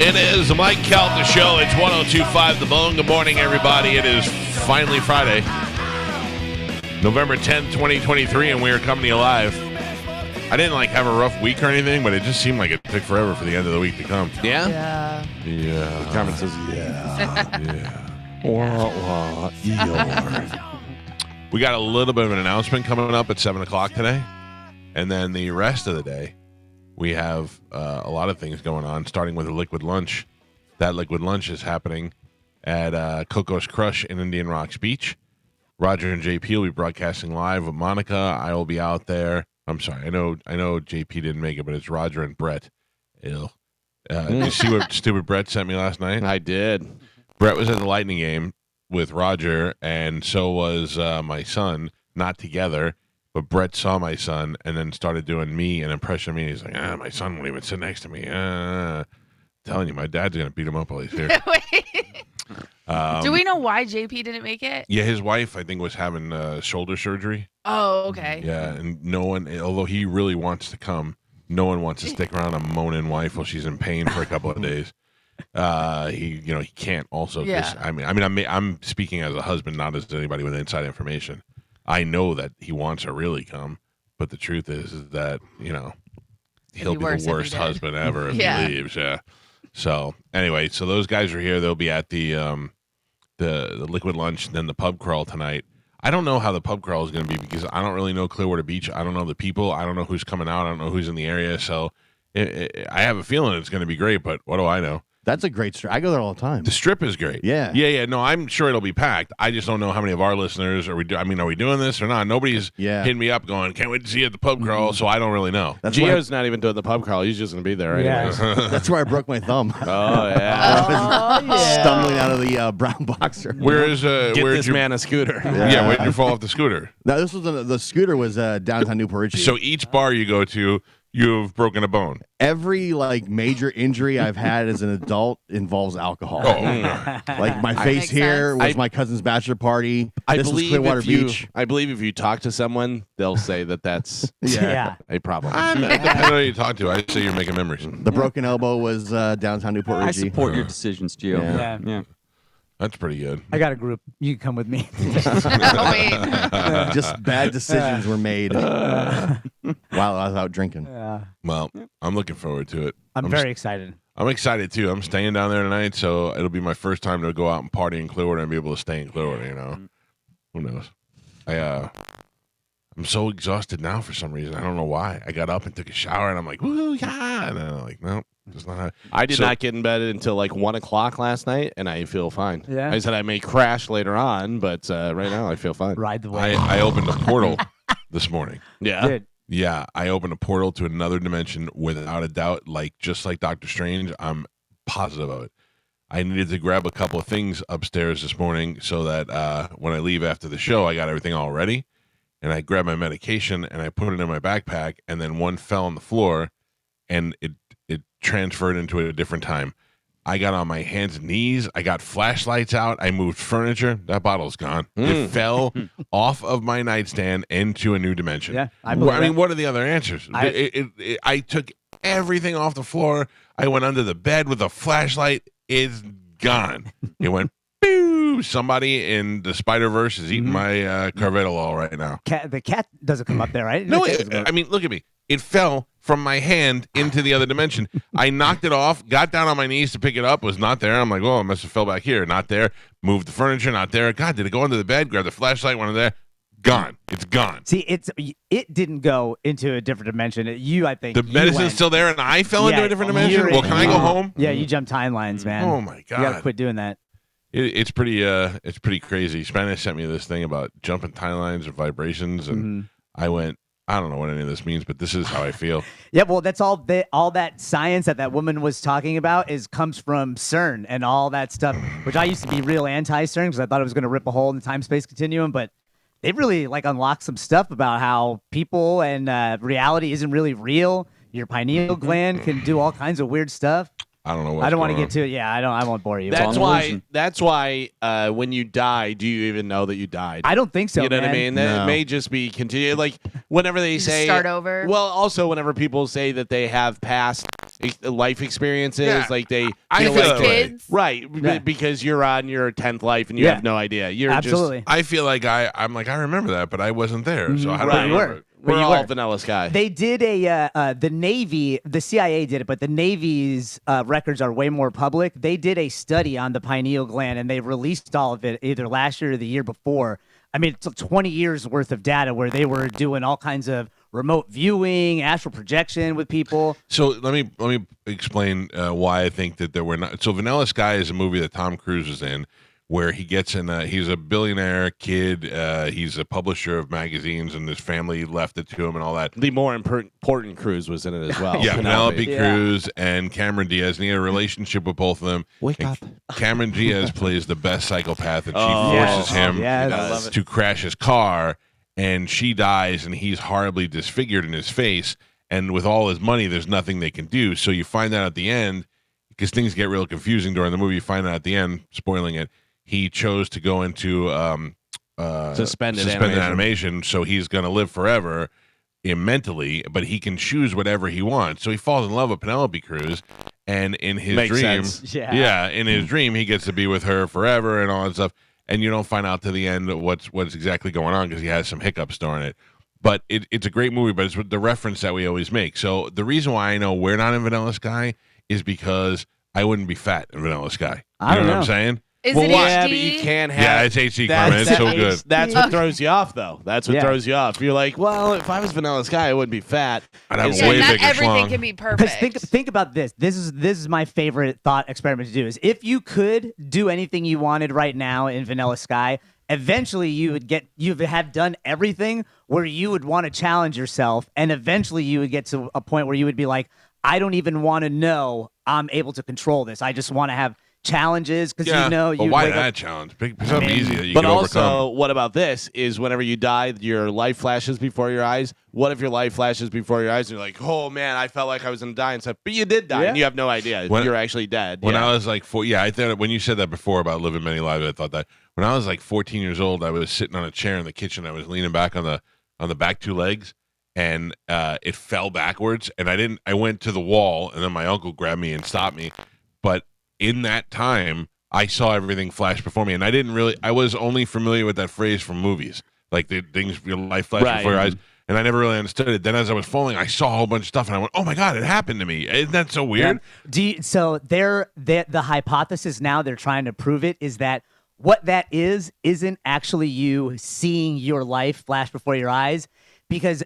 It is the Mike Calta Show. It's 102.5 The Bone. Good morning, everybody. It is finally Friday, November 10th, 2023, and we are coming to you live. I didn't have a rough week or anything, but it just seemed like it took forever for the end of the week to come. Yeah? Yeah. Carmen says, We got a little bit of an announcement coming up at 7 o'clock today, and then the rest of the day, we have a lot of things going on, starting with a liquid lunch. That liquid lunch is happening at Coco's Crush in Indian Rocks Beach. Roger and JP will be broadcasting live with Monica. I will be out there. I'm sorry. I know JP didn't make it, but it's Roger and Brett. Ew. You see what stupid Brett sent me last night? I did. Brett was at the Lightning game with Roger, and so was my son. Not together. But Brett saw my son and then started doing me an impression of me. He's like, my son won't even sit next to me. Telling you, my dad's going to beat him up while he's here. Do we know why JP didn't make it? Yeah, his wife, I think, was having shoulder surgery. Oh, okay. Yeah, and no one, although he really wants to come, no one wants to stick around a moaning wife while she's in pain for a couple of days. He can't also. Yeah. I'm speaking as a husband, not as anybody with inside information. I know that he wants to really come, but the truth is that, he'll be the worst husband ever if he leaves. Yeah. So anyway, so those guys are here. They'll be at the liquid lunch and then the pub crawl tonight. I don't know how the pub crawl is going to be because I don't really know Clearwater Beach. I don't know the people. I don't know who's coming out. I don't know who's in the area. So I have a feeling it's going to be great, but what do I know? That's a great strip. I go there all the time. The strip is great. Yeah. Yeah. No, I'm sure it'll be packed. I just don't know how many of our listeners are we doing this or not? Nobody's hitting me up going, can't wait to see you at the pub crawl, so I don't really know. Gio's not even doing the pub crawl. He's just going to be there anyways. That's where I broke my thumb. Oh, yeah. Stumbling out of the brown boxer. Where's this man a scooter. Yeah, where'd you fall off the scooter? Now, this was the scooter was downtown Newport Richie. So each bar you go to, you've broken a bone. Every major injury I've had as an adult involves alcohol. My face here was my cousin's bachelor party. This was Clearwater Beach. I believe if you talk to someone, they'll say that's a problem. I don't know who you talk to. I say you're making memories. The broken elbow was downtown Newport Richie. I support your decisions, Gio. Yeah. That's pretty good. I got a group. You can come with me. Just bad decisions were made while I was out drinking. Yeah. Well, I'm looking forward to it. I'm very excited. I'm excited, too. I'm staying down there tonight, so it'll be my first time to go out and party in Clearwater and be able to stay in Clearwater, Who knows? I'm so exhausted now for some reason. I don't know why. I got up and took a shower, and I'm like, woo, yeah. And then I'm like, nope. I did not get in bed until 1 o'clock last night, and I feel fine. Yeah. I said I may crash later on, but right now I feel fine. Ride the wave. I opened a portal this morning. Yeah. Dude. Yeah, I opened a portal to another dimension without a doubt, just like Doctor Strange. I'm positive of it. I needed to grab a couple of things upstairs this morning so that when I leave after the show, I got everything all ready. And I grabbed my medication, and I put it in my backpack, and then one fell on the floor, and it transferred into a different time. I got on my hands and knees. I got flashlights out. I moved furniture. That bottle's gone. It fell off of my nightstand into a new dimension. Yeah, I mean, what are the other answers? I took everything off the floor. I went under the bed with a flashlight. It's gone. It went, boo. Somebody in the Spider-Verse is eating my Carvedilol right now. The cat doesn't come up there, right? No, I mean, look at me. It fell from my hand into the other dimension. I knocked it off, got down on my knees to pick it up, was not there. I'm like, oh, it must have fell back here. Not there. Moved the furniture, not there. God, did it go under the bed? Grab the flashlight, went in there. Gone. It's gone. See, it didn't go into a different dimension. I think the medicine's still there, and I fell into a different dimension. Well, can I go home? Yeah, you jumped timelines, man. Oh my God! You gotta quit doing that. It's pretty crazy. Spanish sent me this thing about jumping timelines or vibrations, and I went, I don't know what any of this means, but this is how I feel. Yeah, well, that's all that science that woman was talking about comes from CERN and all that stuff, which I used to be real anti-CERN because I thought it was going to rip a hole in the time-space continuum, but they've really unlocked some stuff about how people and reality isn't really real. Your pineal gland can do all kinds of weird stuff. I don't know. I don't want to get to it. Yeah, I won't bore you. That's why. When you die, do you even know that you died? I don't think so. You know what I mean? That may just be continued. Whenever they say start over. Well, also whenever people say that they have passed life experiences. Yeah, like they, I feel feel like that way. right because you're on your 10th life and you have no idea. You're absolutely. Just, I feel like I'm like I remember that, but I wasn't there. So how do I you remember were. it? we're you all were. Vanilla Sky. They did the Navy, the CIA did it, but the Navy's records are way more public. They did a study on the pineal gland, and they released all of it either last year or the year before. I mean, it's 20 years worth of data where they were doing all kinds of remote viewing, astral projection with people. So let me explain why I think that there were not. So Vanilla Sky is a movie that Tom Cruise is in, where he gets in. He's a billionaire kid. He's a publisher of magazines, and his family left it to him and all that. The more important Cruise was in it as well. Yeah, Penelope Yeah. Cruz and Cameron Diaz, and he had a relationship with both of them. Wake And up. Cameron Diaz plays the best psychopath, and she Oh, forces him yes. to crash his car, and she dies, and he's horribly disfigured in his face. And with all his money, there's nothing they can do. So you find out at the end, because things get real confusing during the movie. You find out at the end, spoiling it, he chose to go into Suspended animation, so he's going to live forever mentally, but he can choose whatever he wants. So he falls in love with Penelope Cruz, and in his Makes dream, sense. Yeah. in his dream, he gets to be with her forever and all that stuff. And you don't find out to the end what's exactly going on because he has some hiccups during it. But it's a great movie, but it's the reference that we always make. So the reason why I know we're not in Vanilla Sky is because I wouldn't be fat in Vanilla Sky. I don't what know. I'm saying? Is it Yeah, HD? but you can't have. Yeah, it's HD, Carmen. It's so good. That's what throws you off, though. That's what Yeah. throws you off. You're like, well, if I was Vanilla Sky, I wouldn't be fat. I'd have a Yeah, way not bigger everything schlong. can be Because perfect. think about this. This is my favorite thought experiment to do. Is if you could do anything you wanted right now in Vanilla Sky, eventually you would have done everything where you would want to challenge yourself, and eventually you would get to a point where you would be like, I don't even want to know I'm able to control this. I just want to have challenges because Yeah, you know but you why wake that up. challenge? Pick something easy that you But can also, overcome. what about this? Is whenever you die, your life flashes before your eyes. What if your life flashes before your eyes and you're like, oh man, I felt like I was going to die and stuff, but you did die Yeah. and you have no idea. When- You're actually dead. When Yeah. I was like I thought when you said that before about living many lives, I thought that when I was like 14 years old, I was sitting on a chair in the kitchen. I was leaning back on the back two legs, and it fell backwards. And I went to the wall, and then my uncle grabbed me and stopped me. But in that time, I saw everything flash before me, and I was only familiar with that phrase from movies, like the things your life flash Right. before your eyes. And I never really understood it. Then as I was falling, I saw a whole bunch of stuff, and I went, "Oh my god, it happened to me!" Isn't that so weird? So the hypothesis now they're trying to prove it is that what that isn't actually you seeing your life flash before your eyes. Because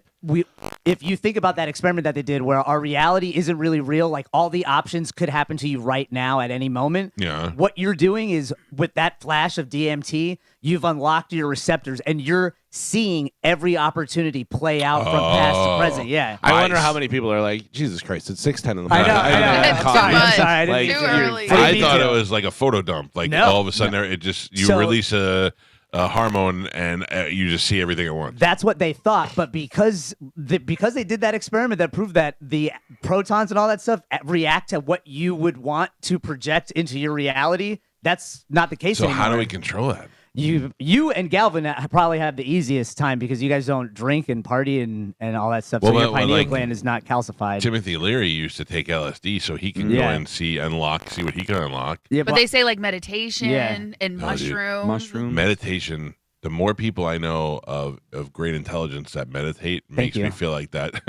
if you think about that experiment that they did where our reality isn't really real, like all the options could happen to you right now at any moment. Yeah. What you're doing is with that flash of DMT, you've unlocked your receptors and you're seeing every opportunity play out from past to present. Yeah. I wonder Nice. how many people are like, Jesus Christ, it's 6:10 in the I morning. know. It's too I'm much. sorry. I didn't Like, mean Too to- early. I I didn't thought mean it to. was like a photo dump. Like No. all of a sudden, you So- release a hormone and you just see everything at once. That's what they thought, but because they did that experiment that proved that the protons and all that stuff react to what you would want to project into your reality, that's not the case So anymore. how do we control that? You and Galvin probably have the easiest time because you guys don't drink and party and all that stuff. So Well, your but, pineal like, gland is not calcified. Timothy Leary used to take LSD so he can go Yeah. and see what he can unlock. Yeah, But they say like meditation Yeah. and dude. mushrooms. Mushroom. Meditation. The more people I know of great intelligence that meditate makes you. me feel like that.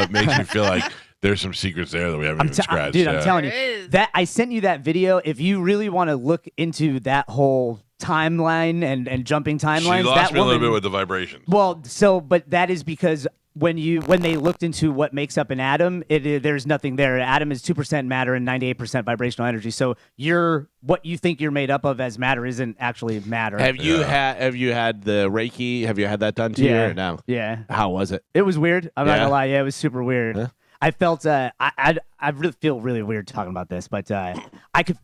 Makes me feel like there's some secrets there that we haven't even scratched. Dude, I'm Yeah. telling you There is. that I sent you that video. If you really want to look into that whole timeline and jumping timelines, She lost that me a little woman- bit with the vibrations. Well, but that is because when they looked into what makes up an atom, there's nothing there. An atom is 2% matter and 98% vibrational energy. So what you think you're made up of as matter isn't actually matter. Have you had the Reiki? Have you had that done to you or no? Yeah. How was it? It was weird. I'm not Yeah? gonna lie. Yeah, it was super weird. Yeah. I felt I really feel really weird talking about this, but I could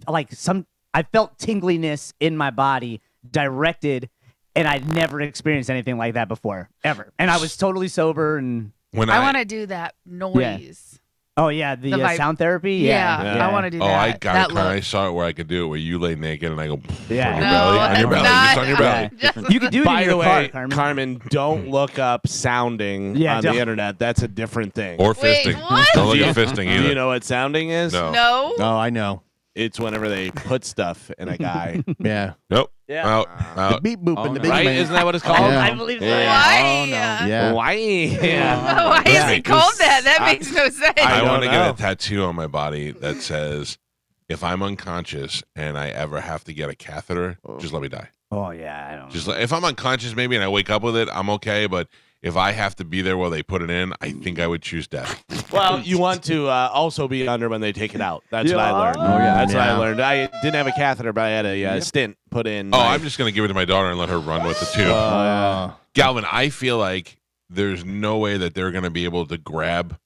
I felt tingliness in my body directed, and I'd never experienced anything like that before ever. And I was totally sober and When I want to do that noise. Oh yeah, the vibe. sound therapy. Yeah. I want to do that. Oh, I got that it. I saw it where I could do it where you lay naked and I go Yeah. on your No, belly. On your belly. not- Just on your belly. Just- You can do it By in the your way, car, Carmen. don't look up sounding Yeah, on the don't. internet. That's a different thing. Or Wait, fisting. what? Don't look at fisting Do either. you know what sounding is? No. No. Oh, I know. It's whenever they put stuff in a guy. Yeah. Nope. Yeah. Out. The Out. beep boop Oh, and the no. big Right? man. Isn't that what it's called? Yeah. I believe so. Yeah. Why? Oh, no. Yeah. Why? Yeah. Why is Yeah. it called that? That makes no sense. I I don't want to know. get a tattoo on my body that says, if I'm unconscious and I ever have to get a catheter, just let me die. Oh yeah, I don't. Just if I'm unconscious maybe and I wake up with it, I'm okay. But if I have to be there while they put it in, I think I would choose death. Well, you want to also be under when they take it out. That's what I learned. Oh, yeah. That's what I Yeah. learned. I didn't have a catheter, but I had a stint put in. Oh, my- I'm just going to give it to my daughter and let her run with it too. Galvin, I feel like there's no way that they're going to be able to grab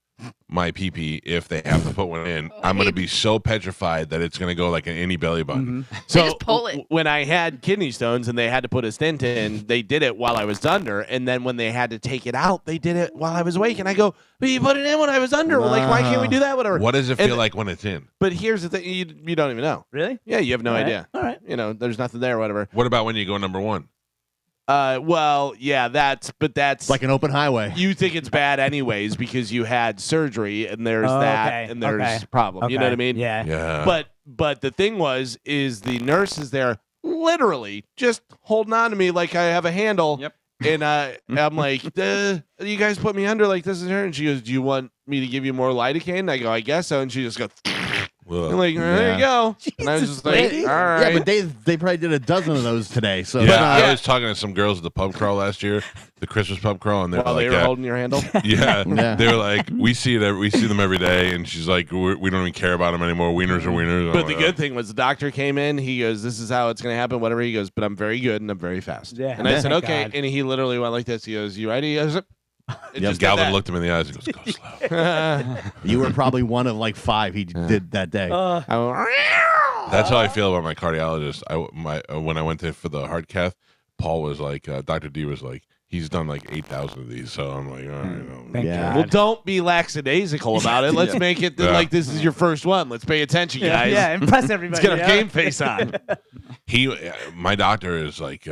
my pee-pee if they have to put one in. I'm going to be so petrified that it's going to go like an any belly button. So just pull it. When I had kidney stones and they had to put a stent in, they did it while I was under, and then when they had to take it out, they did it while I was awake. And I go, "But you put it in when I was under. Well, like, why can't we do that? Whatever." What does it And- feel like when it's in? But here's the thing: you don't even know. Really? Yeah, you have no All right. idea. All right. You know, there's nothing there. Whatever. What about when you go number one? Well, yeah, that's Like an open highway. you think it's bad anyways because you had surgery and there's Oh, that okay, and there's okay. problem. You know what I mean? Yeah. Yeah. But the thing is the nurse is there literally just holding on to me like I have a handle. Yep. And I'm like, you guys put me under like this is her. And she goes, "Do you want me to give you more lidocaine?" And I go, "I guess so." And she just goes, Ugh. I'm like, there you go. And I was just like, lady. all right. Yeah, but they probably did a dozen of those today. So Yeah, yeah. I was talking to some girls at the pub crawl last year, the Christmas pub crawl, and they were While like, they were yeah, holding your handle. yeah. Yeah. They were like, we see them every day, and she's like, we don't even care about them anymore. Wieners are wieners. But the good thing was the doctor came in. He goes, "This is how it's going to happen." Whatever. He goes, "But I'm very good and I'm very fast." Yeah. And I said, Thank "Okay." God. And he literally went like this. He goes, "You ready?" I was like, it just did Galvin that. looked him in the eyes and goes, "Go slow." you were probably one of like 5 he did that day. I went, That's how I feel about my cardiologist. When I went to for the heart cath, Paul was like, Dr. D was like, he's done like 8,000 of these. So I'm like, all right. Thank Yeah. God. Well, don't be lackadaisical about it. Let's make it Yeah. like this is your first one. Let's pay attention, yeah, guys. yeah, impress everybody. Let's get our yeah. game face on. My doctor is like,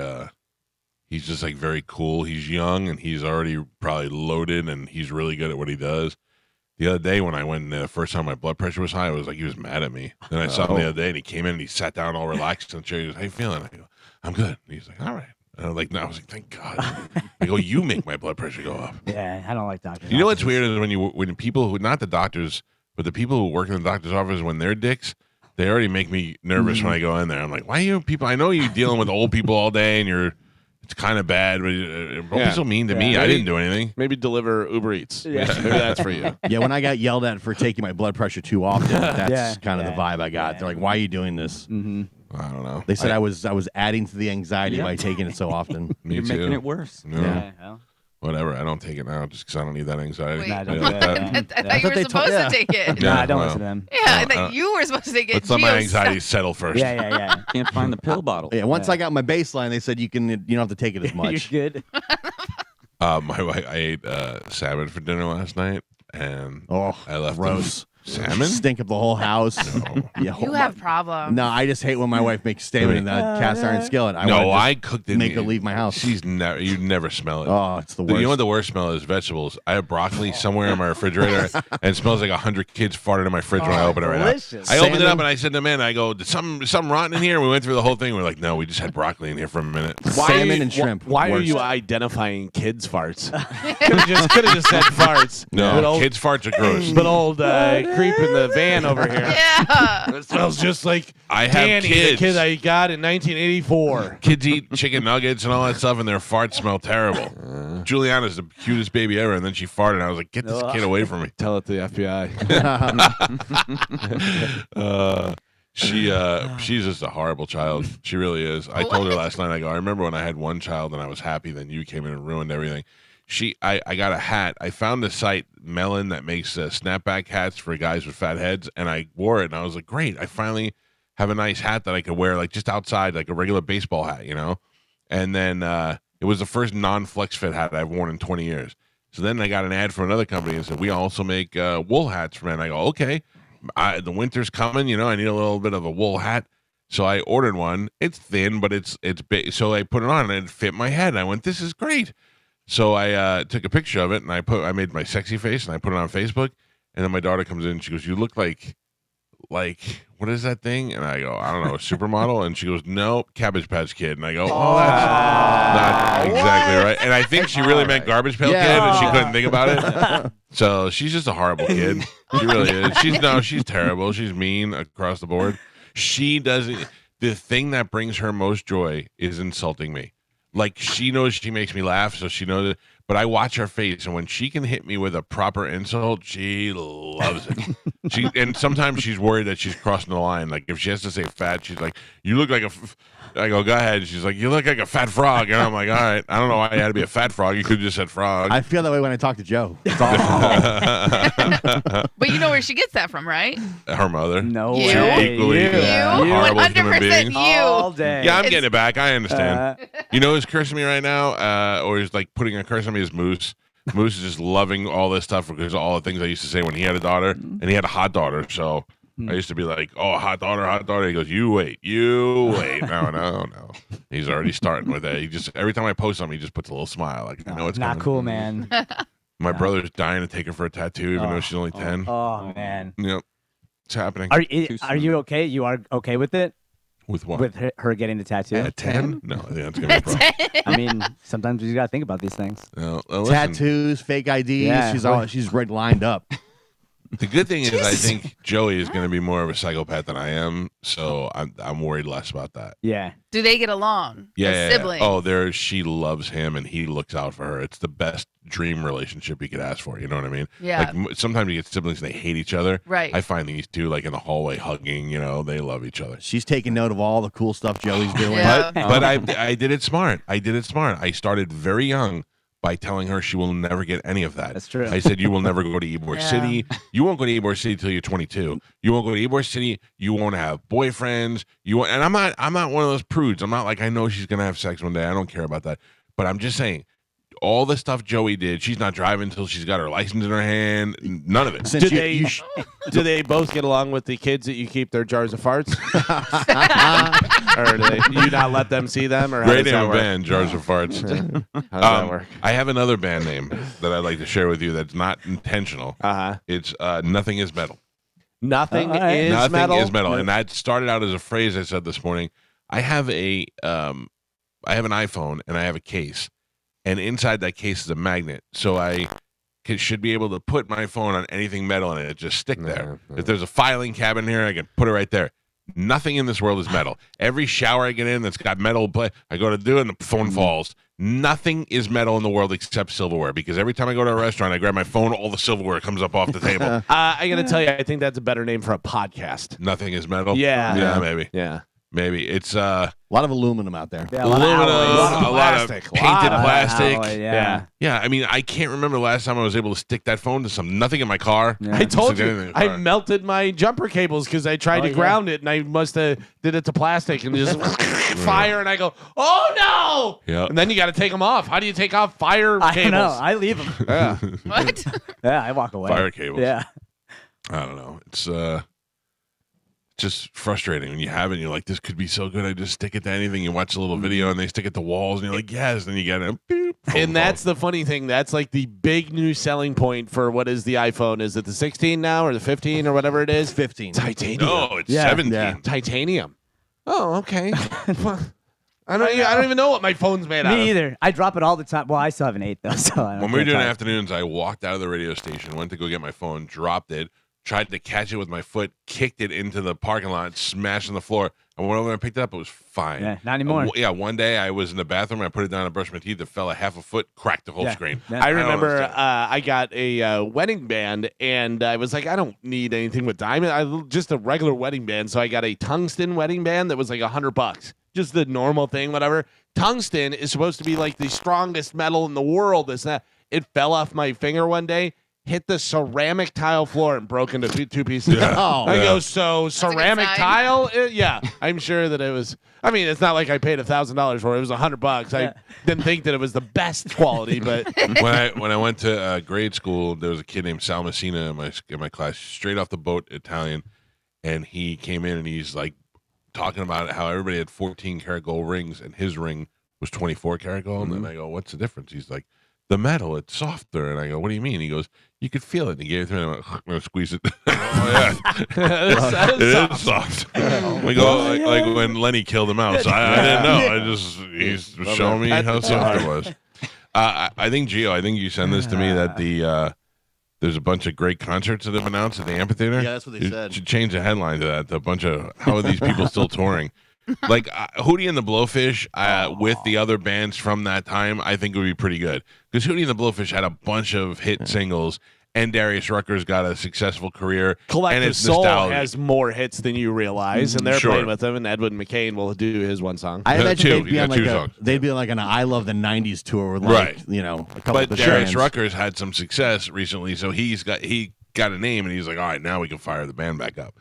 he's just like very cool. He's young and he's already probably loaded and he's really good at what he does. The other day when I went in there, the first time my blood pressure was high, it was like he was mad at me. Then I saw him the other day and he came in and he sat down all relaxed in the chair. He goes, "How you feeling?" I go, "I'm good." And he's like, "All right." And I was like, "Thank God." I go, "You make my blood pressure go up." Yeah, I don't like doctors. You know what's weird is when people who, not the doctors, but the people who work in the doctor's office, when they're dicks, they already make me nervous when I go in there. I'm like, why are you people? I know you're dealing with old people all day and it's kind of bad, but don't be so mean to me. Yeah. I didn't do anything. Maybe deliver Uber Eats. Yeah. Maybe that's for you. Yeah, when I got yelled at for taking my blood pressure too often, that's Yeah. kind of the vibe I got. Yeah. They're like, "Why are you doing this?" Mm-hmm. I don't know. They said I was adding to the anxiety Yeah. by taking it so often. Me You're too. making it worse. No, Yeah. well, whatever. I don't take it now just because I don't need that anxiety. Wait, Nah, don't Yeah, do that- that. I thought you were they supposed told- to take it. No, Yeah, I don't well. listen to them. Yeah, I Uh, thought you were supposed to take it. Let's let my Gio anxiety sucked. settle first. Yeah, yeah, yeah. Can't find the pill bottle. Yeah, once Yeah. I got my baseline, they said you don't have to take it as much. You're good. My wife, I ate salmon for dinner last night, and Oh, I left gross. salmon. Stink up the whole house. No. Yeah, You have problems. No, I just hate when my wife makes salmon in that cast iron skillet. I No, wanna I just cooked it. make her leave my house. She's never. You never smell it. Oh, it's the You worst. know what the worst smell is? Vegetables. I have broccoli somewhere in my refrigerator, and it smells like 100 kids farted in my fridge when I open it right delicious. now. I opened it up Salmon. and I said to the man, I go, "Did something rotten in here?" We went through the whole thing. We're like, "No, we just had broccoli in here for a minute." Salmon and shrimp. Why are worst. you identifying kids' farts? Could have just said farts. No, But old, kids' farts are gross. but old creep in the van over here. Yeah. It smells just like I have Danny, the kids. kid I got in 1984. Kids eat chicken nuggets and all that stuff, and their farts smell terrible. Juliana's the cutest baby ever, and then she farted. And I was like, "Get this kid away from me." Tell it to the FBI. She's just a horrible child. She really is. I told her last night. I go, "I remember when I had one child and I was happy. Then you came in and ruined everything." I got a hat. I found the site Melon that makes snapback hats for guys with fat heads, and I wore it, and I was like, "Great! I finally have a nice hat that I could wear, like just outside, like a regular baseball hat, you know." And then it was the first non-flex fit hat I've worn in 20 years. So then I got an ad from another company and said, we also make wool hats for men. I go, okay, the winter's coming, I need a little bit of a wool hat. So I ordered one. It's thin, but it's big. So I put it on and it fit my head. And I went, this is great. So I took a picture of it and I made my sexy face and I put it on Facebook. And then my daughter comes in and she goes, you look like what is that thing? And I go, I don't know, a supermodel. And she goes, no, Cabbage Patch Kid. And I go, oh, that's not exactly right. And I think she really meant Garbage Pail Kid, and she couldn't think about it. So she's just a horrible kid. She really is. She's terrible. She's mean across the board. She doesn't. The thing that brings her most joy is insulting me. Like, she knows she makes me laugh, so she knows it. But I watch her face, and when she can hit me with a proper insult, she loves it. And sometimes she's worried that she's crossing the line. Like, if she has to say fat, she's like, you look like I go ahead. She's like, you look like a fat frog. And I'm like, all right, I don't know why you had to be a fat frog. You could have just said frog. I feel that way when I talk to Joe. It's awesome. But you know where she gets that from, right? Her mother. No You? way. Equally You? horrible human 100% being. you. All day. Yeah, I'm getting it back. I understand. Uh, You know who's cursing me right now? Or is like putting a curse on me is Moose. Moose is just loving all this stuff because of all the things I used to say when he had a daughter, and he had a hot daughter. So I used to be like, oh, hot daughter, hot daughter. He goes, you wait. No. He's already starting with that. He just, every time I post something, he just puts a little smile. Like, I know it's not coming. cool, man. My brother's dying to take her for a tattoo, even though she's only 10. Oh man. Yep. It's happening. Are you okay? You are okay with it? With what? With her getting the tattoo? At 10? No, I think that's going to be a problem. I mean, sometimes you gotta think about these things. No, listen, Tattoos, fake IDs. Yeah. She's right lined up. the good thing is I think Joey is going to be more of a psychopath than I am, so I'm worried less about that. Yeah. Do they get along? Yeah, as siblings? Oh, she loves him and he looks out for her. It's the best dream relationship you could ask for. You know what I mean? Yeah. Like sometimes you get siblings and they hate each other. Right. I find these two like in the hallway hugging. They love each other. She's taking note of all the cool stuff Joey's doing. Yeah. But I did it smart. I started very young by telling her she will never get any of that. That's true. I said, you will never go to Ybor Yeah. City. You won't go to Ybor City till you're 22. You won't go to Ybor City. You won't have boyfriends. And I'm not one of those prudes. I'm not like, I know she's going to have sex one day. I don't care about that. But I'm just saying, all the stuff Joey did, she's not driving until she's got her license in her hand. None of it. Since Do they both get along with the kids that you keep their jars of farts? Or do you not let them see them? Or how Great does that name of work? band, Jars of Farts. How does that work? I have another band name that I'd like to share with you that's not intentional. It's Nothing is Metal. Nothing All right. is Nothing metal. is metal. And that started out as a phrase I said this morning. I have an iPhone and I have a case. And inside that case is a magnet. So I should be able to put my phone on anything metal and it just stick there. If there's a filing cabinet here, I can put it right there. Nothing in this world is metal. Every shower I get in that's got metal, I go to do it and the phone falls. Nothing is metal in the world except silverware, because every time I go to a restaurant, I grab my phone, all the silverware comes up off the table. I got to tell you, I think that's a better name for a podcast. Nothing is metal? Yeah. Maybe. Yeah. Maybe. It's a lot of aluminum out there. Yeah, aluminum, alloys. a lot of Plastic. painted plastic. Alloy, yeah. Yeah, I mean, I can't remember the last time I was able to stick that phone to something. Nothing in my car. Yeah. I told Stick you, anything in the I car. melted my jumper cables because I tried to ground it, and I must have did it to plastic and just fire, and I go, oh no! Yeah. And then you got to take them off. How do you take off fire I cables? know. I leave them. Yeah. What? Yeah, I walk away. Fire cables. Yeah. I don't know. It's just frustrating when you have it and you're like, this could be so good. I just stick it to anything. You watch a little video and they stick it to walls and you're like, yes. Then you get it. Boop, And that's the funny thing. That's like the big new selling point for what is the iPhone. Is it the 16 now or the 15 or whatever it is? 15. Titanium. no, it's Yeah. 17. Yeah. Titanium. Oh, okay. I don't even know what my phone's made out of. Me either. I drop it all the time. Well, I still have an 8 though. So I don't When we were doing can't afternoons, I walked out of the radio station, went to go get my phone, dropped it, tried to catch it with my foot, kicked it into the parking lot, smashed on the floor. And when I went and picked it up, it was fine. Yeah, not anymore. One day I was in the bathroom, I put it down to brush my teeth, it fell a half a foot, cracked the whole Yeah. screen. Yeah. I don't remember understand. I got a wedding band, and I was like, I don't need anything with diamond. Just a regular wedding band. So I got a tungsten wedding band that was like $100. Just the normal thing, whatever. Tungsten is supposed to be like the strongest metal in the world. This and that. It fell off my finger one day, hit the ceramic tile floor and broke into two pieces. Yeah. Oh, I Yeah. go, so a ceramic good sign. tile? Yeah, I'm sure that it was. I mean, it's not like I paid $1,000 for it. It was $100. I didn't think that it was the best quality, but when I went to grade school, there was a kid named Sal Messina in my class, straight off the boat, Italian, and he came in and he's like talking about how everybody had 14 karat gold rings and his ring was 24 karat gold. And then I go, what's the difference? He's like, the metal, it's softer. And I go, what do you mean? He goes, you could feel it. And he gave it to me. And I went, I'm going to squeeze it. Oh, yeah. that It is soft. We go like when Lenny killed him out. So I didn't know. He's showing me how soft it was. I think, Gio, I think you sent this to me that there's a bunch of great concerts that have announced at the amphitheater. Yeah, that's what they You said. should change the headline to that. A bunch of, how are these people still touring? Like Hootie and the Blowfish with the other bands from that time, I think would be pretty good. Because Hootie and the Blowfish had a bunch of hit singles, and Darius Rucker's got a successful career. and Collective it's Soul nostalgic. has more hits than you realize, and they're Sure. playing with them. And Edwin McCain will do his one song. I imagine two. they'd be You on got two like songs. they'd be like an I Love the '90s tour with Right. a couple But of Darius bands. Rucker's had some success recently, so he got a name, and he's like, all right, now we can fire the band back up.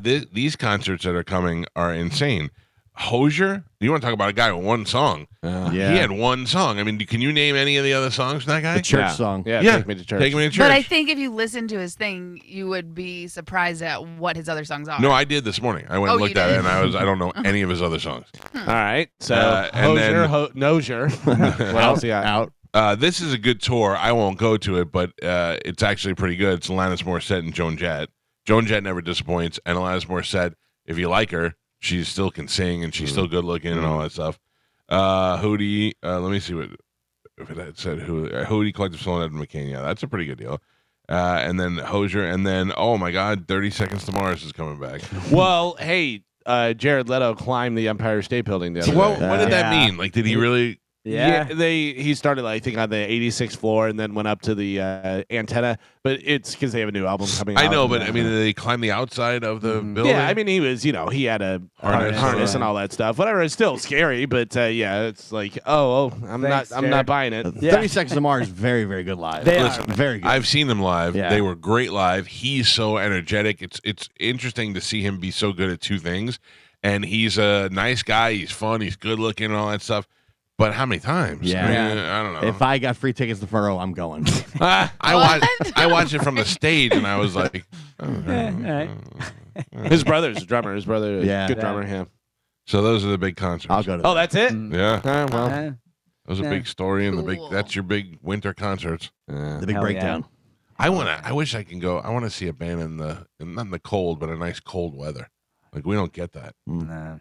These concerts that are coming are insane. Hosier, you want to talk about a guy with one song? Yeah. He had one song. I mean, can you name any of the other songs from that guy? The church song. Yeah, Yeah. Take Me to Church. Take me to church. But I think if you listen to his thing, you would be surprised at what his other songs are. No, I did this morning. I went Oh, and you looked at did? it, and I don't know any of his other songs. All right. So and Hosier, then- Nosier. What else you got? Out. This is a good tour. I won't go to it, but it's actually pretty good. It's Alanis Morissette and Joan Jett. Joan Jett never disappoints, and Alanis Morissette, if you like her, she still can sing, and she's still good looking and all that stuff. Hootie, let me see if it had said Hootie, Collective Soul, and Edwin McCain. Yeah, that's a pretty good deal. And then Hosier, and then, oh my God, 30 Seconds to Mars is coming back. Well, hey, Jared Leto climbed the Empire State Building the other Well, day. what did that Yeah. mean? Like, did he really? Yeah. He started, I think, on the 86th floor and then went up to the antenna. But it's because they have a new album coming out. I know, but I mean, did they climb the outside of the building? Yeah, I mean, he was, he had a harness and all that stuff. Whatever, it's still scary, but yeah, it's like, I'm Thanks, not Jared. buying it. 30 Seconds to Mars is very, very good live. They are. Listen, very good. I've seen them live. Yeah. They were great live. He's so energetic. It's interesting to see him be so good at two things. And he's a nice guy. He's fun. He's good looking and all that stuff. But how many times? Yeah. I mean, I don't know. If I got free tickets to front row, I'm going. I watched it from the stage, and I was like, His brother's a drummer. His brother is Yeah. a good drummer. Yeah. so those are the big concerts. I'll go to Oh, that. that's it? Yeah, Well, Uh, that was a Yeah. big story, and Cool. that's your big winter concerts. The big Hell breakdown. I wish I can go. I want to see a band not in the cold, but a nice cold weather. Like, we don't get that. nah.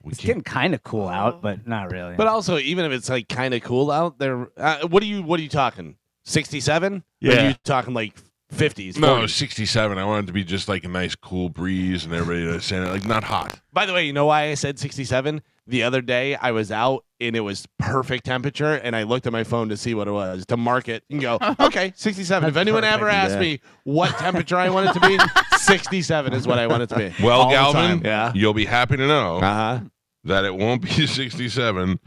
We It's can't. getting kind of cool out, but not really. but also, even if it's like kind of cool out there, what are you talking? 67? Or Yeah. are you talking like 50s? No, 40s? 67. I want it to be just like a nice cool breeze and everybody to stand like not hot. By the way, you know why I said 67? The other day I was out and it was perfect temperature, and I looked at my phone to see what it was to mark it and go, okay, 67. If anyone ever asks me what temperature I want it to be, 67 is what I want it to be. Well, All the Galvin, time. Yeah. you'll be happy to know Uh-huh. that it won't be 67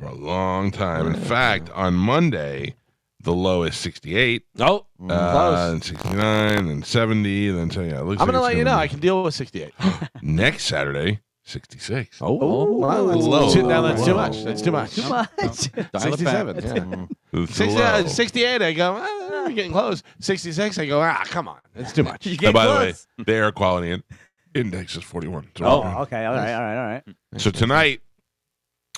for a long time. In fact, on Monday, the low is 68, Oh, close. and 69, and 70. And then so yeah, it looks I'm like going to it's let you know. gonna I can deal with 68. be- next Saturday, 66. Oh, well, that's, low. now that's too Low. much. That's too much. Too much. Dial it back. 67. Yeah. It's 60, low. 68, I go, we're getting close. 66, I go, come on. It's too much. You And get by close. the way, the air quality index is 41. So, Oh. Oh, okay. All right. so tonight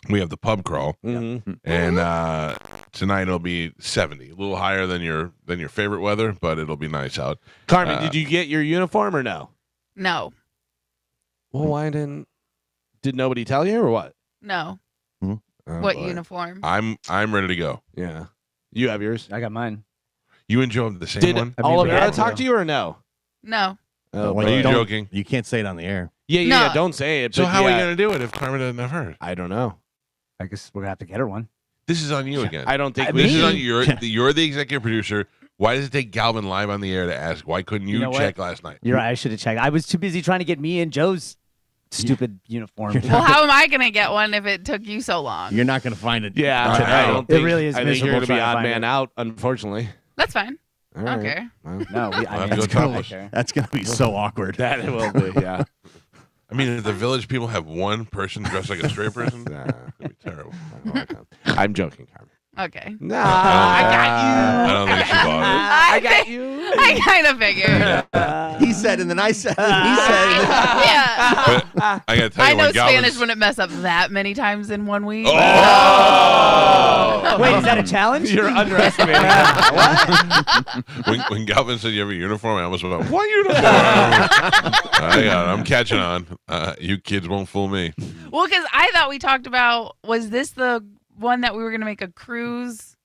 we have the pub crawl, Mm-hmm. and tonight it'll be 70, a little higher than your favorite weather, but it'll be nice out. Carmen, did you get your uniform or no? No. Well, why did nobody tell you or what? No. Oh, What boy. uniform? I'm ready to go. Yeah. You have yours. I got mine. You enjoyed the same Did one? I mean, all of we you had talk to. to you or no? No. Oh, Well, Are you don't- joking? You can't say it on the air. Yeah, No. don't say it. So but how are yeah, we going to do it if Carmen doesn't have hers? I don't know. I guess we're gonna have to get her one. This is on you again. I don't think I we This is mean- on you. You're the executive producer. Why does it take Galvin live on the air to ask? Why couldn't you, You know what? check last night? You're right. I should have checked. I was too busy trying to get me and Joe's stupid uniform. Well, how am I going to get one if it took you so long? You're not going to find it. Yeah, today. I don't It think, really is I think you're miserable going to be trying to odd find man it. out, unfortunately. That's fine. All right. Okay. Well, No, I'll have to go it's topless. That's gonna be so awkward. that it will be. Yeah. I mean, if the village people have one person dressed like a straight person, Nah. it'd be terrible. I'm joking, Carmen. Okay. Nah, I got I don't think she bought I got you. I kind of figured. He said, and then I said, and he said. Yeah. it. But I gotta tell I you, know when Galvin's, Spanish wouldn't mess up that many times in 1 week. Oh! Wait, is that a challenge? You're underestimating. when Galvin said you have a uniform, I almost went, "What uniform?" I got it. I'm catching on. You kids won't fool me. Well, because I thought we talked about, was this the one that we were going to make a cruise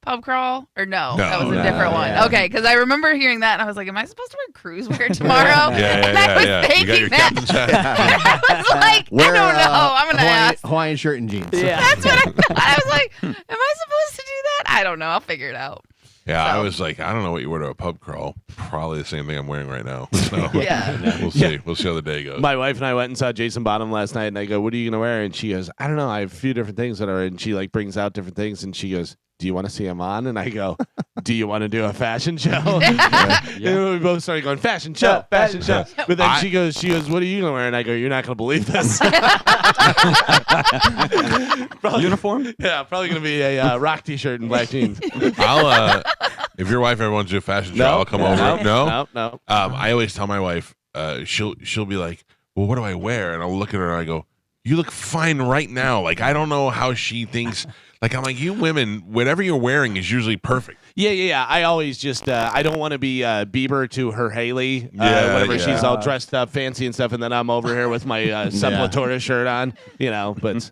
pub crawl? Or no, that was a No, different one. yeah. Okay, because I remember hearing that and I was like, am I supposed to wear cruise wear tomorrow? Yeah, And I was You got thinking your that. captain's hat. I was like, I don't know. I'm going to ask. Hawaiian shirt and jeans. Yeah. That's what I thought. I was like, am I supposed to do that? I don't know. I'll figure it out. Yeah, I So. was like, I don't know what you wear to a pub crawl. Probably the same thing I'm wearing right now. So Yeah. we'll see. We'll see how the day goes. My wife and I went and saw Jason Bottom last night, and I go, "What are you gonna wear?" And she goes, "I don't know. I have a few different things that are." And she like brings out different things, and she goes, "Do you want to see them on?" And I go, "Do you want to do a fashion show?" And we both started going, "Fashion show, fashion show." But then she goes, "What are you gonna wear?" And I go, "You're not gonna believe this." Uniform? Yeah, probably gonna be a rock T-shirt and black jeans. I'll if your wife ever wants to do a fashion show, I'll come over. No. I always tell my wife, she'll be like, "Well, what do I wear?" And I'll look at her and I go, "You look fine right now." Like I don't know how she thinks. Like I'm like, you women, whatever you're wearing is usually perfect. Yeah. I always just I don't want to be Bieber to her Haley. Yeah, whenever yeah. she's all dressed up, fancy and stuff, and then I'm over here with my Sepultura shirt on. But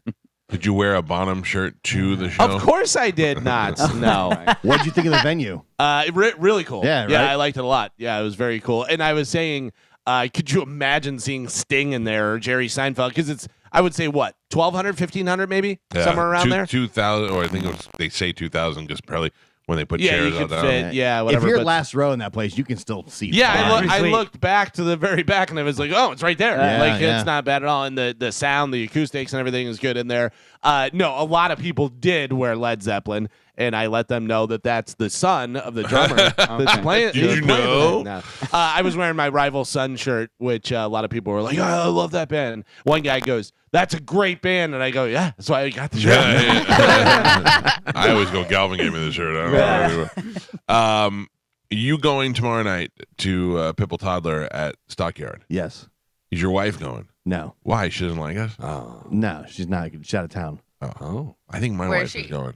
Did you wear a Bonham shirt to the show? of course I did not. No. What did you think of the venue? Really cool. Yeah, Yeah, right? I liked it a lot. Yeah, it was very cool. And I was saying, could you imagine seeing Sting in there or Jerry Seinfeld? Because it's, I would say, what, 1,200, 1,500 maybe? Yeah, Somewhere around there? 2,000, or I think they say 2,000 because probably when they put Yeah, chairs you out could there. fit. Yeah, whatever. If you're but- last row in that place, you can still see. Yeah, fine. I Sweet. looked back to the very back, and I was like, "Oh, it's right there! Yeah, like yeah. it's not bad at all." And the sound, the acoustics, and everything is good in there. No, a lot of people did wear Led Zeppelin, and I let them know that that's the son of the drummer that's playing. Did that's you playing know? tonight. No. I was wearing my Rival Son shirt, which a lot of people were like, "Oh, I love that band." One guy goes, "That's a great band," and I go, "Yeah, that's why I got the shirt." Yeah. I always go, Galvin gave me the shirt. I don't know. You going tomorrow night to Pipple Toddler at Stockyard? Yes. Is your wife going? No. Why? She doesn't like us? No, she's not. She's out of town. Oh, I think my Where wife is she? is going.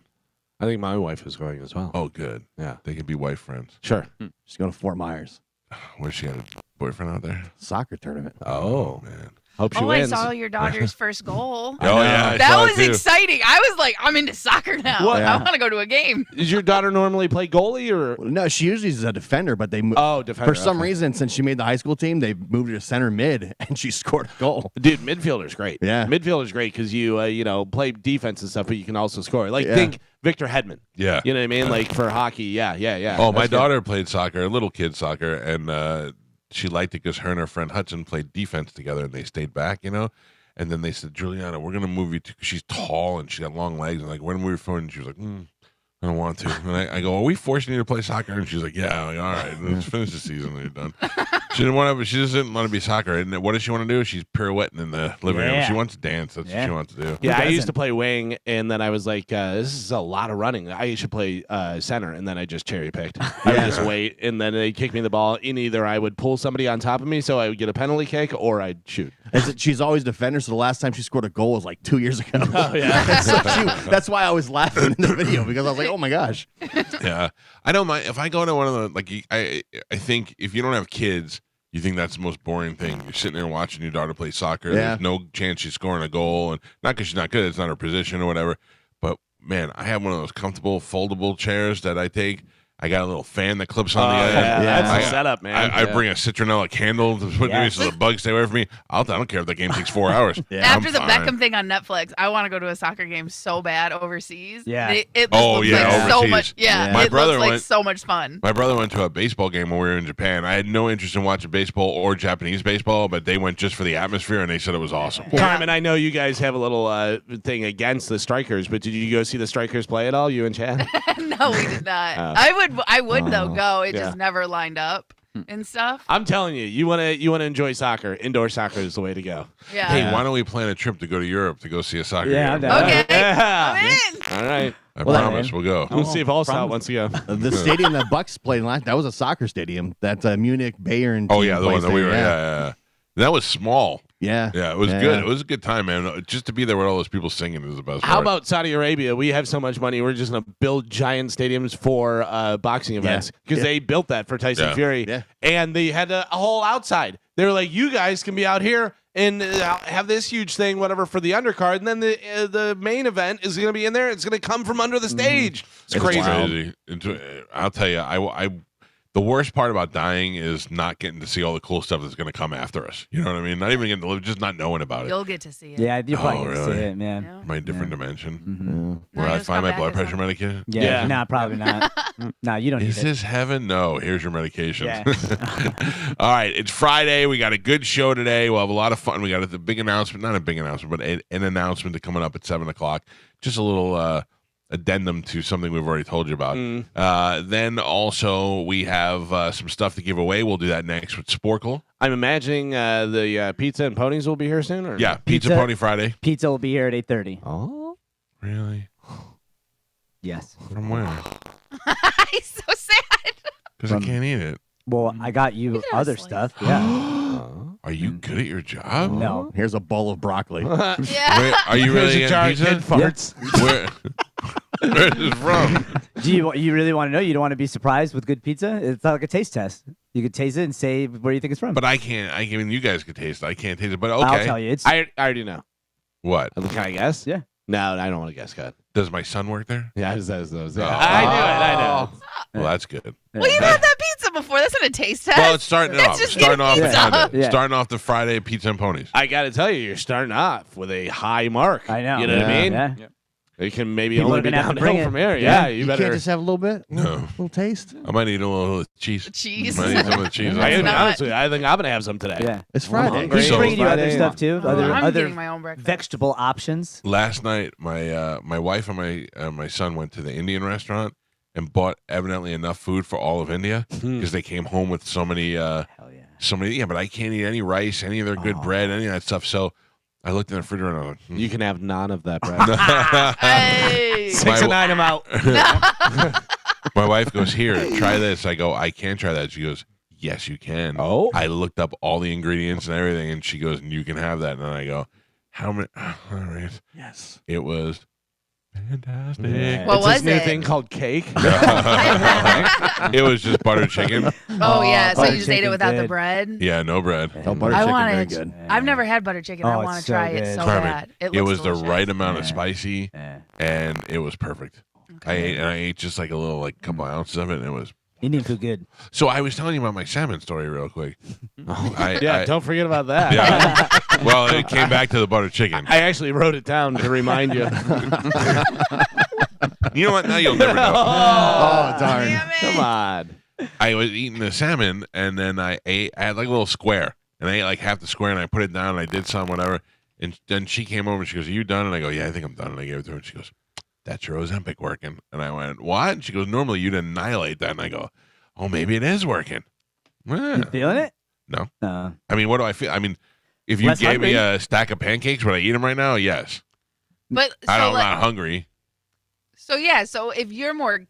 I think my wife is going as well. Oh, good. Yeah, They could be wife friends. sure. She's going to Fort Myers Where's she got a boyfriend out there? soccer tournament. Oh, man. hope she Oh, I wins. saw your daughter's first goal. Oh, yeah. I That saw it was too. exciting. I was like, I'm into soccer now. What? I want to go to a game. Does your daughter normally play goalie or? No, she usually is a defender, but they Oh, defender. for some okay. reason, since she made the high school team, they moved her to center mid, and she scored a goal. Dude, midfielder's great. Yeah. Midfielder's great because you play defense and stuff, but you can also score. Like Yeah. think Victor Hedman. Yeah. You know what I mean? Like for hockey. Yeah. Oh, my That's good. daughter played soccer, little kid soccer, and she liked it because her and her friend Hudson played defense together, and they stayed back, And then they said, Juliana, we're gonna move you to. She's tall and she got long legs, and like when we were phone, and she was like, I don't want to. And I go, are we forcing you to play soccer? And she's like, yeah. I'm like, all right, let's finish the season. And you're done. She just didn't want to be soccer. And what does she want to do? She's pirouetting in the living room. Yeah. She wants to dance. That's what she wants to do. Yeah, I doesn't? used to play wing, and then I was like, this is a lot of running. I should play center, and then I just cherry picked. I would just wait, and then they kick me the ball. And either I would pull somebody on top of me, so I would get a penalty kick, or I'd shoot. She's always a defender, so the last time she scored a goal was like 2 years ago. Oh, yeah. So that's why I was laughing in the video, because I was like, oh my gosh. Yeah, I don't mind if I go to one of the I think if you don't have kids, you think that's the most boring thing. You're sitting there watching your daughter play soccer. Yeah. There's no chance she's scoring a goal, and not because she's not good. It's not her position or whatever. But man, I have one of those comfortable foldable chairs that I take. I got a little fan that clips on the end. Yeah, that's I- the setup, man. I bring a citronella candle to put me so the bugs stay away from me. I don't care if the game takes 4 hours. After I'm the fine. Beckham thing on Netflix, I want to go to a soccer game so bad overseas. Yeah. It just Oh, looks yeah, like so overseas. much. Yeah, Yeah. My it brother looks like went- so much fun. My brother went to a baseball game when we were in Japan. I had no interest in watching baseball or Japanese baseball, but they went just for the atmosphere, and they said it was awesome. Carmen, I know you guys have a little thing against the Strikers, but did you go see the Strikers play at all, you and Chad? No, we did not. Oh. I would would though go. It Yeah. just never lined up and stuff. I'm telling you, you want to enjoy soccer. Indoor soccer is the way to go. Yeah. Hey, why don't we plan a trip to go to Europe to go see a soccer Yeah, game? I'm down. Okay. Yeah. I'm in. All right. I Well, promise man. we'll go. We'll see if Allstout promise. wants to go. The stadium that Bucks played last, that was a soccer stadium. That's Munich Bayern. Oh team yeah, the one plays that we there. were. Yeah. That was small. Yeah. Yeah, it was Yeah. good. It was a good time, man. Just to be there with all those people singing is the best. How part. about Saudi Arabia? We have so much money. We're just going to build giant stadiums for boxing events because they built that for Tyson Yeah. Fury. Yeah. And they had a whole outside. They were like, you guys can be out here and have this huge thing, whatever, for the undercard. And then the main event is going to be in there. It's going to come from under the stage. It's crazy. crazy? I'll tell you, I the worst part about dying is not getting to see all the cool stuff that's going to come after us. You know what I mean? Not even getting to live, just not knowing about it. You'll get to see it. Yeah, you're probably gonna really? see it, man. Yeah. My different dimension Mhm. where No, I just find come my back blood as pressure something. medication. Yeah, Yeah. nah, probably not. Nah, you don't need Is it. this heaven? No. Here's your medication. Yeah. All right. It's Friday. We got a good show today. We'll have a lot of fun. We got a big announcement, not a big announcement, but an announcement to coming up at 7:00. Just a little addendum to something we've already told you about. Then also we have some stuff to give away. We'll do that next with Sporkle. I'm imagining the pizza and ponies will be here soon. Or? Yeah, Pizza Pizza. Pony Friday. Pizza will be here at 8:30. Oh. Really? Yes. From where? He's so sad. Because I From- can't eat it. Well, I got you can have a other slice. stuff. Yeah. Are you good at your job? No. Here's a bowl of broccoli. Yeah. Wait, are you really Here's a jar getting of pizza? kid farts. Where? Where is it from? Do you really want to know? You don't want to be surprised with good pizza? It's like a taste test. You could taste it and say where you think it's from. But I can't. I mean, you guys could taste it. I can't taste it. But okay. I'll tell you. It's I already know. What? Can I guess? Yeah. No, I don't want to guess, God. Does my son work there? Yeah, those. Oh. I knew it. I know. Well, that's good. Well, you've had that pizza before. That's not a taste test. Well, it's starting That's off. just Starting off getting the pizza. Sunday. Yeah. Starting off the Friday Pizza and Ponies. I got to tell you, you're starting off with a high mark. I know. You know what I mean? Yeah. It can maybe People only are be gonna have to downhill bring it. from here. Yeah. Yeah, you You better. can't just have a little bit? No. A little taste? I might need a little cheese. Cheese. I might need some of the cheese. I gotta be Not- honest with you. I think I'm gonna have some today. Yeah. It's Friday. hungry. He's So- bringing you other Friday. stuff too. Oh, Other I'm other getting my own breakfast. vegetable options. Last night, my wife and my son went to the Indian restaurant and bought evidently enough food for all of India because they came home with so many. Hell yeah. Yeah, but I can't eat any rice, any of their good bread, any of that stuff. So I looked in the refrigerator and I was like, You can have none of that bread. Hey. 6 and 9, I'm out. My wife goes, "Here, try this." I go, "I can't try that." She goes, "Yes, you can." Oh. I looked up all the ingredients and everything, and she goes, "You can have that." And then I go, "How many?" All right. Yes. It was fantastic. Yeah. What It's was this new it? thing called cake. It was just butter chicken. Oh yeah, so butter you just ate it chicken's without the good. bread. Yeah, no bread. Oh, butter I chicken, want very it. good. I've never had butter chicken. Oh, I it's want to so try good. it so Carmen, bad. It looks was the delicious. right amount of Yeah. spicy, Yeah. and it was perfect. Okay. I ate just like a little, like couple ounces of it, and it was. Indian food good. So I was telling you about my salmon story real quick. Yeah, don't forget about that. Yeah. Well, it came back to the butter chicken. I actually wrote it down to remind you. You know what? Now you'll never know. Oh, darn. Damn it. Come on. I was eating the salmon, and then I had like a little square, and I ate like half the square, and I put it down, and I did some, whatever. And then she came over, and she goes, "Are you done?" And I go, "Yeah, I think I'm done." And I gave it to her, and she goes, "That's your Ozempic working." And I went, "What?" And she goes, "Normally you'd annihilate that." And I go, "Oh, maybe it is working." Eh. Feeling it? No. No. I mean, what do I feel? I mean, if you Less gave me hungry? a stack of pancakes, would I eat them right now? Yes. But I so, don't, I'm like, not hungry. so yeah, so if you're more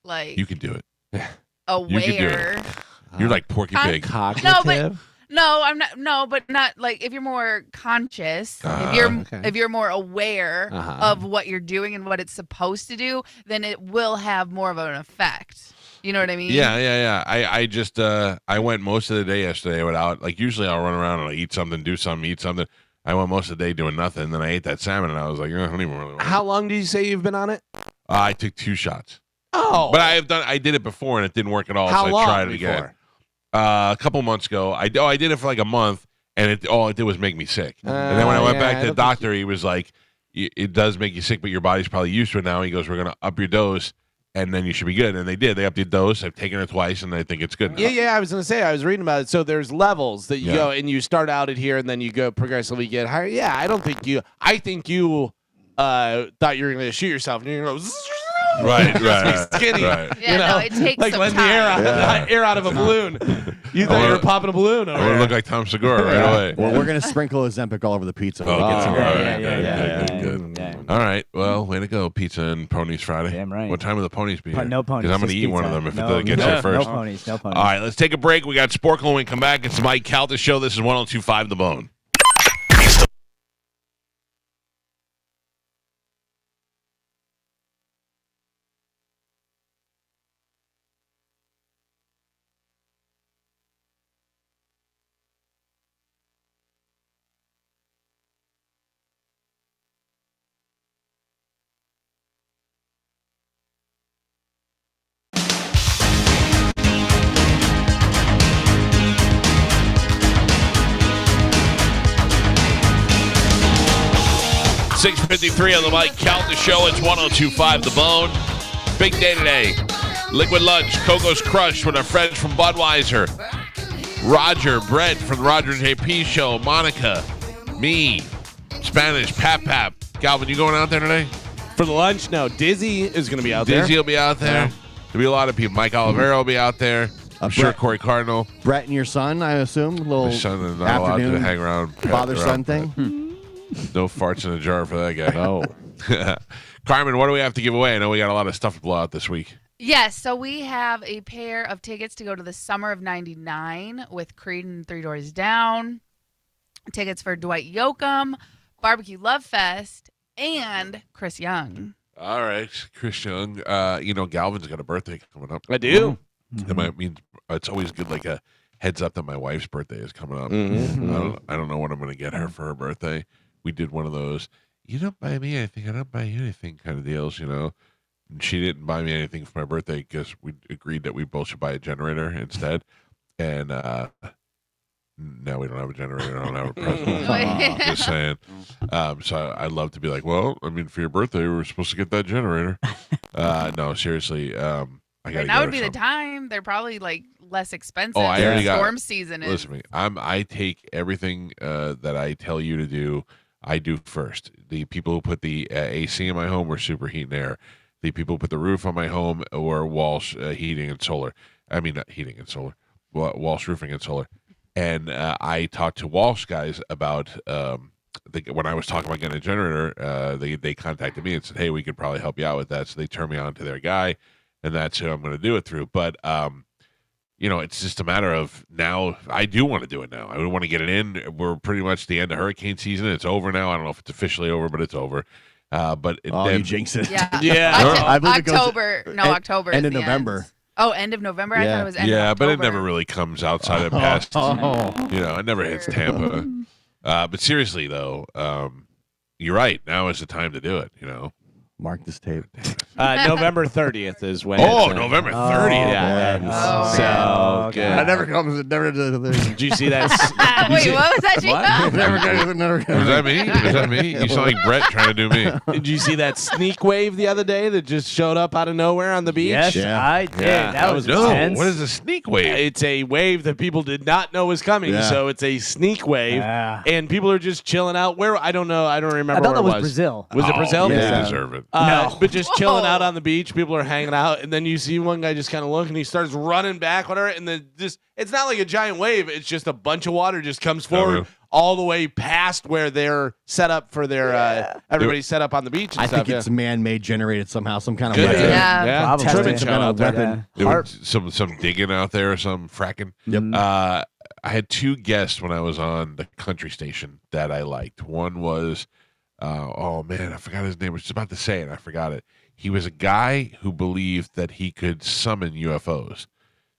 like You can do it. aware. you can do it. You're like Porky Con- Pig. Cognitive. No, I'm not. No, but not like if you're more conscious, okay. if you're more aware Uh-huh. of what you're doing and what it's supposed to do, then it will have more of an effect. You know what I mean? Yeah. I just I went most of the day yesterday without, like, usually I'll run around and I'll eat something, do something, eat something. I went most of the day doing nothing. Then I ate that salmon and I was like, I don't even really want it. How long did you say you've been on it? I took 2 shots. Oh. But I did it before and it didn't work at all. How so long I tried it before? again. A couple months ago. I did it for like a month and all it did was make me sick. And then when I went back to the doctor, he was like, it does make you sick, but your body's probably used to it now. He goes, we're going to up your dose and then you should be good. And they did. They upped the dose. I've taken it twice and I think it's good now. Yeah, I was going to say, I was reading about it. So there's levels that you Yeah. go and you start out at here and then you go progressively get higher. Yeah, I think you thought you were going to shoot yourself and you're going to go, Right. Skinny. Right. Yeah, no, it takes like some letting time. the air out of a balloon. You thought you were popping a balloon over I want to there. look like Tom Segura right away. Well, we're gonna sprinkle Ozempic all over the pizza. Oh, Get some- good. All right. Well, way to go, Pizza and Ponies Friday. Damn right. What time will the ponies be here? No ponies. Because I'm going to just eat one of pizza. them if no, it gets no, here first. No ponies. No ponies. All right, let's take a break. We got Sporkle when we come back. It's the Mike Calta Show. This is 102.5 The Bone. 6:53 on the Mike Calta Show. It's 102.5 The Bone. Big day today. Liquid Lunch, Coco's Crush with our friends from Budweiser. Roger, Brett from the Roger and JP Show. Monica, me, Spanish, Pap. Galvin, you going out there today? For the lunch? No. Dizzy is going to be out there. Dizzy will be out there. There'll be a lot of people. Mike Olivero will be out there. I'm sure Brett- Corey Cardinal. Brett and your son, I assume, a little My son is not allowed to afternoon hang around. father-son thing. No farts in a jar for that guy. Oh. Carmen, what do we have to give away? I know we got a lot of stuff to blow out this week. Yes, so we have a pair of tickets to go to the Summer of '99 with Creed and Three Doors Down. Tickets for Dwight Yoakam, Barbecue Love Fest, and Chris Young. All right, Chris Young. Galvin's got a birthday coming up. I do. That might mean it's always good, like a heads up that my wife's birthday is coming up. Mm-hmm. I don't know what I'm going to get her for her birthday. We did one of those, you don't buy me anything, I don't buy you anything kind of deals, And she didn't buy me anything for my birthday because we agreed that we both should buy a generator instead. And now we don't have a generator. I don't have a present. Just saying. So I'd love to be like, well, I mean, for your birthday, we were supposed to get that generator. No, seriously. I gotta Now would be the time. They're probably like less expensive. Oh, I already got storm season is. Listen to me. I take everything that I tell you to do. I do first. The people who put the AC in my home were Superheat and Air. The people who put the roof on my home were Walsh Heating and Solar. I mean, not Heating and Solar. Walsh Roofing and Solar. And I talked to Walsh guys about when I was talking about getting a generator. They contacted me and said, "Hey, we could probably help you out with that." So they turned me on to their guy, and that's who I'm going to do it through. But it's just a matter of now. I do want to do it now. I want to get it in. We're pretty much the end of hurricane season. It's over now. I don't know if it's officially over, but it's over. You jinxed it. Yeah. Yeah. I believe it goes October. October. end is of the November. End. Oh, end of November? I Yeah. thought it was end of Yeah, but it October. never really comes outside of past. It never hits Tampa. But seriously, though, you're right. Now is the time to do it. Mark this tape. November 30th is when. November 30th. Yeah. Oh, so man. good. That never comes. It never does. Did you see that? Wait, what was that? Never Was that me? Was that me? You sound like Brett trying to do me. Did you see that sneak wave the other day that just showed up out of nowhere on the beach? Yes, Yeah. I did. Yeah, that was No, intense. what is a sneak wave? It's a wave that people did not know was coming, Yeah. so it's a sneak wave, Yeah. and people are just chilling out. Where I don't know, I don't remember. I thought where that it was Brazil. Was it Brazil? They Yeah. deserve it. No. But just chilling out Whoa. on the beach, people are hanging out, and then you see one guy just kind of look, and he starts running back, whatever, and then it's not like a giant wave, it's just a bunch of water just comes forward really? all the way past where they're set up for their, everybody's set up on the beach and I stuff. think it's man-made, generated somehow. Some kind of Good. weapon. Yeah. Probably. Truman Some Show kind out of there. weapon. It was some digging out there or some fracking. Yep. I had two guests when I was on the country station that I liked. One was, I forgot his name. I was just about to say it. I forgot it. He was a guy who believed that he could summon UFOs.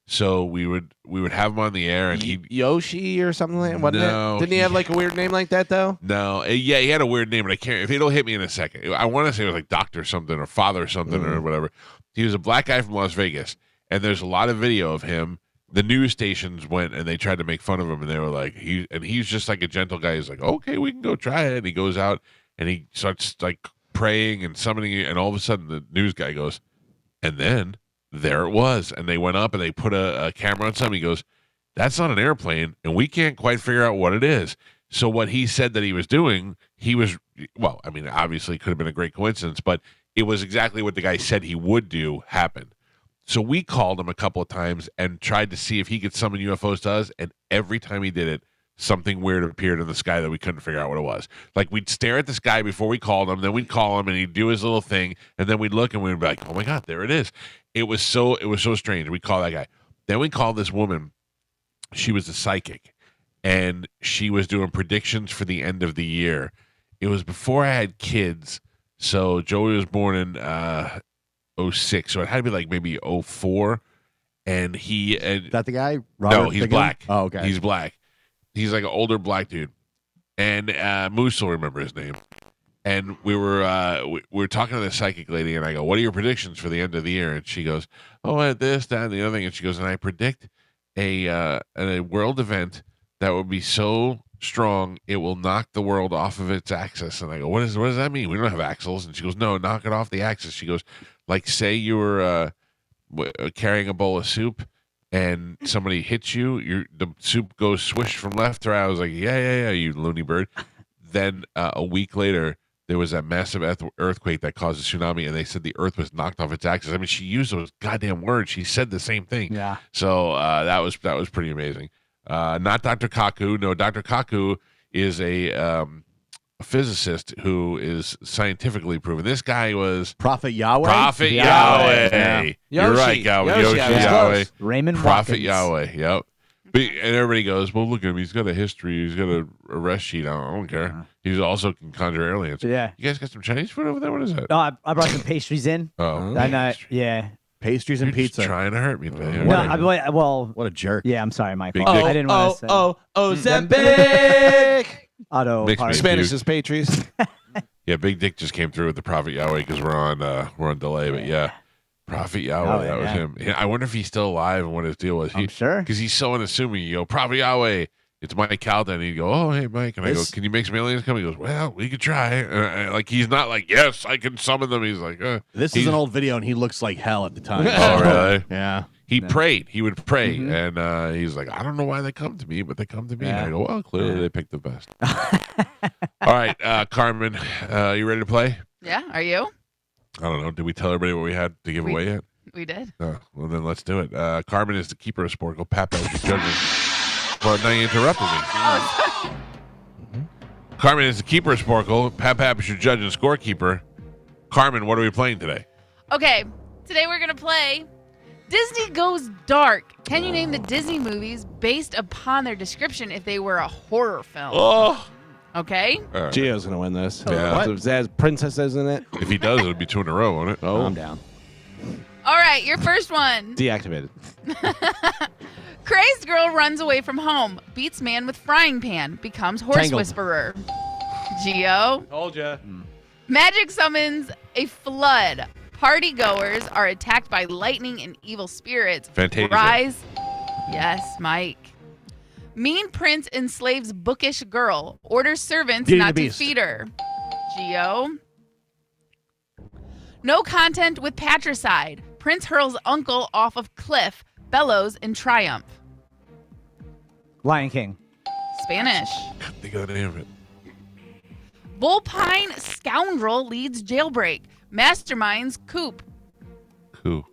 So we would have him on the air, and he Yoshi or something like that. Wasn't No, it? Didn't he have like a weird name like that though? he had a weird name, but I can't. If it'll hit me in a second, I want to say it was like Doctor something or Father something or whatever. He was a black guy from Las Vegas, and there's a lot of video of him. The news stations went and they tried to make fun of him, and they were like, he's just like a gentle guy. He's like, okay, we can go try it. And he goes out and he starts like praying and summoning it, and all of a sudden the news guy goes, and then there it was, and they went up and they put a camera on something. He goes, that's not an airplane, and we can't quite figure out what it is. So what he said that he was doing, obviously it could have been a great coincidence, but it was exactly what the guy said he would do happen. So we called him a couple of times and tried to see if he could summon UFOs to us, and every time he did it, something weird appeared in the sky that we couldn't figure out what it was. Like, we'd stare at the sky before we called him, then we'd call him and he'd do his little thing, and then we'd look and we'd be like, oh my God, there it is. It was so strange. We called that guy. Then we called this woman. She was a psychic, and she was doing predictions for the end of the year. It was before I had kids. So Joey was born in 06, so it had to be like maybe 04. And Is that the guy? Robert no, he's Bigham? black. Oh, okay. He's black. He's like an older black dude. And Moose will remember his name. And we were talking to the psychic lady, and I go, what are your predictions for the end of the year? And she goes, oh, I had this, that, and the other thing. And she goes, and I predict a world event that will be so strong it will knock the world off of its axis. And I go, what does that mean? We don't have axles. And she goes, no, knock it off the axis. She goes, like, say you were carrying a bowl of soup and somebody hits you, the soup goes swish from left to right. I was like, yeah, you loony bird. Then a week later, there was that massive earthquake that caused a tsunami, and they said the earth was knocked off its axis. I mean, she used those goddamn words. She said the same thing. Yeah. So that was pretty amazing. Not Dr. Kaku. No, Dr. Kaku is a physicist who is scientifically proven. This guy was Prophet Yahweh. Prophet Yahweh. Yahweh. You're right, Yahweh. Yoshi, Yoshi I was Yahweh. Close. Raymond Prophet Watkins. Yahweh. Yep. And everybody goes, well, look at him. He's got a history. He's got a arrest sheet. I don't care. He also can conjure aliens. Yeah. You guys got some Chinese food over there? What is that? No, I brought some pastries in. Oh. And yeah. Pastries and You're just pizza. trying to hurt me today. No, well, What a jerk. yeah, I'm sorry, Michael. Big dick. I didn't want to say. Ozempic. Auto Makes me party. Spanish puke. is Patriots. Yeah, Big Dick just came through with the Prophet Yahweh because we're on delay. But yeah, Prophet Yahweh, that was him. Yeah, I wonder if he's still alive and what his deal was. I'm sure. Because he's so unassuming. You go, Prophet Yahweh, it's Mike Calta. And he'd go, oh, hey, Mike. And I go, can you make some aliens come? He goes, well, we could try. Like, he's not like, yes, I can summon them. He's like, This is an old video, and he looks like hell at the time. oh, really? Yeah. He prayed. He would pray. And he's like, I don't know why they come to me, but they come to me. And I go, well, clearly they picked the best. All right, Carmen, you ready to play? Yeah, are you? I don't know. Did we tell everybody what we had to give away yet? We did. Oh, well, then let's do it. Carmen is the keeper of Sporkle. Papa is the judge. Well, now you interrupted me. Oh, Carmen is the keeper of Sporkle. Papa is your judge and scorekeeper. Carmen, what are we playing today? okay. Today we're gonna play Disney Goes Dark. Can you name the Disney movies based upon their description if they were a horror film? Oh. Okay. All right. Gio's gonna win this. Yeah. So it has princesses in it. If he does, it'll be 2 in a row, won't it? Oh, I'm down. All right, your first one. deactivated. Crazed girl runs away from home, beats man with frying pan, becomes horse Tangled. whisperer. Gio. Told ya. Magic summons a flood. Party goers are attacked by lightning and evil spirits. Fantasia. Rise. Yes, Mike. Mean prince enslaves bookish girl. Orders servants Beauty and not the to Beast. feed her. Gio. No content with patricide. Prince hurls uncle off of cliff. Bellows in triumph. Lion King. Spanish. Think of the name of it. Bullpine scoundrel leads jailbreak. Masterminds coup. Who?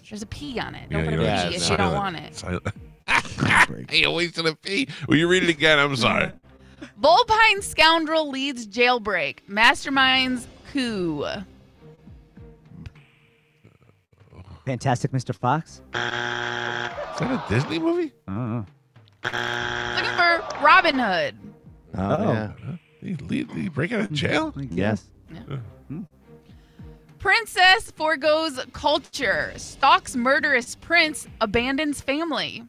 There's a P on it. Don't Yeah, put you're a right. P if Silent. you don't want it. Silent. Hey, you wasted a P. Will you read it again? I'm sorry. Bullpine scoundrel leads jailbreak. Masterminds coup. Fantastic Mr. Fox. Is that a Disney movie? Oh. Looking for Robin Hood. Oh, yeah. Did he break out of jail? Yes. Princess forgoes culture. Stalks murderous prince. Abandons family.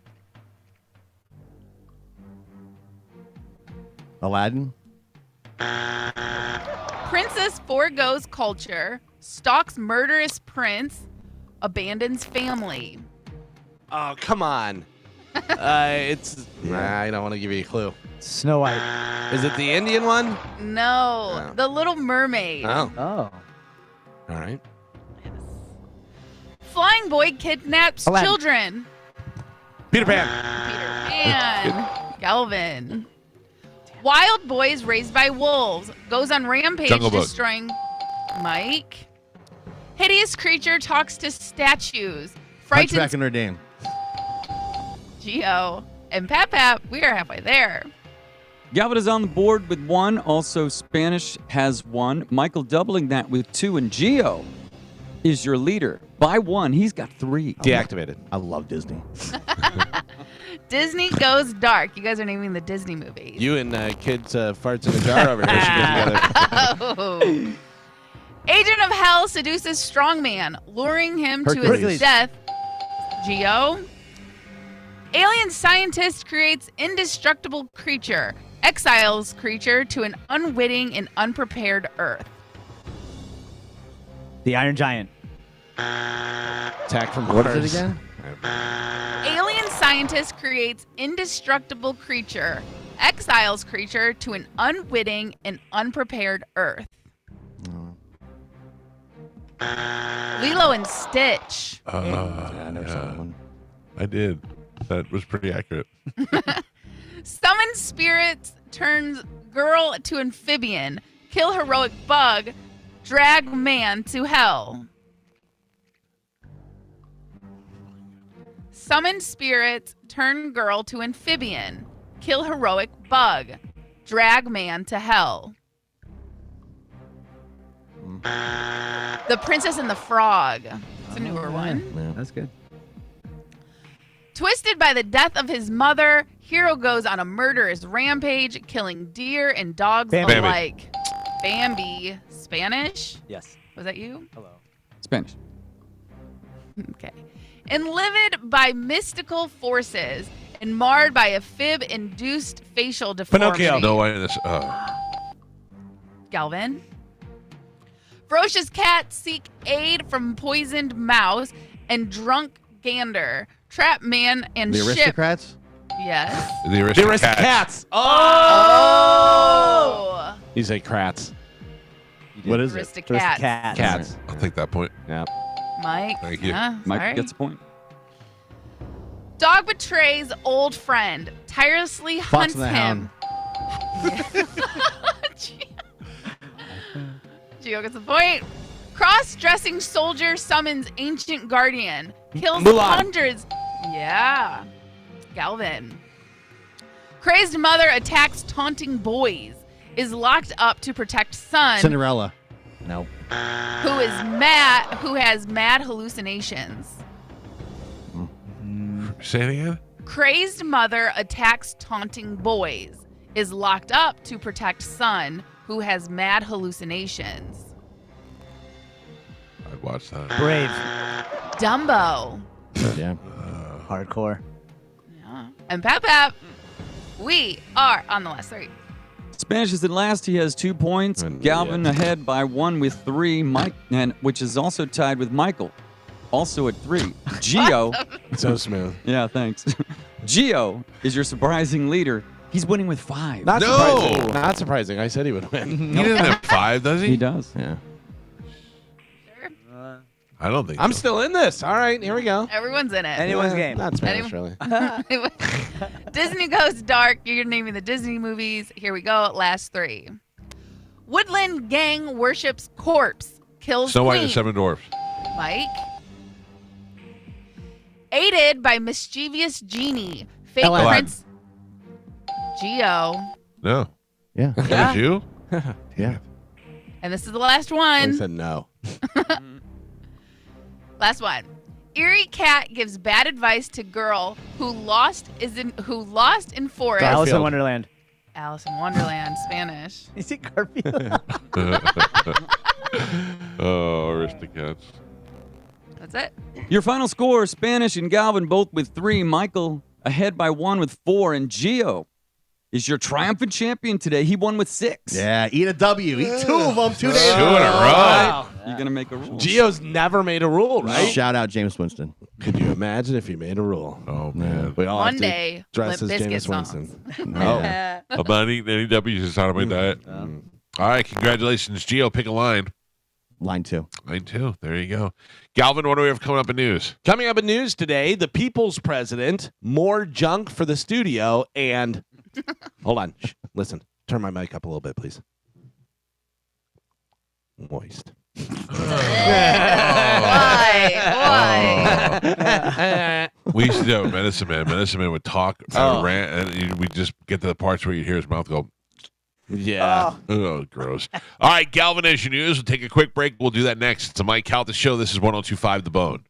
Aladdin. Princess forgoes culture. Stalks murderous prince. Abandons family. Oh, come on. I don't want to give you a clue. Snow White. Is it the Indian one? No. The Little Mermaid. Oh, Oh. all right. Flying boy kidnaps Aladdin. children. Peter Pan. Peter Pan. Galvin. Wild boys raised by wolves. Goes on rampage Jungle Book. destroying. Mike. Hideous creature talks to statues. Hunchback Frightens in Notre Dame. Geo. And Pap, we are halfway there. Galvin is on the board with 1. Also, Spanish has 1. Michael doubling that with 2. And Gio is your leader. By 1, he's got 3. Deactivated. I love Disney. Disney Goes Dark. You guys are naming the Disney movies. You and kids farts in a jar over here should get together. Oh. Agent of Hell seduces strongman, luring him to his Hercules. death. Geo. Alien scientist creates indestructible creature. Exiles creature to an unwitting and unprepared Earth. The Iron Giant. Attack from What Mars. is it again? Alien scientist creates indestructible creature. Exiles creature to an unwitting and unprepared Earth. Lilo and Stitch. Yeah, I never saw that one. I did. That was pretty accurate. Summon spirits turns girl to amphibian. Kill heroic bug. Drag man to hell. Summon spirits turn girl to amphibian. Kill heroic bug. Drag man to hell. The Princess and the Frog. It's a newer one. Yeah. That's good. Twisted by the death of his mother, hero goes on a murderous rampage, killing deer and dogs Bambi. alike. Bambi. Spanish? Yes. Was that you? Hello. Spanish. Okay. And livid by mystical forces and marred by a fib-induced facial deformity. Pinocchio. No way. This. Galvin. Ferocious cats seek aid from poisoned mouse and drunk gander. Trap man and The ship. Aristocrats? Yes. The The Aristocats. Aristocats. Oh. You say crats. What is it? Aristocats. Cats. I'll take that point. Yeah. Mike. Thank you. Yeah, Mike sorry. gets a point. Dog betrays old friend. Tirelessly Fox hunts and the him. Hound. Gio gets the point. Cross-dressing soldier summons ancient guardian. Kills Mulan. hundreds. Yeah. Galvin. Crazed mother attacks taunting boys. Is locked up to protect son Cinderella. No. who has mad hallucinations. Say it again. Crazed mother attacks taunting boys. Is locked up to protect son who has mad hallucinations. I'd watch that. Brave. Dumbo. Yeah. Hardcore. Yeah. And Pap, we are on the last 3. Spanish is in last. He has 2 points. And, Galvin yeah. ahead by 1 with 3. Mike, which is also tied with Michael, also at 3. Gio. So smooth. Yeah, thanks. Gio is your surprising leader. He's winning with 5. Not No. surprising. Not surprising. I said he would win. He didn't have 5, does He he? does. Yeah. I don't think I'm so. still in this. All right, here we go. Everyone's in it. Anyone's game. Not Spanish, really. Disney Goes Dark. You're naming the Disney movies. Here we go. Last 3. Woodland gang worships corpse. Kills Snow White queen. and the 7 Dwarfs. Mike. Aided by mischievous genie. Fake Aladdin. prince. Geo. No. Yeah. That was you? Yeah. And this is the last I one. said no. Last one. Eerie cat gives bad advice to girl who lost in forest. Alice in Garfield. Wonderland. Alice in Wonderland, Spanish. Is it Garfield? Oh, Aristocats. That's it. Your final score, Spanish and Galvin both with 3. Michael ahead by 1 with 4. And Gio is your triumphant champion today. He won with 6. Yeah. Eat a W. Eat 2 of them 2 days. 2 in a row. You're going to make a rule. Gio's never made a rule, right? Shout out James Winston. Could you imagine if he made a rule? Oh, man. We all One have to day, dress Limp as Bizkit Jameis songs. Winston. Yeah. I'm not eating any W's. It's out of my diet. All right. Congratulations, Gio. Pick a line. Line 2. Line 2. There you go. Galvin, what do we have coming up in news? Coming up in news today, the people's president, more junk for the studio, and hold on. Shh, listen. Turn my mic up a little bit, please. Moist. Why? We used to do it with Medicine Man. Medicine Man would talk, rant, and we'd just get to the parts where you'd hear his mouth go. Yeah. Oh, gross. All right, Galvanization News. We'll take a quick break. We'll do that next. It's a Mike Calta show. This is 102.5 The Bone.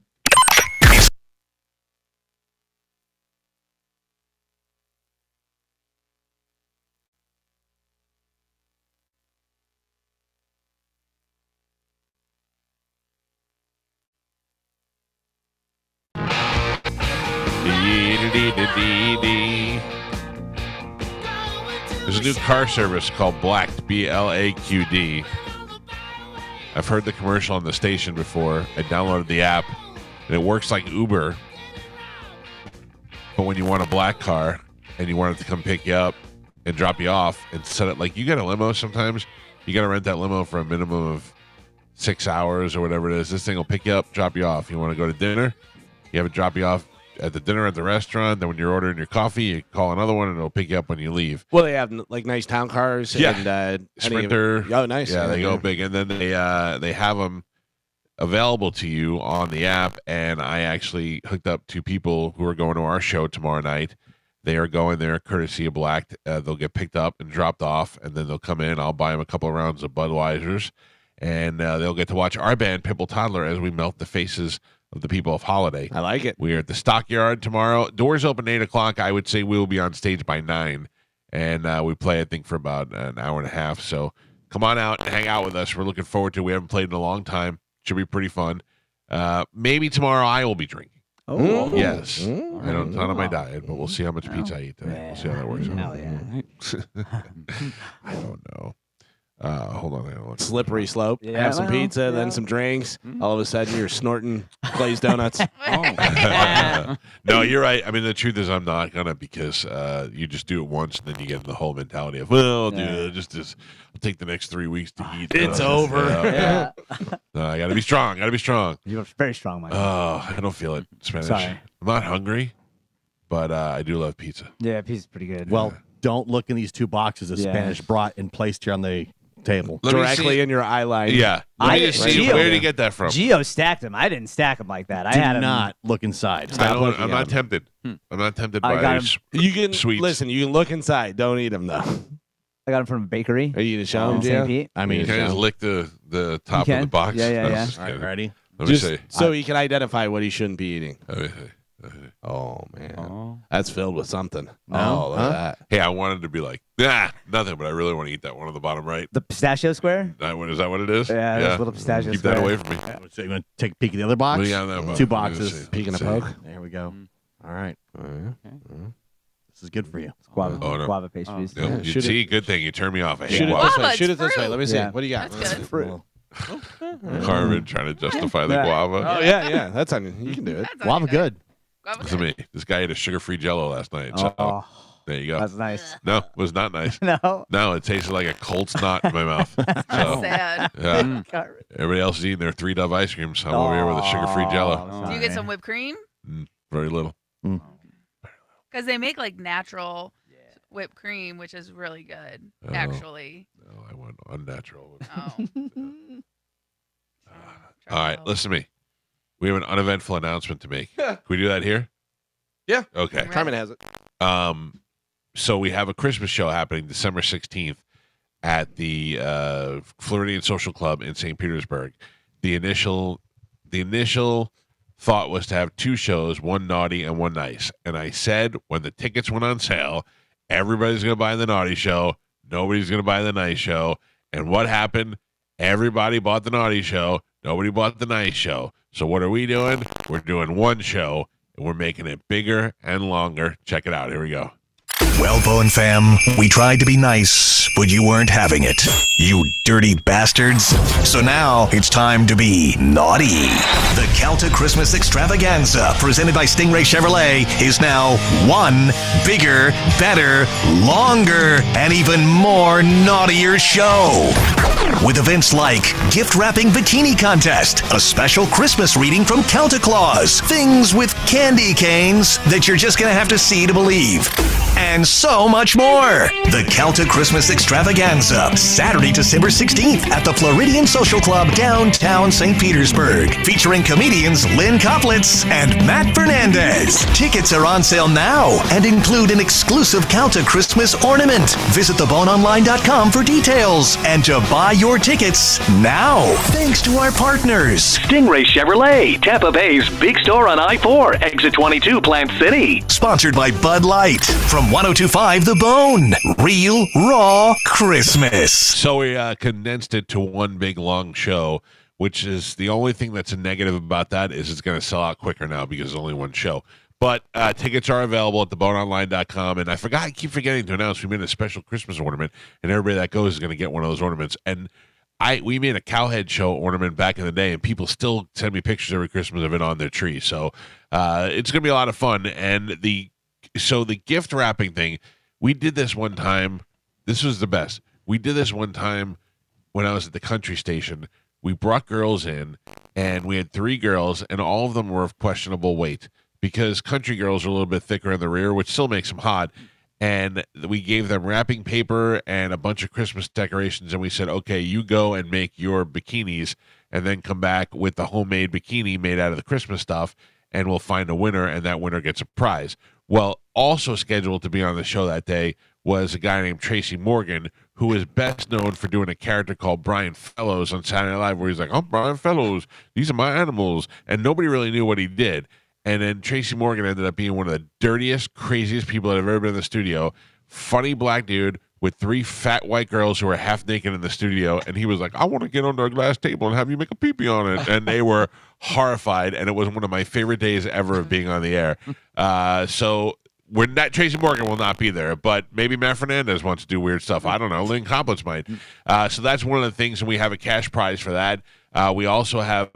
There's a new car service called Blacked, Blaqd. I've heard the commercial on the station before. I downloaded the app, and it works like Uber. But when you want a black car and you want it to come pick you up and drop you off and set it like you get a limo sometimes, you got to rent that limo for a minimum of 6 hours or whatever it is. This thing will pick you up, drop you off. You want to go to dinner, you have it drop you off at the dinner at the restaurant. Then when you're ordering your coffee, you call another one and it'll pick you up when you leave. Well, they have like nice town cars. Yeah. And, Sprinter. Oh, nice. Yeah, they go big. And then they have them available to you on the app. And I actually hooked up to people who are going to our show tomorrow night. They are going there courtesy of Black. They'll get picked up and dropped off, and then they'll come in. I'll buy them a couple of rounds of Budweisers, and they'll get to watch our band, Pimple Toddler, as we melt the faces of the people of Holiday. I like it. We are at the Stockyard tomorrow. Doors open 8 o'clock. I would say we will be on stage by 9, and we play, I think, for about an hour and a half. So come on out and hang out with us. We're looking forward to it. We haven't played in a long time. Should be pretty fun. Maybe tomorrow I will be drinking. Oh, Yes. I don't, not on my diet, but we'll see how much pizza I eat today. We'll see how that works out. Hell yeah. I don't know. Hold on. Hang on. Slippery slope. Yeah, Have some well, pizza, yeah. then some drinks. All of a sudden, you're snorting glazed donuts. No, you're right. I mean, the truth is I'm not going to, because you just do it once and then you get in the whole mentality of, well, dude, I'll take the next 3 weeks to eat. It's over. Yeah. No, I got to be strong. Got to be strong. You're very strong, Mike. Oh, I don't feel it. Spanish. Sorry. I'm not hungry, but I do love pizza. Yeah, pizza's pretty good. Well, don't look in these two boxes that Yeah. Spanish brought and placed here on the table. Let me Directly see- in your eye line. Yeah. Let me just see, Gio- where did you get that from? Gio stacked them. I didn't stack them like that. I Do had 'em- not look inside. I Stop don't, looking I'm at not them. tempted. I'm not tempted I by got 'em. You can Sweets. listen. You can look inside. Don't eat them though. I got them from a bakery Are you gonna show in them, St. Gio? Pete. I mean, Can I just lick the top of can. the box? Yeah, yeah, yeah. Just all right, kidding. ready? Let me Just see. so you can identify what he shouldn't be eating. Let me see. Oh man, Oh. that's filled with something. No? Oh, look Huh? at that. Hey, I wanted to be like, nothing, but I really want to eat that one on the bottom right. The pistachio square. Is that what it is? Yeah, there's little pistachio Keep that square. away from me. So you want to take a peek at the other box? What do you got in that box? Two Let me boxes. see. Peek and a Let's poke. There we go. All right. Oh, This is good for you. Guava, Oh, no. guava pastries. see. You Shoot see, good thing you turned me off. I hate Shoot it guava. this way. Guava, Shoot it it's this way. fruit. Let me see. Yeah. What do you got? That's good. Fruit. Carmen trying to justify the Yeah. guava. Oh yeah. That's on. You can do it. That's Guava okay. good. Guava Listen to me. This guy ate a sugar-free Jello last night. So Oh, there you go. that's nice. No, it was not nice. No. No, it tasted like a cold snot in my mouth. That's So, sad. yeah. Everybody else is eating their 3 Dove ice creams. I'm over here with a sugar-free Jello. Do you get some whipped cream? Very little. Because they make like natural whipped cream, which is really good, Oh. actually. No, I went unnatural. Oh. All right, listen to me. We have an uneventful announcement to make. Can we do that here? Yeah. Okay. Right. Carmen has it. So we have a Christmas show happening December 16th at the Floridian Social Club in St. Petersburg. The initial thought was to have 2 shows, one naughty and one nice. And I said when the tickets went on sale, everybody's going to buy the naughty show. Nobody's going to buy the nice show. And what happened? Everybody bought the naughty show. Nobody bought the nice show. So what are we doing? We're doing one show, and we're making it bigger and longer. Check it out. Here we go. Well, Bone fam, we tried to be nice, but you weren't having it. You dirty bastards. So now it's time to be naughty. The Calta Christmas Extravaganza, presented by Stingray Chevrolet, is now one bigger, better, longer, and even more naughtier show. with events like gift wrapping bikini contest, a special Christmas reading from Calta Claus, things with candy canes that you're just going to have to see to believe, and so much more. The Calta Christmas Extravaganza, Saturday, December 16th at the Floridian Social Club, downtown St. Petersburg, featuring comedians Lynn Koplitz and Matt Fernandez. Tickets are on sale now and include an exclusive Calta Christmas ornament. Visit theboneonline.com for details and to buy your tickets now. Thanks to our partners. Stingray Chevrolet, Tampa Bay's big store on I-4, exit 22, Plant City. Sponsored by Bud Light. From 102.5 The Bone. Real, raw Christmas. So we condensed it to one big long show, which is the only thing that's a negative about that is it's going to sell out quicker now because it's only one show. But tickets are available at theboneonline.com. And I keep forgetting to announce we made a special Christmas ornament, and everybody that goes is going to get one of those ornaments. And we made a Cowhead Show ornament back in the day, and people still send me pictures every Christmas of it on their tree. So it's going to be a lot of fun. And the gift wrapping thing, we did this one time. This was the best. We did this one time when I was at the country station. We brought girls in, and we had 3 girls, and all of them were of questionable weight because country girls are a little bit thicker in the rear, which still makes them hot. And we gave them wrapping paper and a bunch of Christmas decorations, and we said, okay, you go and make your bikinis and then come back with the homemade bikini made out of the Christmas stuff, and we'll find a winner, and that winner gets a prize. Well, also scheduled to be on the show that day was a guy named Tracy Morgan, who is best known for doing a character called Brian Fellows on Saturday Night Live, where he's like, I'm Brian Fellows, these are my animals, and nobody really knew what he did. And then Tracy Morgan ended up being one of the dirtiest, craziest people that have ever been in the studio. Funny black dude with 3 fat white girls who were half naked in the studio. And he was like, I want to get under a glass table and have you make a pee-pee on it. And they were horrified. And it was one of my favorite days ever of being on the air. So we're not, Tracy Morgan will not be there, but maybe Matt Fernandez wants to do weird stuff. I don't know. Lynn Koplitz might. So that's one of the things, and we have a cash prize for that. We also have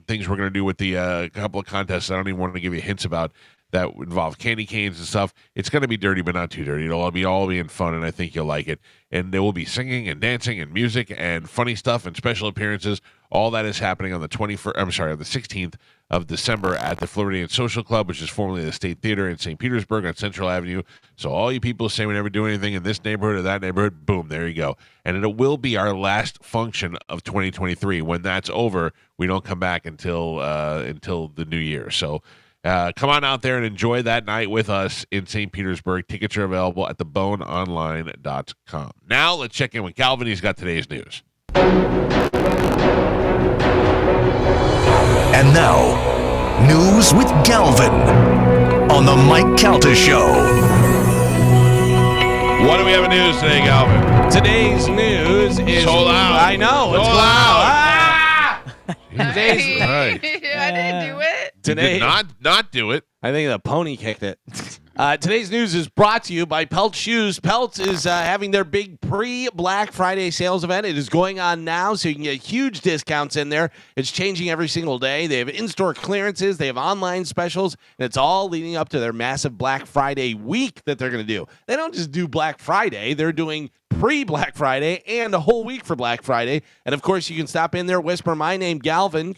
things we're going to do with the couple of contests I don't even want to give you hints about that involve candy canes and stuff. It's going to be dirty, but not too dirty. It'll all be in fun, and I think you'll like it. And there will be singing and dancing and music and funny stuff and special appearances. All that is happening on the 16th of December at the Floridian Social Club, which is formerly the State Theater in St. Petersburg on Central Avenue. So all you people say we never do anything in this neighborhood or that neighborhood, boom, there you go. And it will be our last function of 2023. When that's over, we don't come back until the new year. So come on out there and enjoy that night with us in St. Petersburg. Tickets are available at theboneonline.com. Now let's check in with Calvin. He's got today's news. And now, news with Galvin on the Mike Calta Show. What do we have in news today, Galvin? Today's news is so loud. I know it's so loud. Ah! Today's Right. I didn't do it. today. Did not do it. I think the pony kicked it. Today's news is brought to you by Peltz Shoes. Peltz is having their big pre-Black Friday sales event. It is going on now, so you can get huge discounts in there. It's changing every single day. They have in-store clearances. They have online specials, and it's all leading up to their massive Black Friday week that they're going to do. They don't just do Black Friday. They're doing pre-Black Friday and a whole week for Black Friday. And, of course, you can stop in there, whisper my name, Galvin,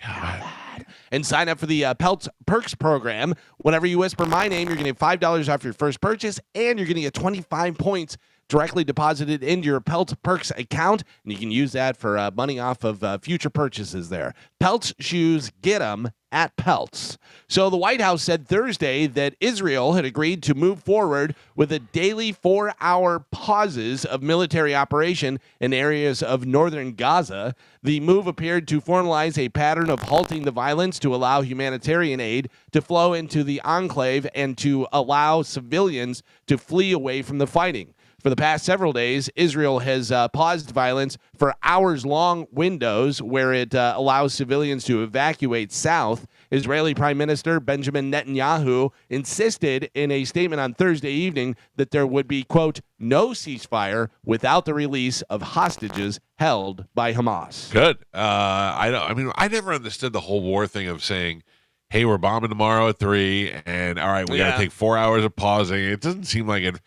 and sign up for the Peltz Perks program. Whenever you whisper my name, you're going to get $5 off your first purchase, and you're going to get 25 points directly deposited into your Peltz Perks account, and you can use that for money off of future purchases there. Peltz Shoes, get them at Peltz. So the White House said Thursday that Israel had agreed to move forward with a daily 4-hour pauses of military operation in areas of northern Gaza. The move appeared to formalize a pattern of halting the violence to allow humanitarian aid to flow into the enclave and to allow civilians to flee away from the fighting. For the past several days, Israel has paused violence for hours-long windows where it allows civilians to evacuate south. Israeli Prime Minister Benjamin Netanyahu insisted in a statement on Thursday evening that there would be, quote, no ceasefire without the release of hostages held by Hamas. Good. I never understood the whole war thing of saying, hey, we're bombing tomorrow at 3, and all right, we got to take 4 hours of pausing. It doesn't seem like it.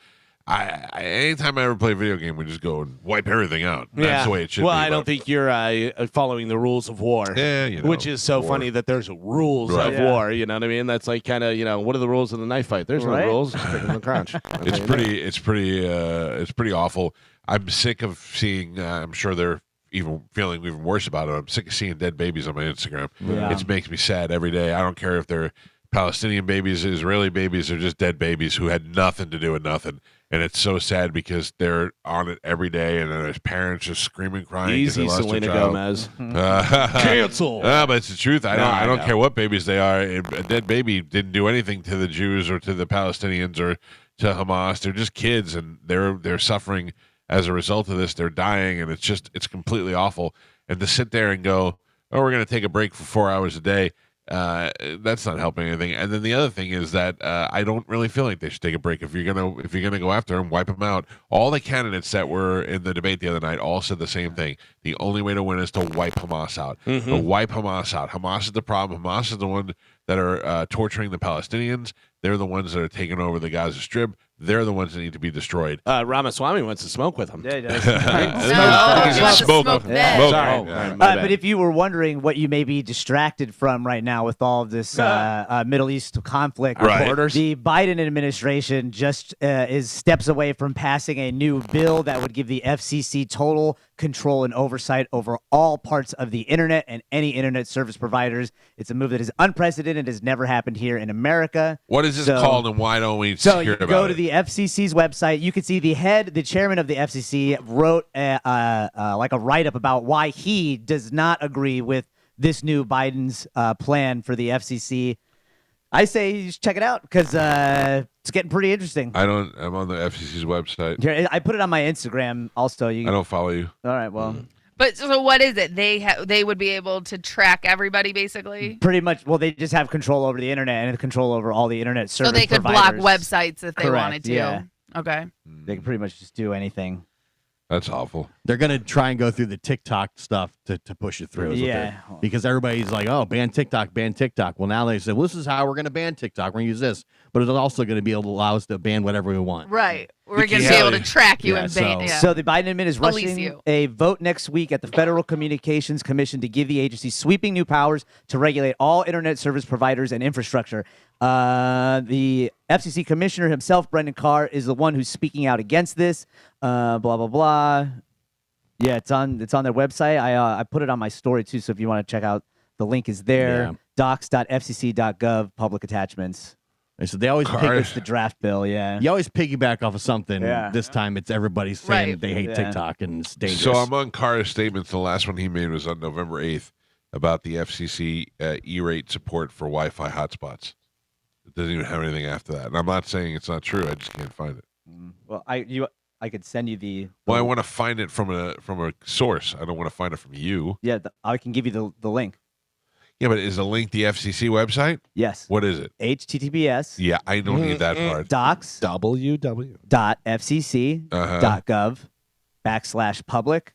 anytime I ever play a video game, we just go and wipe everything out. That's the way it should be. Well, I don't think you're following the rules of war. Yeah, which is so funny that there's rules of war. You know what I mean? That's like kind of what are the rules of the knife fight? There's no rules. Just kick 'em in the crotch. It's pretty awful. I'm sick of seeing. I'm sure they're even feeling even worse about it. I'm sick of seeing dead babies on my Instagram. Yeah. It makes me sad every day. I don't care if they're Palestinian babies, Israeli babies, or just dead babies who had nothing to do with nothing. And it's so sad because they're on it every day, and there's parents just screaming, crying. Easy, Selena Gomez. Cancel. But it's the truth. I don't care what babies they are. A dead baby didn't do anything to the Jews or to the Palestinians or to Hamas. They're just kids, and they're suffering as a result of this. They're dying, and it's completely awful. And to sit there and go, oh, we're going to take a break for 4 hours a day. That's not helping anything. And then the other thing is that I don't really feel like they should take a break. If you're gonna go after them, wipe them out. All the candidates that were in the debate the other night all said the same thing. The only way to win is to wipe Hamas out. To wipe Hamas out. Hamas is the problem. Hamas is the one that are torturing the Palestinians. They're the ones that are taking over the Gaza Strip. They're the ones that need to be destroyed. Ramaswamy wants to smoke with him. Yeah, he does. Smoke. But if you were wondering what you may be distracted from right now with all of this Middle East conflict, the Biden administration just is steps away from passing a new bill that would give the FCC total control and oversight over all parts of the internet and any internet service providers. It's a move that is unprecedented, has never happened here in America. What is this called, and why don't we hear about it? So you go to the FCC's website. You can see the chairman of the FCC wrote like a write-up about why he does not agree with this new Biden's plan for the FCC. I say you should check it out because it's getting pretty interesting. I'm on the FCC's website. Here, I put it on my Instagram also. I don't follow you. All right, well. But so what is it? They would be able to track everybody basically? Pretty much. Well, they just have control over the internet and control over all the internet service providers. So they could providers. block websites if they wanted to. Yeah. Okay. They can pretty much just do anything. That's awful. They're going to try and go through the TikTok stuff to push it through. Because everybody's like, oh, ban TikTok, ban TikTok. Well, now they say, well, this is how we're going to ban TikTok. We're going to use this. But it's also going to be able to allow us to ban whatever we want. Right. We're going to be able to track you and ban. So the Biden admin is rushing a vote next week at the Federal Communications Commission to give the agency sweeping new powers to regulate all internet service providers and infrastructure. The FCC commissioner himself, Brendan Carr, is the one who's speaking out against this. Blah, blah, blah. Yeah, it's on their website. I put it on my story, too, so if you want to check out, the link is there. Yeah. docs.fcc.gov, public attachments. So they always it's the draft bill, yeah. You always piggyback off of something. Yeah. This time it's everybody saying that they hate TikTok and it's dangerous. So I'm on Carr's statements. The last one he made was on November 8th about the FCC E-rate support for Wi-Fi hotspots. It doesn't even have anything after that. And I'm not saying it's not true. I just can't find it. Well, I could send you the. Well, I want to find it from a source. I don't want to find it from you. Yeah, I can give you the link. Yeah, but is the link the FCC website? Yes. What is it? HTTPS. Yeah, I don't need that part. Docs. www.fcc.gov/public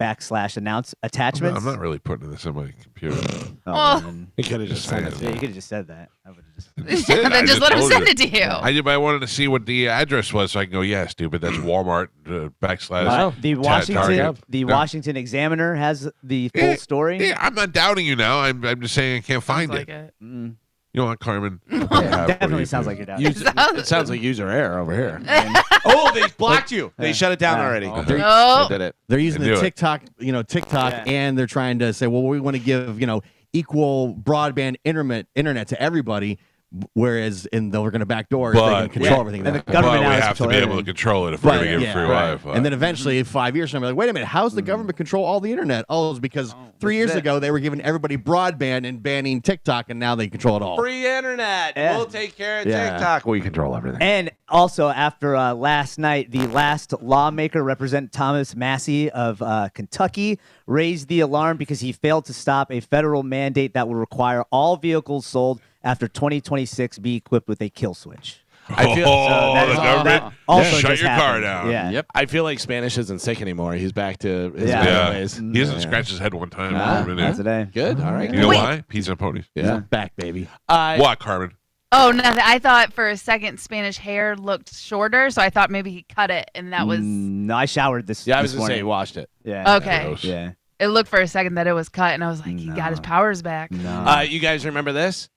/announce attachments. I'm not really putting this in my computer. You could have just said it. Yeah, you could have just said that. I would have just. Then just let him send it to you. I wanted to see what the address was, so I can go. Yeah, stupid. That's Walmart / The Washington Examiner has the full story. Yeah, I'm not doubting you now. I'm just saying I can't find it. You know what, Carmen? Definitely sounds like you're down. It sounds like user error over here. They blocked you. They shut it down already. They did it. They're using the TikTok, and they're trying to say, well, we want to give, equal broadband internet to everybody. Whereas they're going to backdoor, they can control everything. And the government we have to be able to control it if we're going to give free Wi-Fi. And then eventually, 5 years from now, like, wait a minute, how's the government control all the internet? Oh, it's because 3 years ago they were giving everybody broadband and banning TikTok, and now they control it all. Free internet. Yeah. We'll take care of TikTok. We control everything. And also, after last night, the last lawmaker, Representative Thomas Massie of Kentucky, raised the alarm because he failed to stop a federal mandate that will require all vehicles sold after 2026 be equipped with a kill switch. I feel the government shut your car down. Yeah. Yep. I feel like Spanish isn't sick anymore. He's back to his ways. He hasn't scratched his head one time. That's today. Good. All right. You know why? Pizza and ponies. Yeah. Back, baby. What, Carmen? Oh, nothing. I thought for a second Spanish hair looked shorter, so I thought maybe he cut it, and that was. No, I showered this. Yeah, I this was gonna say he morning. washed it. Yeah. Okay. Gross. Yeah. It looked for a second that it was cut, and I was like, he got his powers back. No. You guys remember this?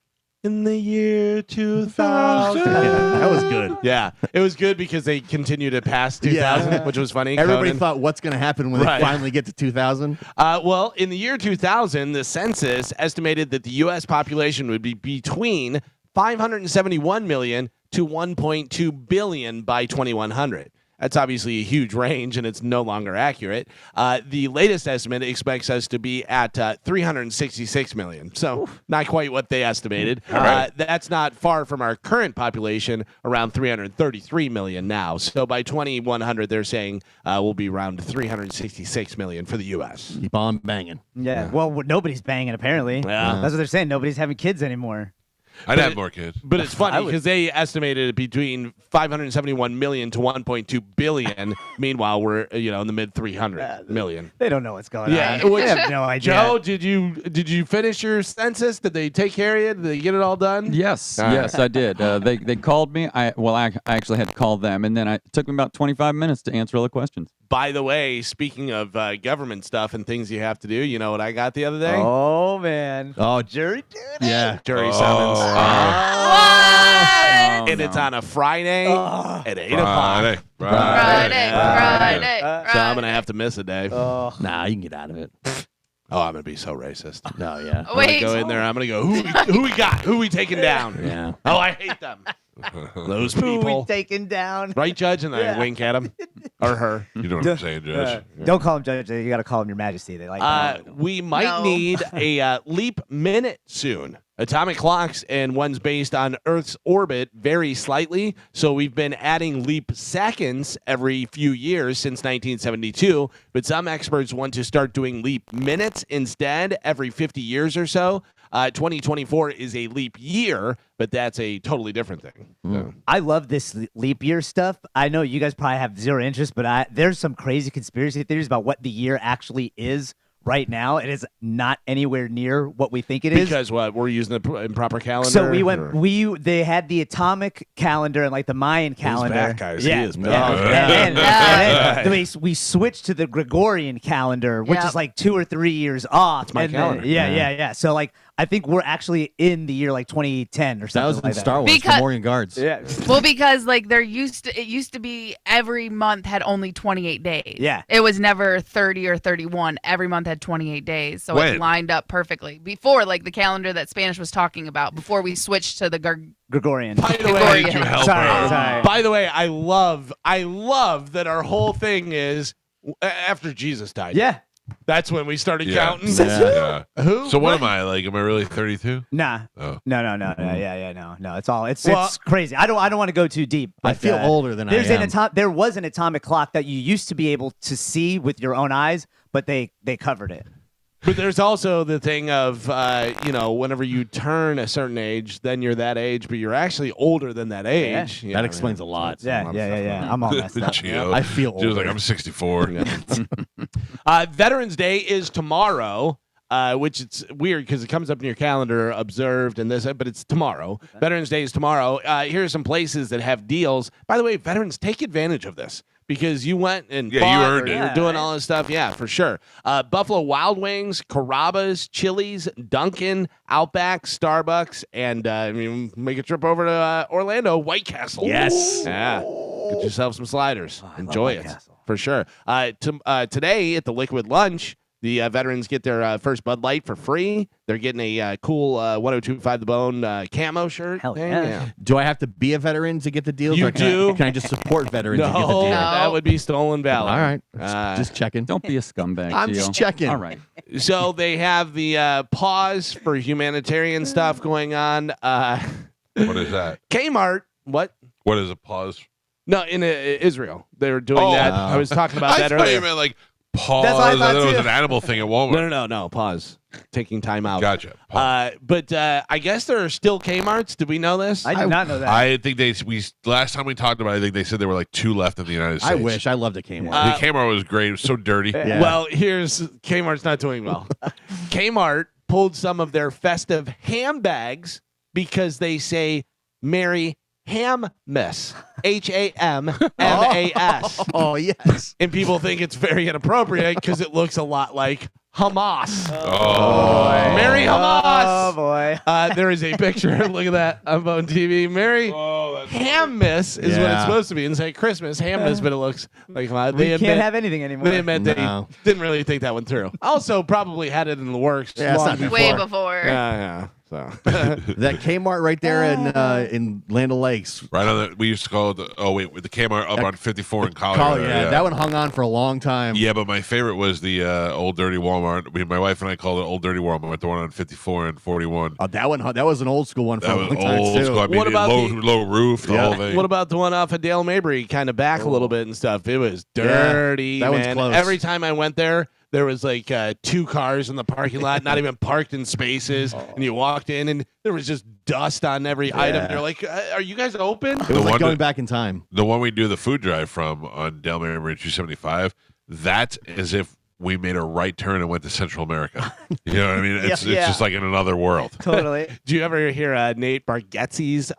In the year 2000. That was good. Yeah, it was good because they continued to pass 2000, which was funny. Everybody Conan. thought, what's going to happen when Right. they finally get to 2000? Well, in the year 2000, the census estimated that the U.S. population would be between 571 million to 1.2 billion by 2100. That's obviously a huge range, and it's no longer accurate. The latest estimate expects us to be at 366 million, so not quite what they estimated. That's not far from our current population, around 333 million now. So by 2100, they're saying we'll be around 366 million for the U.S. Keep on banging. Yeah. Well, nobody's banging apparently. Yeah. That's what they're saying. Nobody's having kids anymore. I'd have more kids. But it's funny because they estimated it between 571 million to 1.2 billion. Meanwhile, we're in the mid 300 million. They don't know what's going Yeah, on. which- They have no idea. Joe, did you finish your census? Did they take care of you? Did they get it all done? Yes, All yes, I did. They called me. I actually had to call them, and then it took me about 25 minutes to answer all the questions. By the way, speaking of government stuff and things you have to do, you know what I got the other day? Oh man. Oh, Jury duty. yeah. Jury summons. Oh, And it's on a Friday at 8 o'clock. Friday. So I'm going to have to miss a day. Nah, you can get out of it. Oh, I'm going to be so racist. No, yeah. I'm going Wait. to go in there. I'm going to go, who we got? Who we taking down? Yeah. Oh, I hate them. Those Who we people. taken down? Right, Judge? And I wink at him. Or her. You know what I'm saying, Judge? Don't call him judge. You got to call him your majesty. They like. We might No. need a leap minute soon. Atomic clocks and ones based on Earth's orbit vary slightly, so we've been adding leap seconds every few years since 1972, but some experts want to start doing leap minutes instead every 50 years or so. 2024 is a leap year, but that's a totally different thing. So. I love this leap year stuff. I know you guys probably have zero interest, but there's some crazy conspiracy theories about what the year actually is right now. It is not anywhere near what we think it is. Because what? We're using the improper calendar? So or- they had the atomic calendar and like the Mayan calendar. back, guys. Yeah. He is back. Yeah. Oh, And yeah. then we switched to the Gregorian calendar, which Yep. is like 2 or 3 years off. It's my And then- calendar. Yeah. So like I think we're actually in the year like 2010 or That something was in like Star Wars, Because- the Morgan Guards. Yeah. Well, because like it used to be every month had only 28 days. Yeah. It was never 30 or 31. Every month had 28 days. So When? it lined up perfectly. Before like the calendar that Spanish was talking about, before we switched to the Gregorian. By the way, Gregorian. Did you help Sorry, her? sorry. By the way, I love that our whole thing is after Jesus died. Yeah. That's when we started Yeah. counting. Yeah. Who? So what am I like? Am I really 32? Nah. Oh. No. No. It's all. It's Well- it's crazy. I don't want to go too deep. I but, feel older than I there's am. There was an atomic clock that you used to be able to see with your own eyes, but they covered it. But there's also the thing of, whenever you turn a certain age, then you're that age, but you're actually older than that age. You That know, explains a lot. Yeah. I'm all messed up. Gio. I feel She was like, older. I'm 64. Veterans Day is tomorrow, which it's weird because it comes up in your calendar, observed, and this, but it's tomorrow. Veterans Day is tomorrow. Here are some places that have deals. By the way, veterans, take advantage of this because you went and Yeah, bought you earned or it. you're doing all this stuff. Yeah, for sure. Buffalo Wild Wings, Carrabba's, Chili's, Dunkin', Outback, Starbucks, and make a trip over to Orlando, White Castle. Yes. Yeah. Get yourself some sliders. I love Enjoy White it. Castle. For sure. Today at the Liquid Lunch, the veterans get their first Bud Light for free. They're getting a cool 1025 The Bone camo shirt. Hell thing. yeah. Do I have to be a veteran to get the deals? You or can do. Can I just support veterans No, to get the deal? No. that would be stolen valor. All right. Uh, Just checking. Don't be a scumbag. I'm Gio. just checking. All right. So they have the pause for humanitarian stuff going on. What is that? Kmart. What? What is a pause? No, in Israel. They were doing Oh. that. I was talking about I that thought earlier. you meant like pause. That's what I I thought thought it was too. an animal thing at Walmart. No. Pause. Taking time out. Gotcha. Pause. But I guess there are still Kmarts. Did we know this? I did not know that. I think last time we talked about it, I think they said there were like 2 left in the United States. I wish. I loved a Kmart. The camera was great. It was so dirty. Yeah. Well, here's Kmart's not doing well. Kmart pulled some of their festive handbags because they say marry Hammas. Hammas. Oh, yes. And people think it's very inappropriate because it looks a lot like Hamas. Marry Hamas. Oh boy. There is a picture. Look at that on Bone TV. Marry Hammas is what it's supposed to be. And it's like Christmas Hammas, but it looks like We can't have anything anymore. They admit they didn't really think that one through. Also, probably had it in the works long before. Way before. Yeah. So that Kmart right there in Land O'Lakes. Right on the, we used to call it the Kmart up on 54 in Colorado. Yeah, that one hung on for a long time. Yeah, but my favorite was the Old Dirty Walmart. My wife and I called it Old Dirty Walmart, the one on 54 and 41. Oh, that was an old school one for That a was long time old too. school. I mean, What about low roof, the whole thing. what about the one off of Dale Mabry, kind of back a little bit and stuff? It was dirty. that one's man. close. Every time I went there was like 2 cars in the parking lot, not even parked in spaces. And you walked in, and there was just dust on every item. You're like, "Are you guys open?" It was like going back in time. The one we do the food drive from on Dale Mabry 275, that's as if we made a right turn and went to Central America. You know what I mean? It's just like in another world. Totally. Do you ever hear Nate Bargatze's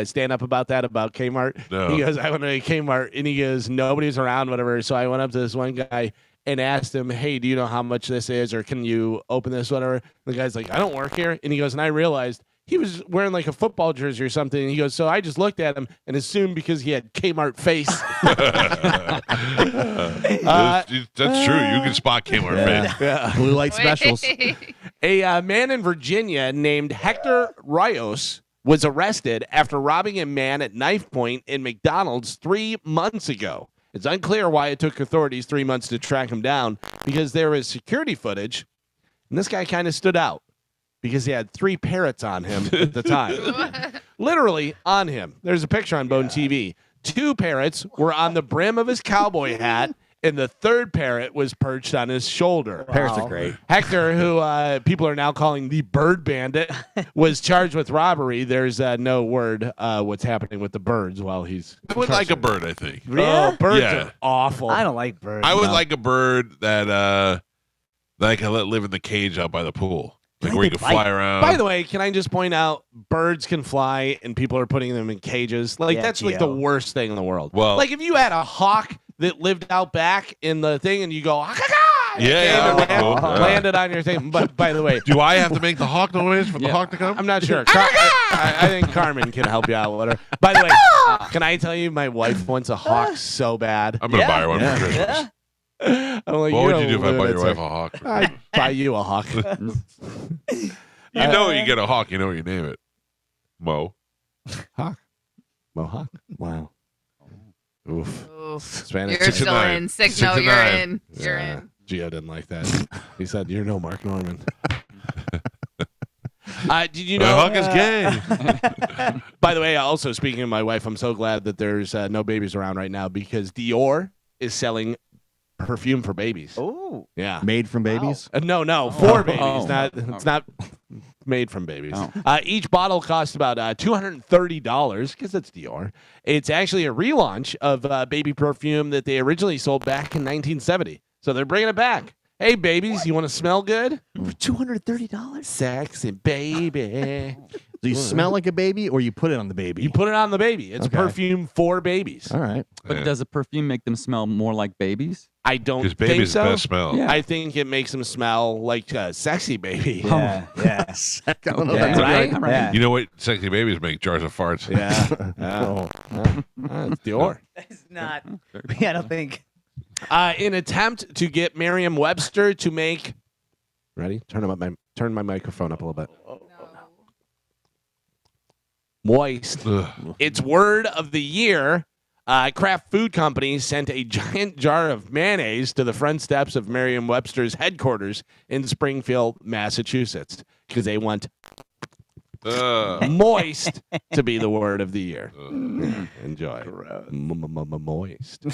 stand up about that, about Kmart? No. He goes, I went to Kmart, and he goes, nobody's around, whatever. So I went up to this one guy and asked him, hey, do you know how much this is, or can you open this, whatever? The guy's like, I don't work here. And he goes, and I realized he was wearing like a football jersey or something. And he goes, so I just looked at him and assumed because he had Kmart face. That's true. You can spot Kmart face. Yeah. Blue light specials. A man in Virginia named Hector Rios was arrested after robbing a man at knife point in McDonald's 3 months ago. It's unclear why it took authorities 3 months to track him down, because there was security footage, and this guy kind of stood out because he had 3 parrots on him at the time. Literally on him. There's a picture on Bone TV. 2 parrots were on the brim of his cowboy hat, and the 3rd parrot was perched on his shoulder. Parrots are great. Hector, who people are now calling the Bird Bandit, was charged with robbery. There's no word what's happening with the birds while he's. I would like a bird, I think. Oh, birds Yeah. are awful. I don't like birds. I would no. like a bird that I can let live in the cage out by the pool. Like where you can fly around. By the way, can I just point out, birds can fly, and people are putting them in cages. Like, that's like the worst thing in the world. Well- like if you had a hawk that lived out back in the thing, and you go, landed on your thing. But by the way, do I have to make the hawk noise for the hawk to come? I'm not sure. I think Carmen can help you out with her. By the way, can I tell you, my wife wants a hawk so bad. I'm going to buy her one for Christmas. I'm like, What would you do if I bought your wife a hawk? I'd buy you a hawk. You know you get a hawk, you know what you name it. Mo. Hawk. Mohawk. Wow. Oof. Oof. Spanish. You're 6 to still 9. in. 6 6 no, to you're 9. in. You're in. Gio didn't like that. He said, "You're no Mark Norman." Did you The know? hawk is gay. By the way, also speaking of my wife, I'm so glad that there's no babies around right now, because Dior is selling perfume for babies. Oh. Yeah. Made from babies? No, for babies. Oh. It's not made from babies. Oh. Each bottle costs about $230 because it's Dior. It's actually a relaunch of baby perfume that they originally sold back in 1970. So they're bringing it back. Hey, babies, you want to smell good? For $230? Sexy baby. Do you smell like a baby, or you put it on the baby? You put it on the baby. It's Okay. perfume for babies. All right. But does a perfume make them smell more like babies? I don't Because think baby's so. the best smell. Yeah. I think it makes them smell like a sexy baby. Yeah. Yeah. I don't know. Okay. That's Right? All right. Yeah. You know what sexy babies make? Jars of farts. Yeah. It's Dior. It's not. I don't think. In attempt to get Merriam-Webster to make. Ready? Turn my microphone up a little bit. Moist. Ugh. Its word of the year. Kraft Food Company sent a giant jar of mayonnaise to the front steps of Merriam-Webster's headquarters in Springfield, Massachusetts, because they want moist to be the word of the year. Enjoy. Moist.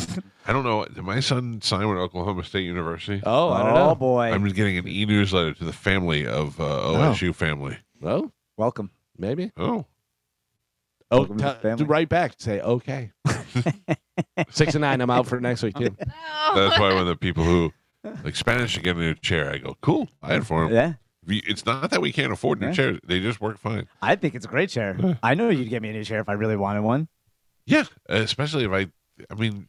I don't know. Did my son sign with Oklahoma State University? Oh, I don't know. Oh, boy. I'm just getting an e-newsletter to the family of OSU family. Well, Welcome. maybe. Oh. Oh, Welcome to the family. right back. Say okay. 6 and 9. I'm out for next week too. No. That's why when the people who like Spanish should get a new chair, I go, cool. I had for him. Yeah. It's not that we can't afford new chairs; they just work fine. I think it's a great chair. I know you'd get me a new chair if I really wanted one. Yeah, especially if I mean,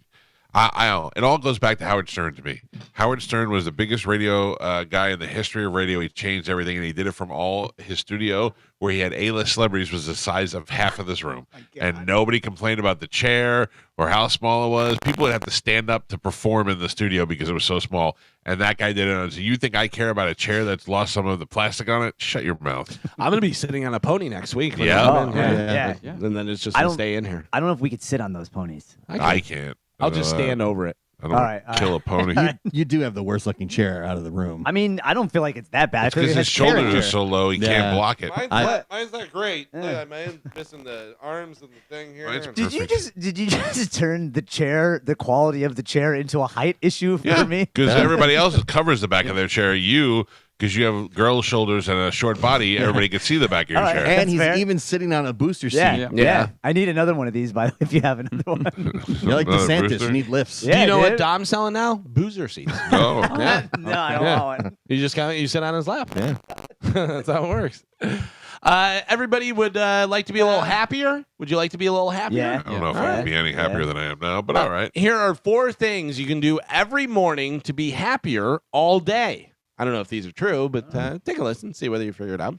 I it all goes back to Howard Stern to me. Howard Stern was the biggest radio guy in the history of radio. He changed everything, and he did it from all his studio where he had A-list celebrities was the size of half of this room, and nobody complained about the chair or how small it was. People would have to stand up to perform in the studio because it was so small, and that guy did it. So you think I care about a chair that's lost some of the plastic on it? Shut your mouth. I'm going to be sitting on a pony next week. Yeah. Yeah. And then it's just going to stay in here. I don't know if we could sit on those ponies. I can't. I'll just stand over it. I don't kill a pony. You do have the worst looking chair out of the room. I mean, I don't feel like it's that bad. Because his shoulders are so low, he can't block it. Mine's not great. Mine's missing the arms and the thing here. Did you just turn the chair, the quality of the chair, into a height issue for me? Because everybody else covers the back of their chair. Because you have girl shoulders and a short body, everybody can see the back of your chair. And he's even sitting on a booster seat. Yeah. I need another one of these, by the way, if you have another one. You're like DeSantis. You need lifts. Yeah, you know what Dom's selling now? Boozer seats. Oh. Yeah. No, I don't want one. You just you sit on his lap. Yeah. That's how it works. Everybody would like to be a little happier. Would you like to be a little happier? Yeah. I don't know if I would be any happier than I am now, but all right. Here are 4 things you can do every morning to be happier all day. I don't know if these are true, but take a listen, see whether you figure it out.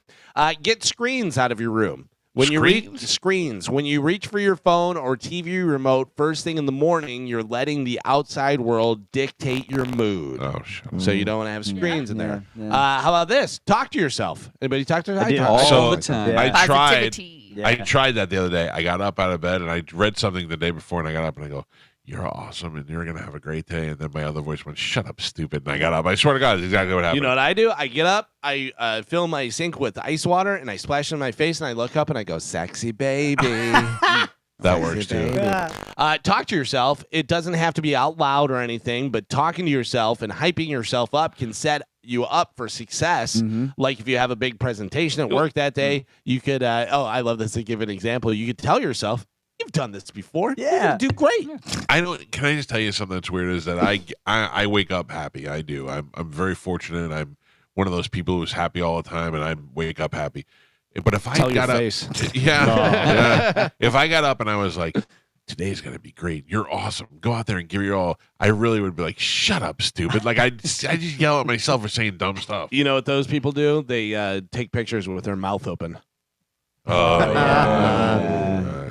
Get screens out of your room. When you reach for your phone or TV remote first thing in the morning, you're letting the outside world dictate your mood. Oh, shit. So you don't want to have screens in there. How about this? Talk to yourself. Anybody talk to All So the time. I tried. Positivity. I tried that the other day. I got up out of bed and I read something the day before, and I got up and I go, "You're awesome, and you're gonna have a great day." And then my other voice went, "Shut up, stupid." And I got up. I swear to God, it's exactly what happened. You know what I do? I get up, I fill my sink with ice water, and I splash it in my face, and I look up and I go, "Sexy baby." That works too. Talk to yourself. It doesn't have to be out loud or anything, but talking to yourself and hyping yourself up can set you up for success. Like if you have a big presentation at work that day, you could, I love this to give an example. You could tell yourself, "You've done this before. Yeah. You're gonna do great." I don't. Can I just tell you something that's weird? Is that I wake up happy. I do. I'm very fortunate. I'm one of those people who's happy all the time, and I wake up happy. But if I got up, yeah. If I got up and I was like, "Today's gonna be great. You're awesome. Go out there and give your all," I really would be like, "Shut up, stupid!" Like I just yell at myself for saying dumb stuff. You know what those people do? They take pictures with their mouth open. Oh,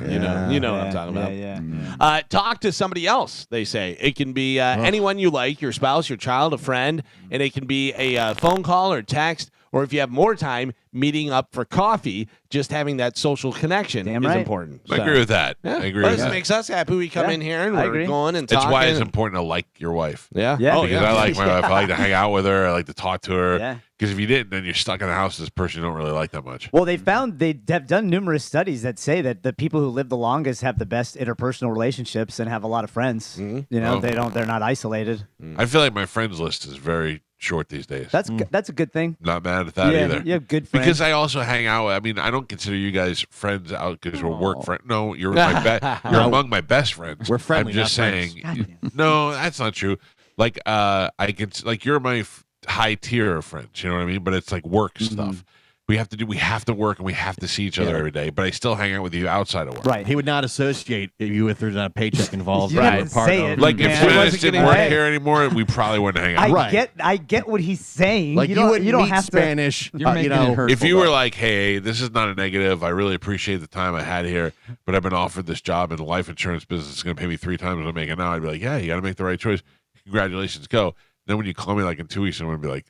You know what I'm talking about. Yeah. Talk to somebody else, they say. It can be anyone you like, your spouse, your child, a friend, and it can be a phone call or text, or if you have more time, meeting up for coffee. Just having that social connection is important. I agree with that. Yeah. I agree with that. It makes us happy. We come in here and I we're agree. going and That's talking. why it's important to like your wife. Yeah. Yeah. Because I like my wife. I like to hang out with her. I like to talk to her. Yeah. Because if you didn't, then you're stuck in the house with this person you don't really like that much. Well, they have done numerous studies that say that the people who live the longest have the best interpersonal relationships and have a lot of friends. You know, they're not isolated. I feel like my friends list is very short these days. That's a good thing. Not mad at that either. You have good friends. Because I also hang out. I mean, I don't consider you guys friends out because we're work friends. No, you're you're among my best friends. We're friendly, I'm just not saying. No, that's not true. Like, I can you're my high tier of friends. You know what I mean? But it's like work stuff. We have to work and we have to see each other every day. But I still hang out with you outside of work. Right. He would not associate you if there's not a paycheck involved. You didn't say it. Like if Man. Spanish didn't work here anymore, we probably wouldn't hang out. I get what he's saying. Like you don't don't have Spanish. You're making it hurtful, If you were though. like, "Hey, this is not a negative. I really appreciate the time I had here, but I've been offered this job in the life insurance business. It's going to pay me 3 times what I'm making now." I'd be like, "Yeah, you got to make the right choice. Congratulations, go." Then when you call me like in 2 weeks, I'm going to be like,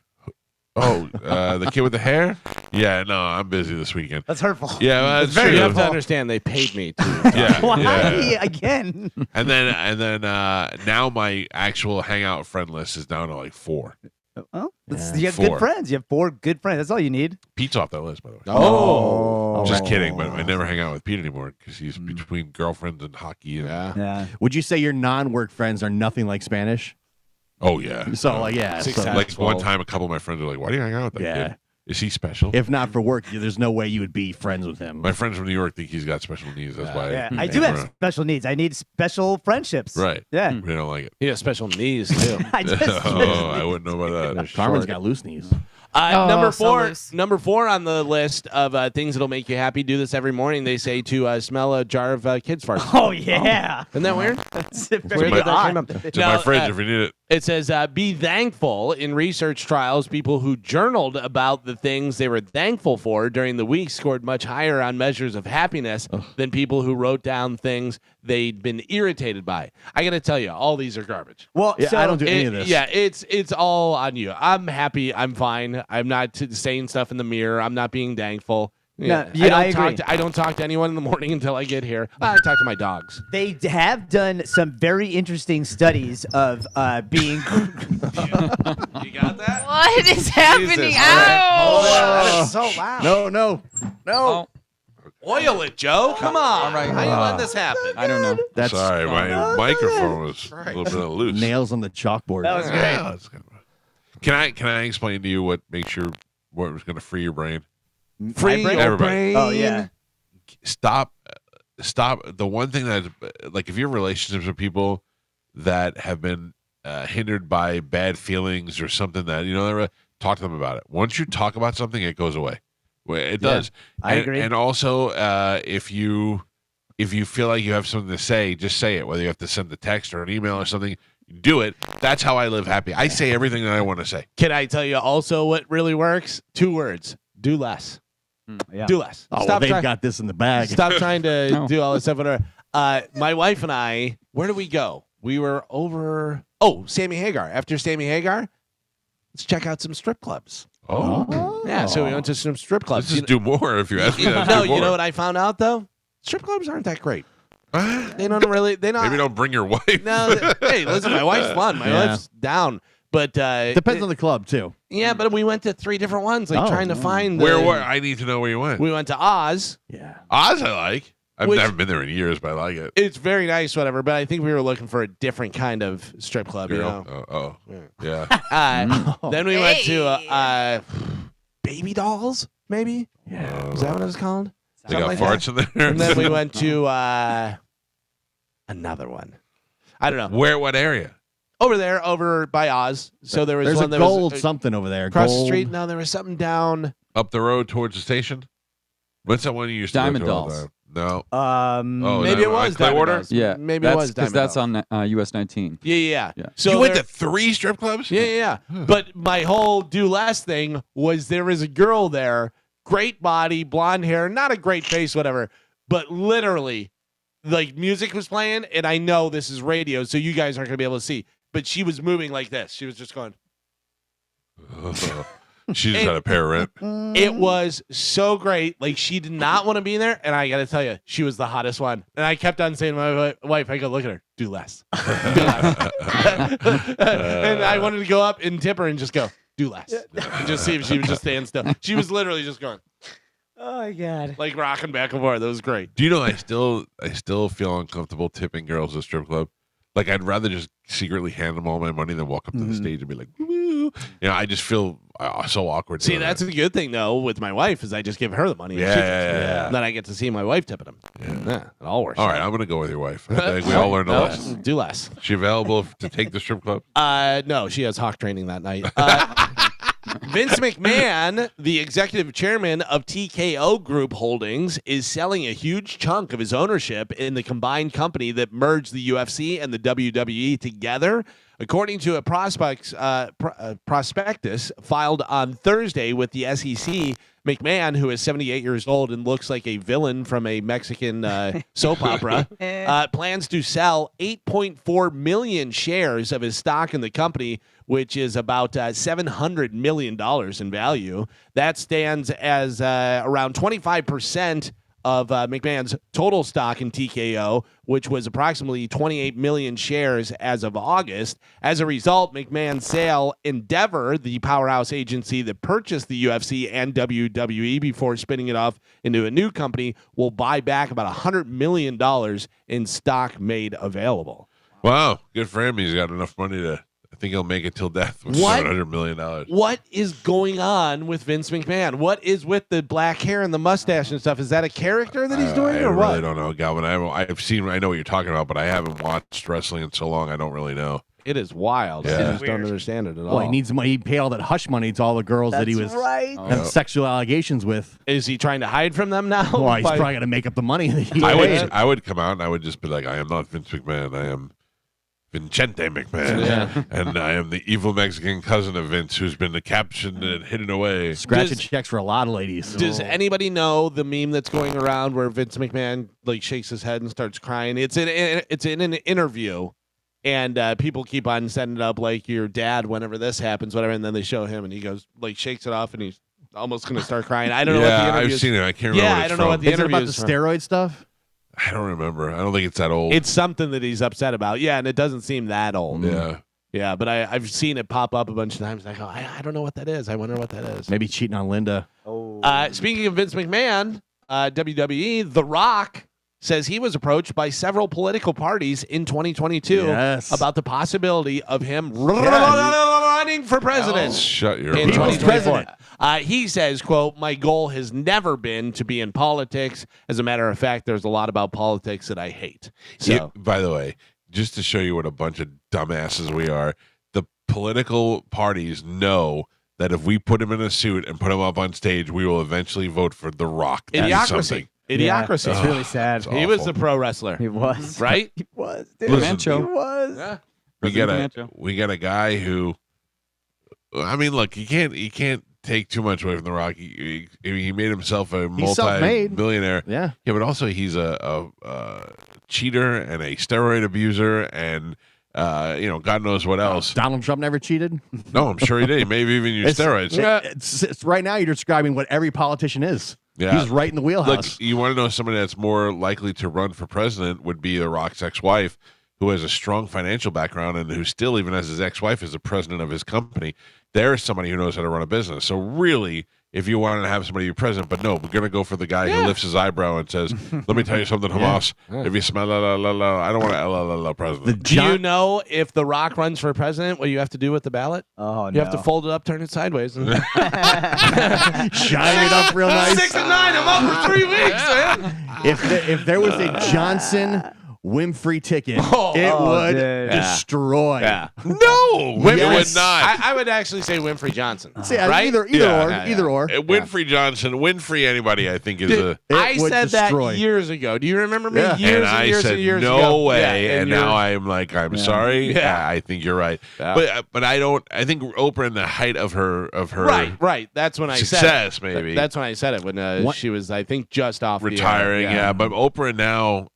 "Oh, the kid with the hair? Yeah, no, I'm busy this weekend." That's hurtful. Yeah, well, that's true. You have to understand they paid me to. Yeah, Why yeah. again? And then now my actual hangout friend list is down to like 4. Well, you have good 4. friends. You have 4 good friends. That's all you need. Pete's off that list, by the way. Oh. Just kidding, but I never hang out with Pete anymore because he's between girlfriends and hockey. And, Yeah. Would you say your non-work friends are nothing like Spanish? Oh yeah. So like yeah, so, Like one time, a couple of my friends were like, "Why do you hang out with that kid? Is he special?" if not for work, there's no way you would be friends with him. My friends from New York think he's got special needs. That's why. Yeah. I do have special needs. I need special friendships. Right. Yeah. We don't like it. He has special knees too. I just Oh, I wouldn't know about that. Carmen's got loose knees. Number so four. loose. Number 4 on the list of things that'll make you happy. Do this every morning. They say to smell a jar of kids' farts. Oh yeah. Isn't that weird? That's Where very did that came odd. up? It's in my fridge if you need it. It says, be thankful. In research trials, people who journaled about the things they were thankful for during the week scored much higher on measures of happiness than people who wrote down things they'd been irritated by. I got to tell you, all these are garbage. Well, Yeah, so I don't do any of this. Yeah, it's all on you. I'm happy. I'm fine. I'm not saying stuff in the mirror. I'm not being thankful. No, yeah, I agree. I don't talk to anyone in the morning until I get here. I talk to my dogs. they have done some very interesting studies of being. You got that? What is happening? Jesus. Ow! That is so loud. No. Oh, Oil it, Joe. Come on. All right. How you letting this happen? I don't know. That's Sorry, my microphone was a little bit loose. nails on the chalkboard. That was great. Yeah, that's good. Can I explain to you what makes what was going to free your brain? Free brain? your Everybody. brain. Oh yeah. Stop. The one thing that, like, if you have relationships with people that have been hindered by bad feelings or something that talk to them about it. Once you talk about something, it goes away. Well, it does. I agree. And also, if you feel like you have something to say, just say it. Whether you have to send a text or an email or something, do it. That's how I live happy. I say everything that I want to say. Can I tell you also what really works? 2 words. Do less. Yeah. Do less. Oh, well, they've got this in the bag. Stop trying to No. do all this stuff. Whatever. My wife and I, where did we go? We were over. Oh, Sammy Hagar. After Sammy Hagar, let's check out some strip clubs. Oh, Yeah, so we went to some strip clubs. let's just do more. If you ask me, No, you know what I found out though? Strip clubs aren't that great. They don't really. They not. Maybe don't bring your wife. No, hey, listen, my wife's fun. My Yeah. wife's down. But Depends on the club too. yeah, but we went to 3 different ones, like Oh, trying to find Where? I need to know where you went. We went to Oz. Yeah. Oz, I like. I've Which- never been there in years, but I like it. It's very nice, whatever. But I think we were looking for a different kind of strip club. You know. Yeah. Then we went to Hey. Baby Dolls, maybe. Yeah. Is that what it was called? They got Something like farts in there. And then we went to another one. I don't know. Where? What area? Over there, over by Oz. So there was There's one a that gold was something over there. across gold. the street. No, there was something down. Up the road towards the station. What's that one you used to Diamond go to all the Dolls. time? No. Um, Maybe it no, was Clearwater? Diamond Dolls. Yeah, maybe it was because Diamond that's Dolls. on US 19. Yeah. Yeah. So you went there- to 3 strip clubs? Yeah. But my whole do less thing was there was a girl there, great body, blonde hair, not a great face, whatever, but literally, like music was playing, and I know this is radio, so you guys aren't gonna be able to see, but she was moving like this. She was just going. She just had a pair rent. It was so great. Like she did not want to be there, and I got to tell you, she was the hottest one. And I kept on saying to my wife, I go, look at her, do less, do less. And I wanted to go up and tip her and just go, do less, and just see if she would just stand still. She was literally just going, oh my god. like rocking back and forth. That was great. Do you know I still feel uncomfortable tipping girls at a strip club? Like I'd rather just secretly hand them all my money than walk up to the stage and be like, woo. I just feel so awkward. See, doing that's that. a good thing though with my wife is I just give her the money. and Yeah, she tips yeah, me. yeah. Then I get to see my wife tipping them. Yeah, it all works. All right, I'm gonna go with your wife. I think we all learned a No, lesson. do less. She available to take the strip club? No, she has hawk training that night. Vince McMahon, the executive chairman of TKO Group Holdings, is selling a huge chunk of his ownership in the combined company that merged the UFC and the WWE together. According to a prospectus filed on Thursday with the SEC, McMahon, who is 78 years old and looks like a villain from a Mexican soap opera, plans to sell 8.4 million shares of his stock in the company, which is about $700 million in value. That stands as around 25% of McMahon's total stock in TKO, which was approximately 28 million shares as of August. As a result, McMahon's sale Endeavor, the powerhouse agency that purchased the UFC and WWE before spinning it off into a new company, will buy back about $100 million in stock made available. Wow, good for him. He's got enough money to. I think he'll make it till death with What? $700 million. What is going on with Vince McMahon? What is with the black hair and the mustache and stuff? Is that a character that he's doing, I or really what? don't know, Galvin. I know what you're talking about, but I haven't watched wrestling in so long. I don't really know. It is wild. Yeah. I just don't understand it at all. Well, he needs money. He paid all that hush money to all the girls that he was right. having sexual allegations with. Is he trying to hide from them now? Well, he's By- probably going to make up the money that he I paid. would come out and I would just be like, I am not Vince McMahon. I am Vincente McMahon. Yeah. And I am the evil Mexican cousin of Vince who's been captioned and hidden away. Scratching Does- checks for a lot of ladies. Does anybody know the meme that's going around where Vince McMahon like shakes his head and starts crying? It's in an interview, and people keep on setting it up like your dad whenever this happens, whatever, and then they show him and he goes like shakes it off and he's almost going to start crying. I don't know what the Yeah, interview I've is. seen it. I can't remember. Yeah, what I it's don't know from. what the Is it interview about the is from. steroid stuff? I don't remember. I don't think it's that old. It's something that he's upset about. Yeah, and it doesn't seem that old. yeah. Yeah, but I've seen it pop up a bunch of times. And I go, I don't know what that is. I wonder what that is. Maybe cheating on Linda. Speaking of Vince McMahon, WWE, The Rock says he was approached by several political parties in 2022 Yes. about the possibility of him running for president. Shut your In mouth. 2024. He says, quote, my goal has never been to be in politics. As a matter of fact, there's a lot about politics that I hate. So, Yeah, by the way, just to show you what a bunch of dumbasses we are, the political parties know that if we put him in a suit and put him up on stage, we will eventually vote for The Rock. to do idiocracy. something. Idiocracy. It's really sad. It's He was awful. the pro wrestler, He was. right? He was. Dude. Listen, He was. Yeah. we got a guy who, I mean, look, you can't take too much away from The Rock. He made himself a self-made. multi-billionaire. Yeah. Yeah, but also he's a cheater and a steroid abuser and God knows what else. Donald Trump never cheated. No, I'm sure he did. Maybe even use steroids. It's right now you're describing what every politician is. Yeah. He's right in the Look, wheelhouse. you want to know somebody that's more likely to run for president would be The Rock's ex-wife, who has a strong financial background and who still, even as his ex-wife, is the president of his company. There's somebody who knows how to run a business. So really, if you wanted to have somebody be president, but no, we're going to go for the guy who lifts his eyebrow and says, let me tell you something, Hamas. If you smell I don't want a president. Do you know if The Rock runs for president, what you have to do with the ballot? Oh, You have to fold it up, turn it sideways. And Shine it up real nice. 6 and 9, I'm up for 3 weeks, man. If there was a Johnson Winfrey ticket, Oh, it would dude. destroy. Yeah. No, it would not. I would actually say Winfrey Johnson. See, right? either Yeah. or, Yeah, either or. Winfrey Johnson, Winfrey anybody, I think is Dude, a. I It would said destroy. that years ago. Do you remember me? Yeah. Years and I years said and years no ago. way, Yeah, and you're- now I'm like, I'm sorry. Yeah. I think you're right, Yeah. but I don't. I think Oprah in the height of her right. That's when I success, said it. maybe That's when I said it when What? she was, I think, just off the air. retiring. Yeah. But Oprah now,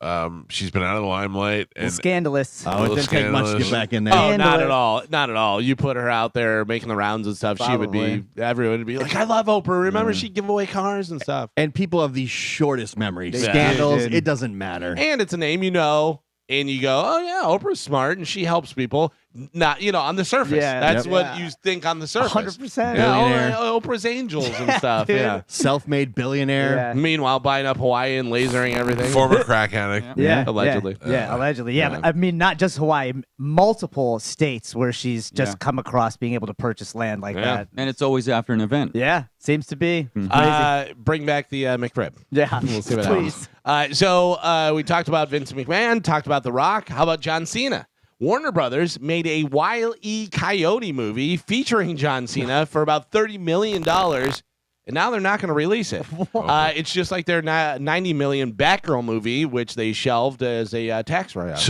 she's been out of the limelight and Scandalous. Oh, it didn't take much to get back in there. Oh, Handle not it. at all. Not at all. You put her out there making the rounds and stuff, she would be, everyone would be like, I love Oprah. Remember, she'd give away cars and stuff. And people have the shortest memories. They Scandals, did. it doesn't matter. And it's a name you know, and you go, oh, yeah, Oprah's smart and she helps people. Not, on the surface. Yeah. That's Yep. what Yeah. you think on the surface. 100%. Yeah, Billionaire. Oprah's angels and stuff. dude. Yeah. Self-made billionaire. Yeah. Meanwhile, buying up Hawaii and lasering everything. former crack addict. Yeah, Allegedly. Yeah, allegedly. Yeah, but I mean, not just Hawaii, multiple states where she's just Yeah. come across being able to purchase land like Yeah. that. And it's always after an event. Yeah, seems to be. Crazy. Bring back the McRib. Yeah, We'll see what please. happens. So we talked about Vince McMahon, talked about The Rock. How about John Cena? Warner Brothers made a Wile E. Coyote movie featuring John Cena for about $30 million, and now they're not going to release it. It's just like their $90 million Batgirl movie, which they shelved as a tax write-off.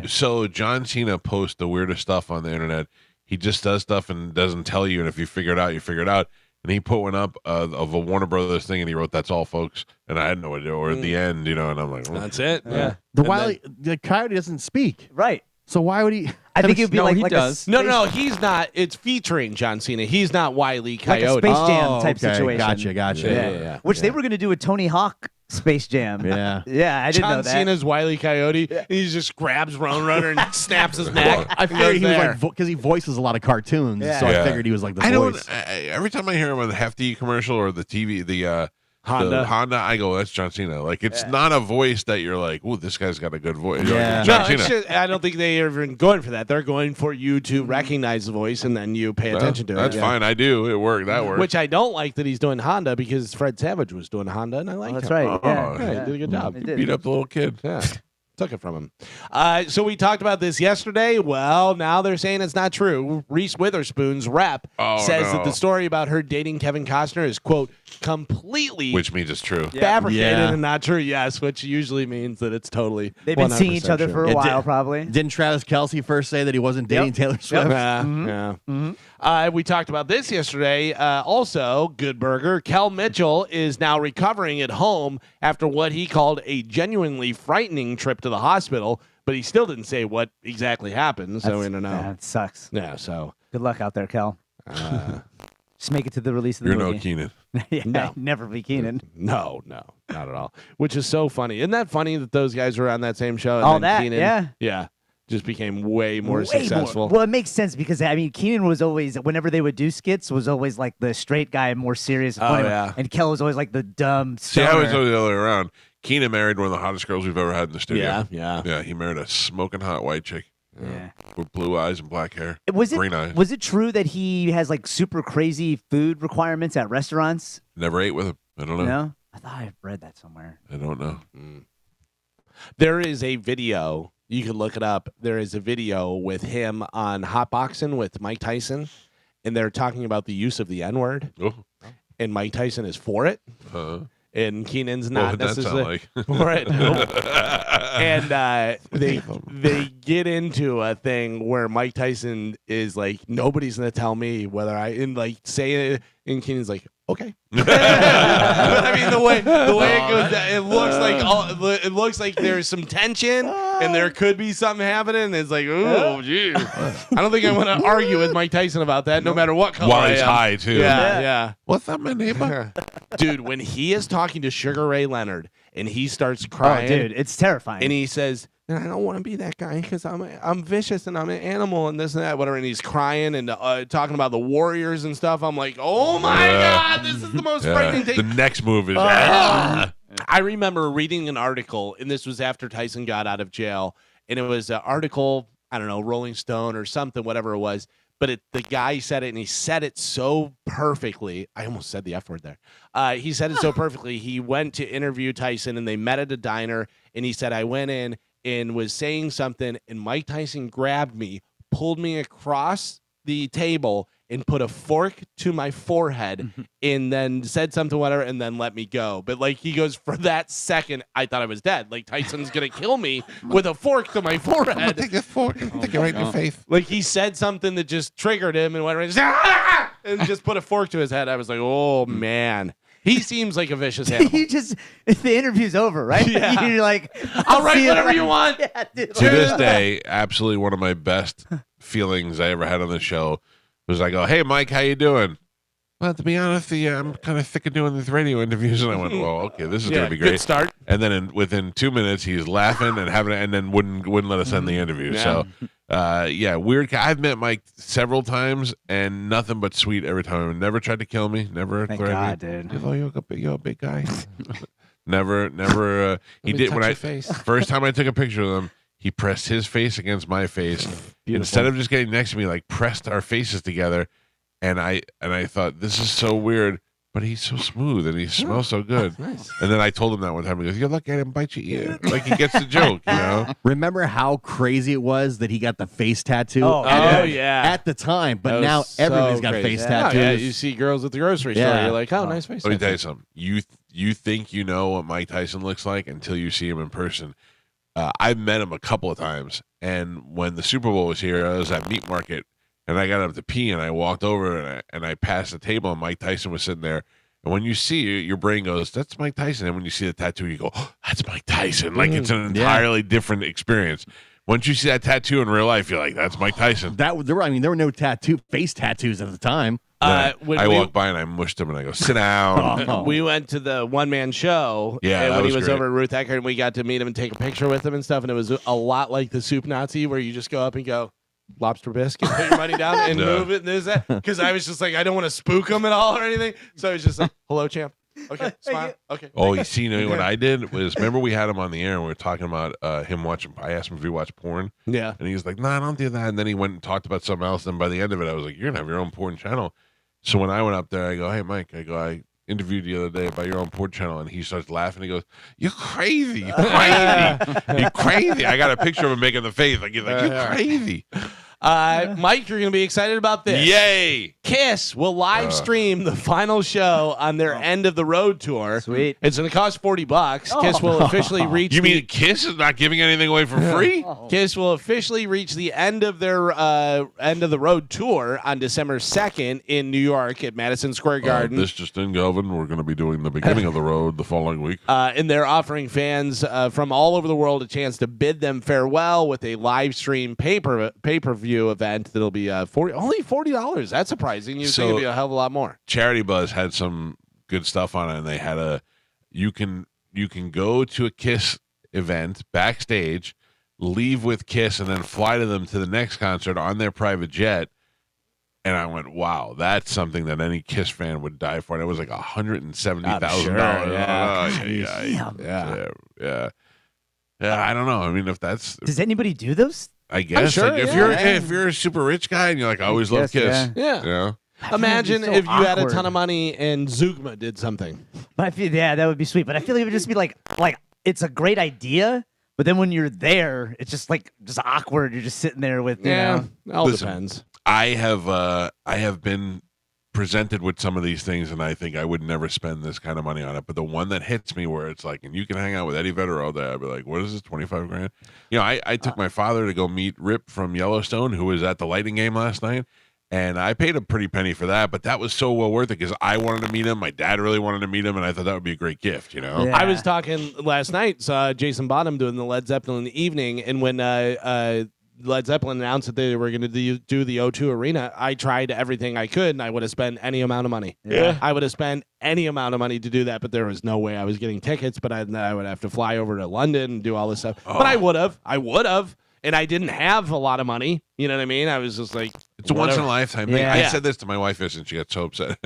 So John Cena posts the weirdest stuff on the internet. He just does stuff and doesn't tell you, and if you figure it out, you figure it out. And he put one up of a Warner Brothers thing, and he wrote, "That's all, folks." And I had no idea. Or at the end, and I'm like, well, That's it. Yeah. The coyote doesn't speak. Right. So why would he? I think it would be No, like, he like does. a No, he's not. It's featuring John Cena. He's not Wile E. like a Coyote. Space Jam Oh, type okay. situation. Gotcha. Yeah. Which they were going to do a Tony Hawk Space Jam. Yeah. Yeah, I didn't know John that. Cena's Wile E. Coyote. And he just grabs Roadrunner and snaps his neck. I figured he was like because he voices a lot of cartoons, Yeah. so Yeah. I figured he was like the I voice. don't. Every time I hear him on the Hefty commercial or the TV, the Honda, I go, "That's John Cena." Like it's not a voice that you're like, "Oh, this guy's got a good voice." You're like, Yeah. "It's No, John it's Cena." just, I don't think they're even going for that. They're going for you to recognize the voice and then you pay attention to it. That's fine. I do. It worked. That worked. Which I don't like that he's doing Honda because Fred Savage was doing Honda and I like Oh, that's him. right. Oh, Yeah. Yeah, he did a good job. They did. Beat up the little kid. Yeah. Took it from him. So we talked about this yesterday. Well, now they're saying it's not true. Reese Witherspoon's rep says that the story about her dating Kevin Costner is, quote, completely... Which means it's true. Fabricated and not true, yes, which usually means that it's totally They've been seeing each other for a while, probably. Didn't Travis Kelce first say that he wasn't dating Taylor Swift? We talked about this yesterday. Also, Good Burger, Kel Mitchell is now recovering at home after what he called a genuinely frightening trip to the hospital, but he still didn't say what exactly happened, so we don't know. Yeah, it sucks. Yeah, so. Good luck out there, Kel. Just make it to the release of the You're movie. no Keenan. No. Never be Keenan. No, not at all. Which is so funny. Isn't that funny that those guys were on that same show? And All then that, Keenan, yeah. Just became way more successful. Well, it makes sense because, I mean, Keenan was always, whenever they would do skits, was always like the straight guy, more serious. And Kel was always like the dumb stoner. See, I was the other way around. Keenan married one of the hottest girls we've ever had in the studio. Yeah. He married a smoking hot white chick. Yeah. With blue eyes and black hair. Green eyes. Was it true that he has like super crazy food requirements at restaurants? Never ate with him. I don't know. No? I thought I read that somewhere. I don't know. There is a video. You can look it up. There is a video with him on Hot Boxing with Mike Tyson, and they're talking about the use of the N-word. Oh. And Mike Tyson is for it. And Keenan's not necessarily for it. And they get into a thing where Mike Tyson is like, nobody's gonna tell me whether say it, and Keenan's like, okay. I mean, the way it goes down, it looks like there's some tension and there could be something happening. It's like, oh, geez. I don't think I'm gonna argue with Mike Tyson about that, no matter what color While I he's am. high too. Yeah. What's up, my neighbor? Dude, when he is talking to Sugar Ray Leonard and he starts crying, Oh, dude, it's terrifying. and he says, I don't want to be that guy because I'm vicious and I'm an animal and this and that, whatever. And he's crying and talking about the Warriors and stuff. I'm like, oh my God, this is the most frightening thing. The next move is. I remember reading an article, and this was after Tyson got out of jail, and it was an article, I don't know, Rolling Stone or something, whatever it was. But the guy said it, and he said it so perfectly. I almost said the F word there. He said it so perfectly. He went to interview Tyson, and they met at a diner, and he said, I went in and was saying something, and Mike Tyson grabbed me, pulled me across the table, and put a fork to my forehead, and then said something, whatever, and then let me go. But, like, he goes, for that second, I thought I was dead. Like, Tyson's going to kill me with a fork to my forehead. I'm gonna take this fork and stick it right in your face. Like, he said something that just triggered him and went around and just put a fork to his head. I was like, oh, man. He seems like a vicious animal. The interview's over, right? Yeah. You're like, I'll write whatever you want. Yeah, dude. To this day, absolutely one of my best feelings I ever had on the show was I go, hey, Mike, how you doing? Well, to be honest, I'm kind of sick of doing these radio interviews. And I went, well, okay, this is going to be great. Good start. And then within 2 minutes, he's laughing and having, and then wouldn't let us end the interview. Yeah. So, weird. I've met Mike several times, and nothing but sweet every time. Never tried to kill me. Never Thank threatened God, me. dude. He's like, you're a big guy. never. He did when first time I took a picture of him. He pressed his face against my face. Instead of just getting next to me, like pressed our faces together. And I thought, this is so weird, but he's so smooth and he smells so good. Nice. And then I told him that one time. He goes, you look at him, bite your ear. Like he gets the joke, you know? Remember how crazy it was that he got the face tattoo? Oh, at the time, but That now was so everybody's got crazy. face Yeah, tattoos. yeah, you see girls at the grocery store. Yeah. You're like, oh, nice face. Let me tell you something. You think you know what Mike Tyson looks like until you see him in person. I've met him a couple of times, and when the Super Bowl was here, I was at Meat Market, and I got up to pee, and I walked over, and I passed the table, and Mike Tyson was sitting there. And when you see it, your brain goes, that's Mike Tyson. And when you see the tattoo, you go, oh, that's Mike Tyson. Like it's an entirely different experience. Once you see that tattoo in real life, you're like, that's Mike Tyson. There were no face tattoos at the time. I walked by and I mushed him and I go, sit down. We went to the one-man show Yeah, and that when he was was great. over at Ruth Eckerd, and we got to meet him and take a picture with him and stuff. And it was a lot like the Soup Nazi where you just go up and go, lobster biscuit, put your money down and move it and this, that. Because I was just like, I don't want to spook him at all or anything. So I was just like, hello, champ. Okay, smile. Okay. Oh, you see, what I did was, remember we had him on the air and we were talking about him watching, I asked him if he watched porn. Yeah. And he was like, no, I don't do that. And then he went and talked about something else. And by the end of it, I was like, you're going to have your own porn channel. So when I went up there, I go, hey, Mike, I interviewed the other day by your own Port Channel, and he starts laughing. He goes, "You're crazy, you're crazy, you're crazy." I got a picture of him making the face like he's like, "You're crazy." Mike, you're going to be excited about this. Yay! Kiss will live stream the final show on their end of the road tour. Sweet. It's going to cost $40. Kiss will officially reach. You mean Kiss is not giving anything away for free? Kiss will officially reach the end of their end of the road tour on December 2nd in New York at Madison Square Garden. This just in, Galvin. We're going to be doing the beginning of the road the following week. And they're offering fans from all over the world a chance to bid them farewell with a live stream pay-per-view event that'll be only $40. That's surprising. You'd think it'd be a hell of a lot more. Charity Buzz had some good stuff on it, and they had you can go to a Kiss event backstage, leave with Kiss, and then fly to them to the next concert on their private jet. And I went, wow, that's something that any Kiss fan would die for. And it was like $170,000. Yeah. I don't know. I mean, if that's, Does anybody do those? I guess sure, like, if you're a super rich guy and you're like, I always love Kiss. Yeah. You know? Imagine so if you had a awkward. ton of money and Zugma did something. But I feel that would be sweet. But I feel like it would just be like it's a great idea, but then when you're there, it's just awkward. You're just sitting there with All Listen, depends. I have been presented with some of these things, and I think I would never spend this kind of money on it. But the one that hits me where it's like, and you can hang out with Eddie Vedder all day, I'd be like, what is this, 25 grand? You know, I took my father to go meet Rip from Yellowstone, who was at the Lightning game last night, and I paid a pretty penny for that, but that was so well worth it because I wanted to meet him. My dad really wanted to meet him, and I thought that would be a great gift, you know? Yeah. I was talking last night, saw Jason Bonham doing the Led Zeppelin evening, and when Led Zeppelin announced that they were going to do the O2 Arena, I tried everything I could, and I would have spent any amount of money. Yeah. I would have spent any amount of money to do that, but there was no way I was getting tickets, but I would have to fly over to London and do all this stuff. But I would have, and I didn't have a lot of money. You know what I mean? I was just like, It's a once in a lifetime thing. Yeah. I said this to my wife yesterday, and she got so upset.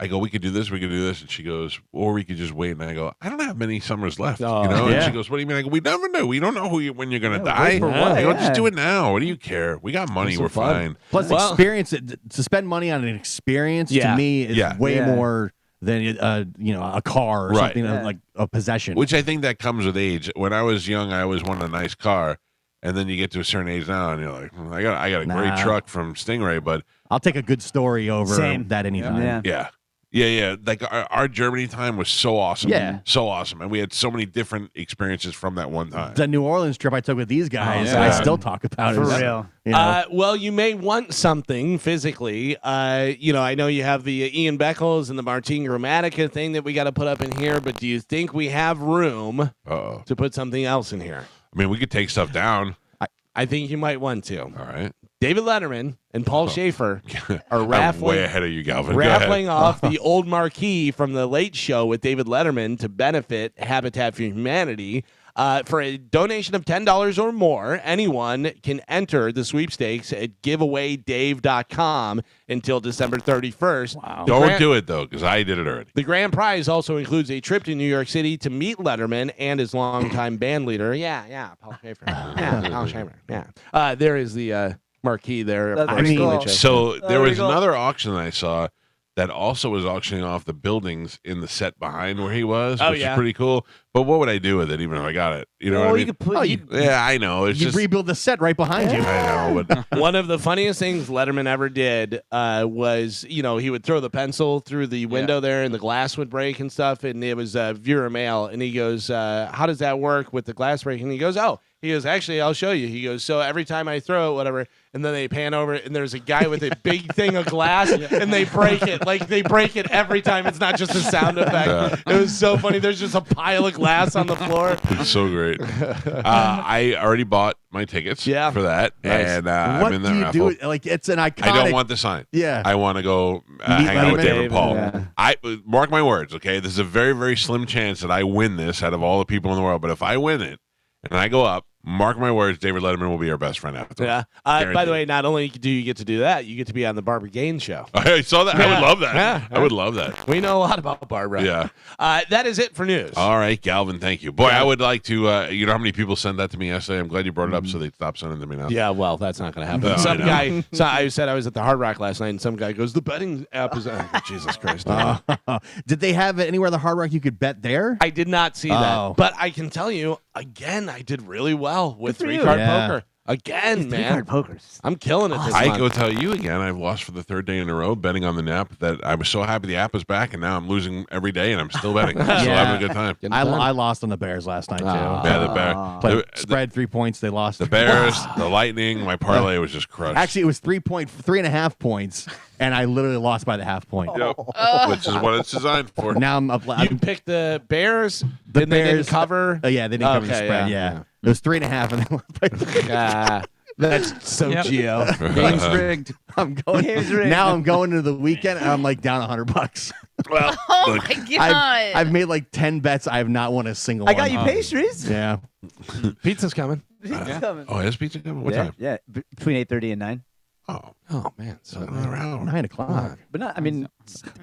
I go, we could do this, and she goes, or we could just wait. And I go, I don't have many summers left, you know. And she goes, what do you mean? I go, we never know. We don't know when you're gonna die. wait for what? I go, Yeah. just do it now. What do you care? We got money. Some We're fun. fine. Plus, experience to spend money on an experience to me is way more than a car or Right. something like a possession. Which I think that comes with age. When I was young, I always wanted a nice car, and then you get to a certain age now, and you're like, I got a great truck from Stingray, but I'll take a good story over that anytime. Yeah. Yeah. Like our Germany time was so awesome. Yeah. So awesome. And we had so many different experiences from that one time. The New Orleans trip I took with these guys, yeah. I still talk about For it. real. You know? well, you may want something physically. I know you have the Ian Beckles and the Martin Gramatica thing that we got to put up in here, but do you think we have room Uh-oh. to put something else in here? I mean, we could take stuff down. I think you might want to. All right. David Letterman and Paul Schaefer are I'm raffling. way ahead of you, Galvin. Go ahead. Raffling off the old marquee from the Late Show with David Letterman to benefit Habitat for Humanity. For a donation of $10 or more, anyone can enter the sweepstakes at giveawaydave.com until December 31st. Wow. Don't do it, though, because I did it already. The grand prize also includes a trip to New York City to meet Letterman and his longtime band leader. Paul Schaefer. Paul Schaefer. There is the marquee there. That's I mean, cool. So there was we go. another auction that I saw that also was auctioning off the buildings in the set behind where he was, which is pretty cool. But what would I do with it, even if I got it? You know what I mean? You could put. Yeah, I know. It's you just rebuild the set right behind you. I know, but one of the funniest things Letterman ever did was, he would throw the pencil through the window there and the glass would break and stuff. And it was viewer mail. And he goes, how does that work with the glass breaking? And he goes, actually, I'll show you. He goes, so every time I throw it, whatever, and then they pan over it, and there's a guy with a big thing of glass, and they break it. Like, they break it every time. It's not just a sound effect. It was so funny. There's just a pile of glass on the floor. it's so great. I already bought my tickets for that, and I'm What in the do you raffle. do? Like, it's an iconic. I don't want the sign. Yeah. I want to go Meet hang out with Letterman. David Paul. Yeah. I mark my words, okay? This is a very, very slim chance that I win this out of all the people in the world. But if I win it and I go up, mark my words, David Letterman will be our best friend after. Yeah. By the way, not only do you get to do that, you get to be on the Barbara Gaines show. I saw that. I would love that. Yeah. I would love that. We know a lot about Barbara. Yeah. That is it for news. All right, Galvin, thank you. Boy, I would like to, you know how many people sent that to me yesterday? I'm glad you brought it up so they stopped sending it to me now. Yeah, well, that's not going to happen. No, Some I know. guy, so I said I was at the Hard Rock last night, and some guy goes, the betting app is, Jesus Christ. Did they have it anywhere the Hard Rock you could bet there? I did not see Oh. that. But I can tell you, again, I did really well with Good for you. three-card Yeah. poker. Again, man. Three-card pokers. I'm killing it this I month. go tell you again, I've lost for the third day in a row betting on the app that I was so happy the app is back, and now I'm losing every day, and I'm still betting. Still having a good time. Getting I done. lost on the Bears last night too. Yeah, the Bear. Played The- spread 3 points. They lost. The Bears, the Lightning, my parlay was just crushed. Actually, it was 3.5 points, and I literally lost by the half point. Yep. Which is what it's designed for. Now I'm up. You picked the Bears, The and they didn't Bears- cover. Oh yeah, they didn't cover the Okay, spread. yeah. Yeah, it was 3.5, and then That's so Yep. Geo. Game's rigged. I'm going. Game's rigged. Now I'm going into the weekend, and I'm like down $100. Well, Oh look, my god! I've made like 10 bets. I have not won a single I one. got you pastries. Yeah. Pizza's coming. oh, is pizza coming? What yeah, time? yeah, between 8:30 and 9. Oh, man. So Another hour. 9 o'clock. But not. I mean,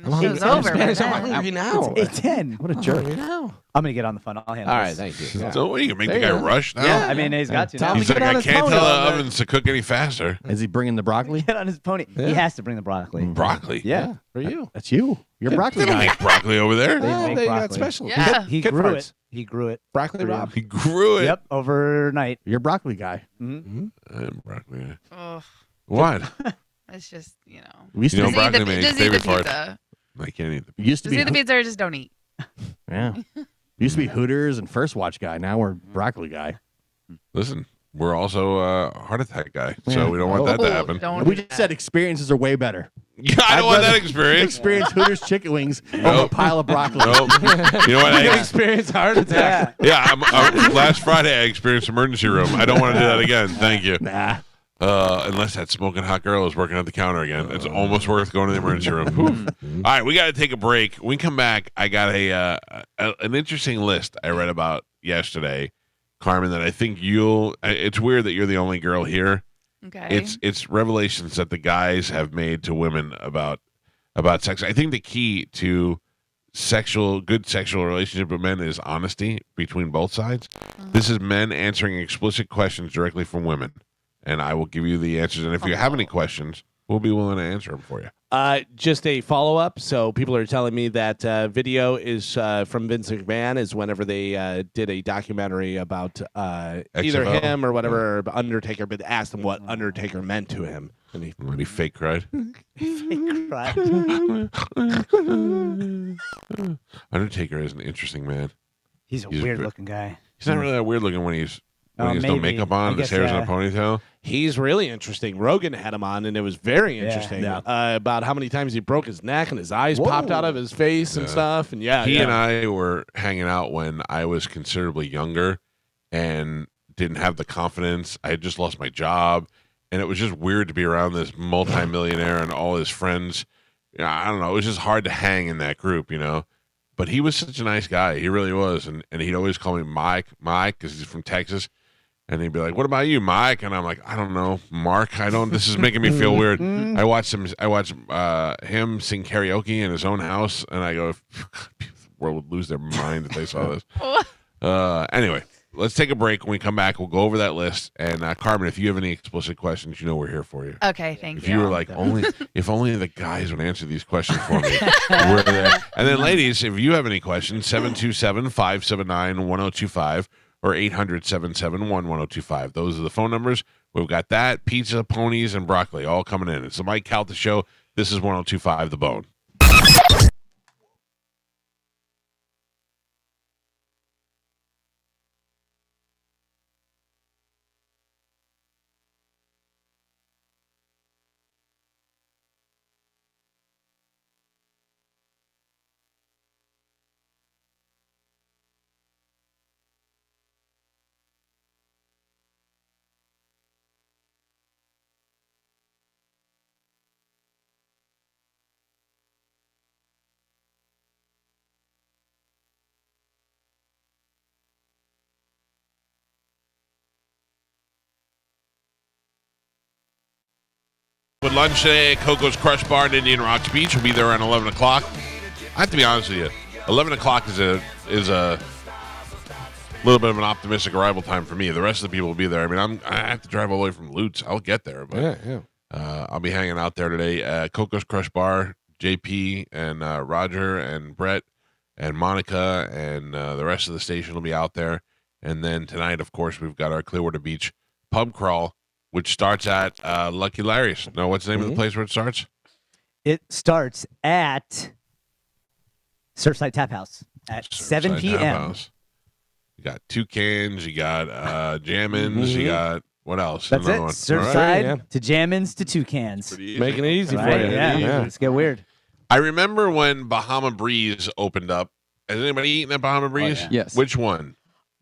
I'm Show's over. Spanish, by I'm then. hungry now. it's 8:10. What a jerk. Hungry now. I'm gonna get on the phone. I'll handle All right, this. thank you. Yeah. So what, you can make There the you guy go. rush now? Yeah, I mean, he's got to. Tell Now. him He's to like, get on I his can't pony tell the all night. ovens to cook any faster. Is he bringing the broccoli? Get on his pony. Yeah. He has to bring the broccoli. Broccoli. Yeah. For you. That's you. You're a broccoli They don't guy. make broccoli over there. They make They got broccoli. special. Yeah. He Kid grew farts. it. He grew it. Broccoli For Rob. He grew it. Yep, overnight. You're a broccoli guy. Mm-hmm. I'm broccoli. Ugh, What? it's just We used You to know, Just eat the, broccoli makes just eat the favorite parts. pizza. I can't eat the used to Just be eat the pizza or just don't eat. yeah. Used to be Hooters and First Watch guy. Now we're broccoli guy. Listen, we're also a heart attack guy, Yeah. so we don't want that to Oh, happen. don't We do just that. said experiences are way better. Yeah, I don't want that experience. Experience Hooters chicken wings over a Nope. pile of broccoli. Nope. You know what? You I, experience heart attack. yeah, last Friday I experienced emergency room. I don't want to do that again. Thank you. Nah. Unless that smoking hot girl is working at the counter again. It's almost worth going to the emergency room. All right, we got to take a break. When we come back, I got an interesting list I read about yesterday, Carmen, that I think it's weird that you're the only girl here. Okay. It's revelations that the guys have made to women about sex. I think the key to good sexual relationship with men is honesty between both sides. This is men answering explicit questions directly from women, and I will give you the answers. And if you have any questions, we'll be willing to answer them for you. Just a follow up. So people are telling me that video is from Vince McMahon is whenever they did a documentary about either XFL? him or whatever Undertaker, but asked him what Undertaker meant to him. And When he fake cried. Undertaker is an interesting man. He's a He's weird ve- looking guy. He's not really that weird looking when he's no Maybe. makeup I on, and his guess, hair's in a yeah. ponytail. he's really interesting. Rogan had him on, and it was very interesting Yeah. about how many times he broke his neck and his eyes popped out of his face and Yeah. stuff. And He yeah. and I were hanging out when I was considerably younger and didn't have the confidence. I had just lost my job, and it was just weird to be around this multimillionaire and all his friends. I don't know. It was just hard to hang in that group, But he was such a nice guy. He really was. And he'd always call me Mike, because he's from Texas. And he'd be like, "What about you, Mike?" And I'm like, "I don't know, Mark. I don't. This is making me feel weird." I watched him sing karaoke in his own house, and I go, "The world would lose their mind if they saw this." Anyway, let's take a break. When we come back, we'll go over that list. And Carmen, if you have any explicit questions, we're here for you. Okay, thank If you. you were like, if only the guys would answer these questions for me, we're there. And then, ladies, if you have any questions, 727-579-1025 or 800-771-1025. Those are the phone numbers. We've got that, pizza, ponies, and broccoli all coming in. It's the Mike Calta Show. This is 1025 The Bone. with lunch today at Coco's Crush Bar in Indian Rocks Beach. We'll be there around 11 o'clock. I have to be honest with you. 11 o'clock is a little bit of an optimistic arrival time for me. The rest of the people will be there. I mean, I have to drive all the way from Lutz. I'll get there, but I'll be hanging out there today at Coco's Crush Bar. JP and Roger and Brett and Monica and the rest of the station will be out there. And then tonight, of course, we've got our Clearwater Beach pub crawl, which starts at Lucky Larry's. No, what's the name of the place where it starts? It starts at Surfside Tap House at 7 p.m. You got Toucans, you got Jammins, you got what else? That's Another it. one. Surfside to Jammins to Toucans. Making it easy for Right, you. yeah. Let's get weird. I remember when Bahama Breeze opened up. Has anybody eaten at Bahama Breeze? yeah. Yes. Which one?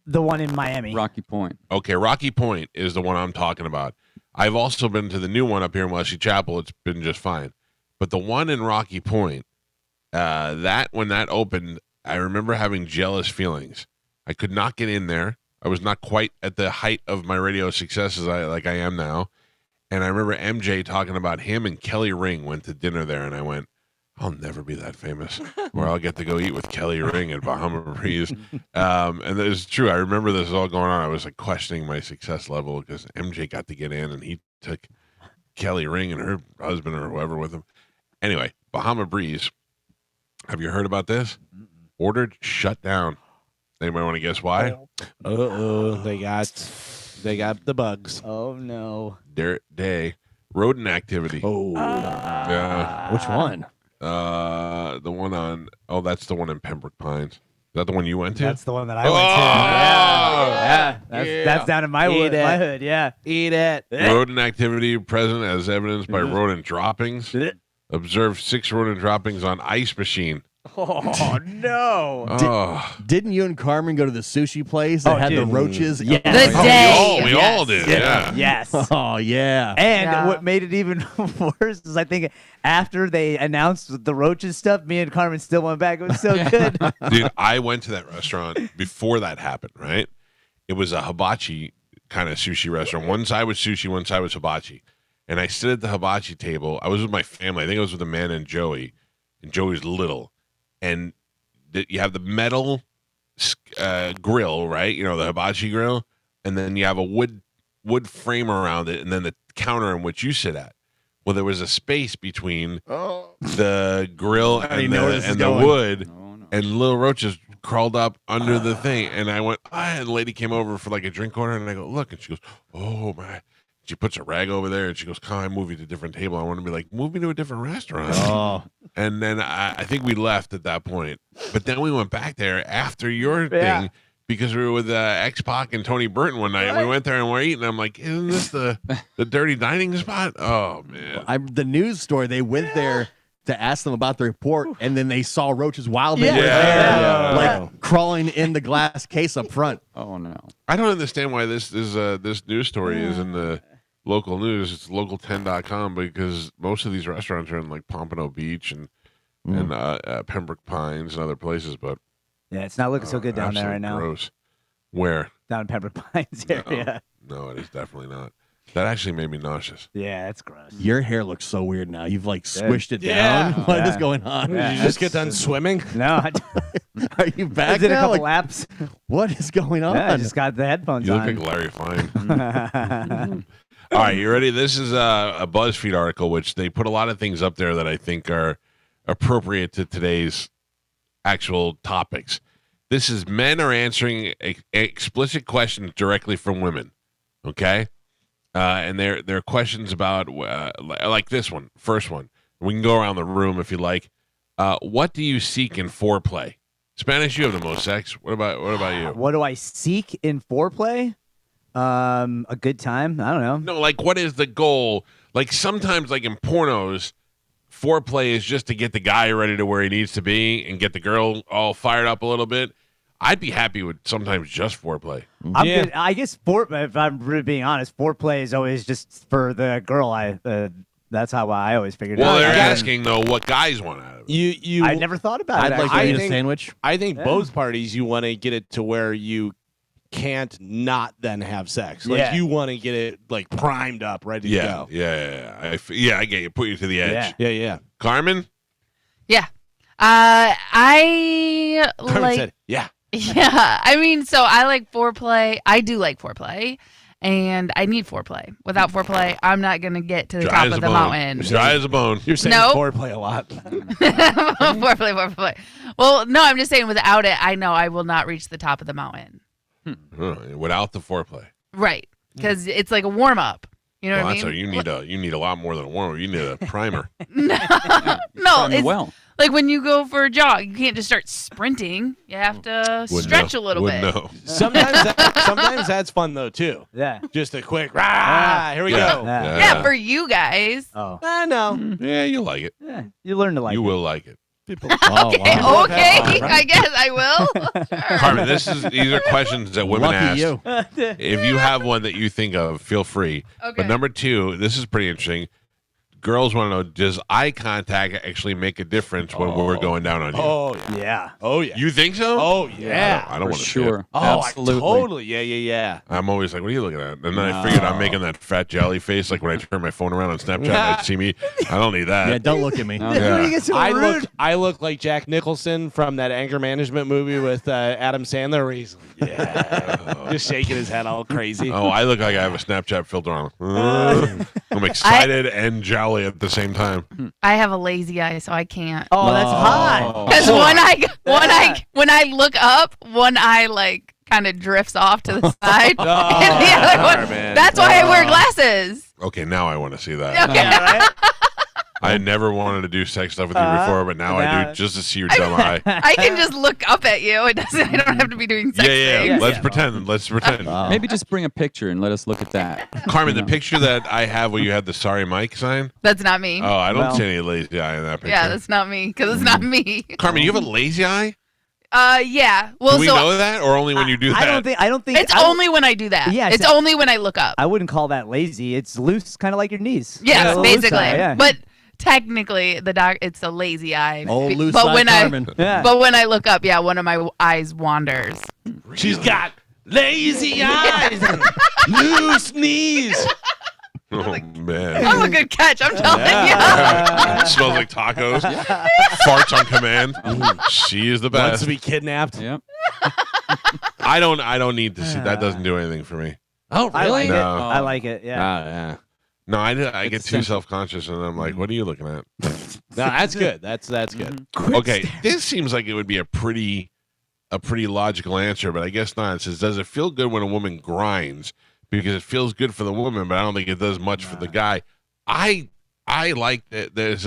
The one in Miami. Rocky Point. Okay, Rocky Point is the one I'm talking about. I've also been to the new one up here in Wesley Chapel. It's been just fine. But the one in Rocky Point, that when that opened, I remember having jealous feelings. I could not get in there. I was not quite at the height of my radio success as I am now. And I remember MJ talking about him and Kelly Ring went to dinner there, and I went, I'll never be that famous where I'll get to go eat with Kelly Ring at Bahama Breeze. And it's true. I remember this all going on. I was like questioning my success level because MJ got to get in and he took Kelly Ring and her husband or whoever with him. Anyway, Bahama Breeze. Have you heard about this? Ordered, shut down. Anybody want to guess why? They got the bugs. Oh, no. Dirt Day. Rodent activity. Oh. Yeah. Which one? The one on, that's the one in Pembroke Pines. Is that the one you went to? That's the one that I went to. Yeah. That's down in my hood. Yeah. Eat it. Rodent activity present as evidenced by rodent droppings. Observed 6 rodent droppings on ice machine. Oh, no. Didn't you and Carmen go to the sushi place that had the roaches? Yeah. The day. We all did. Yeah. Yes. Oh, yeah. And what made it even worse is I think after they announced the roaches stuff, me and Carmen still went back. It was so good. Dude, I went to that restaurant before that happened, right? It was a hibachi kind of sushi restaurant. One side was sushi, one side was hibachi. And I sit at the hibachi table. I was with my family. I think I was with Amanda and Joey. And Joey's little. And you have the metal grill, right? You know, the hibachi grill. And then you have a wood frame around it. And then the counter in which you sit at. Well, there was a space between the grill and the wood. Oh, no. And little roaches crawled up under the thing. And I went, and the lady came over for like a drink order. And I go, look. And she goes, oh, my. She puts a rag over there and she goes, "Come on, move you to a different table." I want to be like, "Move me to a different restaurant." Oh. And then I think we left at that point. But then we went back there after your thing because we were with X-Pac and Tony Burton one night. And we went there and we're eating. I'm like, "Isn't this the dirty dining spot?" Oh, man. The news story, they went there to ask them about the report, and then they saw roaches while they were there, like crawling in the glass case up front. Oh, no. I don't understand why this news story is in the local news. It's local10.com because most of these restaurants are in like Pompano Beach and Pembroke Pines and other places. But yeah, it's not looking so good down there right now. Gross. Where? Down in Pembroke Pines area. No, it is definitely not. That actually made me nauseous. Yeah, it's gross. Your hair looks so weird now. You've like squished it down. What is going on? Did you just get done swimming? No. Are you back? I did a now? couple laps. What is going on? Yeah, I just got the headphones You on. look like Larry Fine. All right, you ready? This is a BuzzFeed article, which they put a lot of things up there that I think are appropriate to today's actual topics. This is men are answering explicit questions directly from women. Okay? And they're questions about, like this one, first one. We can go around the room if you like. What do you seek in foreplay? Spanish, you have the most sex. What about you? What do I seek in foreplay? A good time. I don't know. No, like what is the goal? Like sometimes, like in pornos, foreplay is just to get the guy ready to where he needs to be and get the girl all fired up a little bit. I'd be happy with sometimes just foreplay. I'm good. I guess if I'm really being honest, foreplay is always just for the girl. That's how I always figured it out. Well, they're asking though what guys want out of it. I never thought about it. I'd like to eat a sandwich. I think both parties you want to get it to where you can't not then have sex. Like Yeah. you want to get it like primed up, ready to Yeah, go. yeah. I get you. Put you to the edge. Yeah. Carmen? Yeah. I Carmen like. said, yeah. Yeah. I mean, so I like foreplay. I do like foreplay. And I need foreplay. Without foreplay, I'm not going to get to the Dry top as of a the bone. mountain. Dry as a bone. You're saying No. foreplay a lot. Foreplay. Well, no, I'm just saying without it, I know I will not reach the top of the mountain. Without the foreplay. Right. Because it's like a warm up. You know Well, what I that's mean? you need a lot more than a warmer. You need a primer. No, it's well. like when you go for a jog, you can't just start sprinting. You have to Wouldn't stretch know. a little Wouldn't bit. know. Sometimes that's fun though too. Yeah. Just a quick here we Yeah. go. Yeah. Yeah, for you guys. Oh. I know. Yeah, you like it. Yeah. You learn to like You it. will like it. Oh, wow. Okay, I guess I will. Sure. Carmen, these are questions that women Lucky ask. you. If you have one that you think of, feel free. Okay. But number 2, this is pretty interesting. Girls want to know, does eye contact actually make a difference when we're going down on you? Oh yeah. Yeah. Oh yeah. You think so? Oh yeah. I don't For want to sure. Oh, Absolutely. totally. Yeah. I'm always like, what are you looking at? And then I figured I'm making that fat jelly face, like when I turn my phone around on Snapchat, they'd see me. I don't need that. Yeah, don't look at me. Yeah. I look like Jack Nicholson from that anger management movie with Adam Sandler, where he's just shaking his head all crazy. Oh, I look like I have a Snapchat filter on. I'm excited and jolly at the same time. I have a lazy eye, so I can't. Oh, that's hot. Because when I look up, one eye like kind of drifts off to the side, and the other one. man. That's why I wear glasses. Okay, now I want to see that. Okay. Yeah, right? I never wanted to do sex stuff with you before, but now I do just to see your dumb eye. I can just look up at you. It doesn't. I don't have to be doing sex Yeah. things. Let's pretend. Let's pretend. Maybe just bring a picture and let us look at that. Carmen, the picture that I have where you had the sorry Mike sign. That's not me. Oh, I don't Well. see any lazy eye in that picture. Yeah, that's not me because it's not me. Carmen, you have a lazy eye? Yeah. Well, Do we so know that, or only when you do that? I don't think it's only when I do that. Yeah, it's so- only when I look up. I wouldn't call that lazy. It's loose, kind of like your knees. Yes, A little loose basically. eye, yeah. But technically, it's a lazy eye. Old loose but eye when Carmen. Yeah. but when I look up, yeah, one of my eyes wanders. She's got lazy eyes and loose knees. Oh, man. I'm a good catch. I'm telling It smells like tacos. Farts on command. She is the Wants best. to be kidnapped. Yep. I don't need to see. That doesn't do anything for me. Oh, I like No. it. Oh. I like it. Yeah. yeah. No, I get It's too simple. self-conscious, and I'm like, what are you looking at? No, that's good. That's good. Okay, this seems like it would be a pretty logical answer, but I guess not. It says, does it feel good when a woman grinds? Because it feels good for the woman, but I don't think it does much for the guy. I like that. There's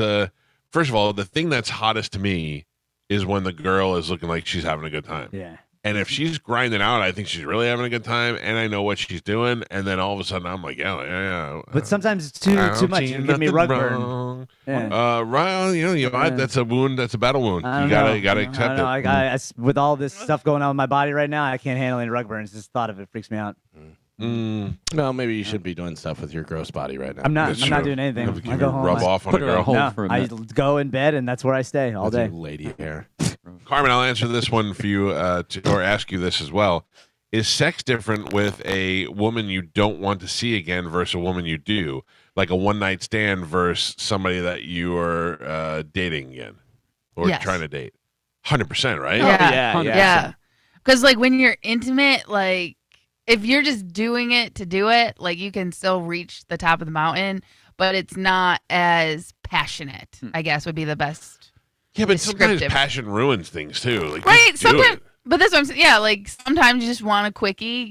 first of all, the thing that's hottest to me is when the girl is looking like she's having a good time. Yeah. And if she's grinding out, I think she's really having a good time, and I know what she's doing. And then all of a sudden, I'm like, yeah. But sometimes it's too much. You give me rug burn. Yeah. Right, that's a wound. That's a battle wound. I You don't gotta know. accept I don't know. it. With all this stuff going on with my body right now, I can't handle any rug burns. Just thought of it freaks me out. Well, maybe you should be doing stuff with your gross body right now. I'm not. That's I'm not true. doing anything. Have to I go home. rub I, off on Put a her on girl. hold no, for a I minute. go in bed and that's where I stay all With day. your lady hair. Carmen, I'll answer this one for you, or ask you this as well. Is sex different with a woman you don't want to see again versus a woman you do? Like a one-night stand versus somebody that you are dating again or Yes. trying to date? 100%, right? Yeah. yeah. Yeah. Because like when you're intimate, like if you're just doing it to do it, like you can still reach the top of the mountain, but it's not as passionate. I guess would be the best. Yeah, but sometimes Descriptive. passion ruins things too. Like, Right. just do Sometimes, it. but that's what I'm saying. Yeah. Like sometimes you just want a quickie,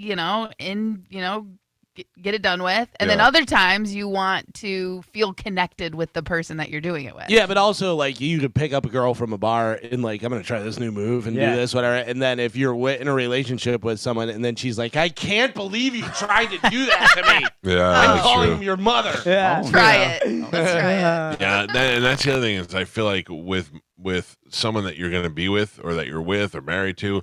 get it done with, and then Yeah. other times you want to feel connected with the person that you're doing it with. Yeah, but also like you could pick up a girl from a bar and like I'm gonna try this new move and Yeah. do this whatever, and then if you're in a relationship with someone and then she's like, I can't believe you tried to do that to me. Yeah, I'm that's calling true. your mother. Yeah. Try it. Let's try it. Yeah, and that's the other thing is I feel like with someone that you're going to be with or that you're with or married to,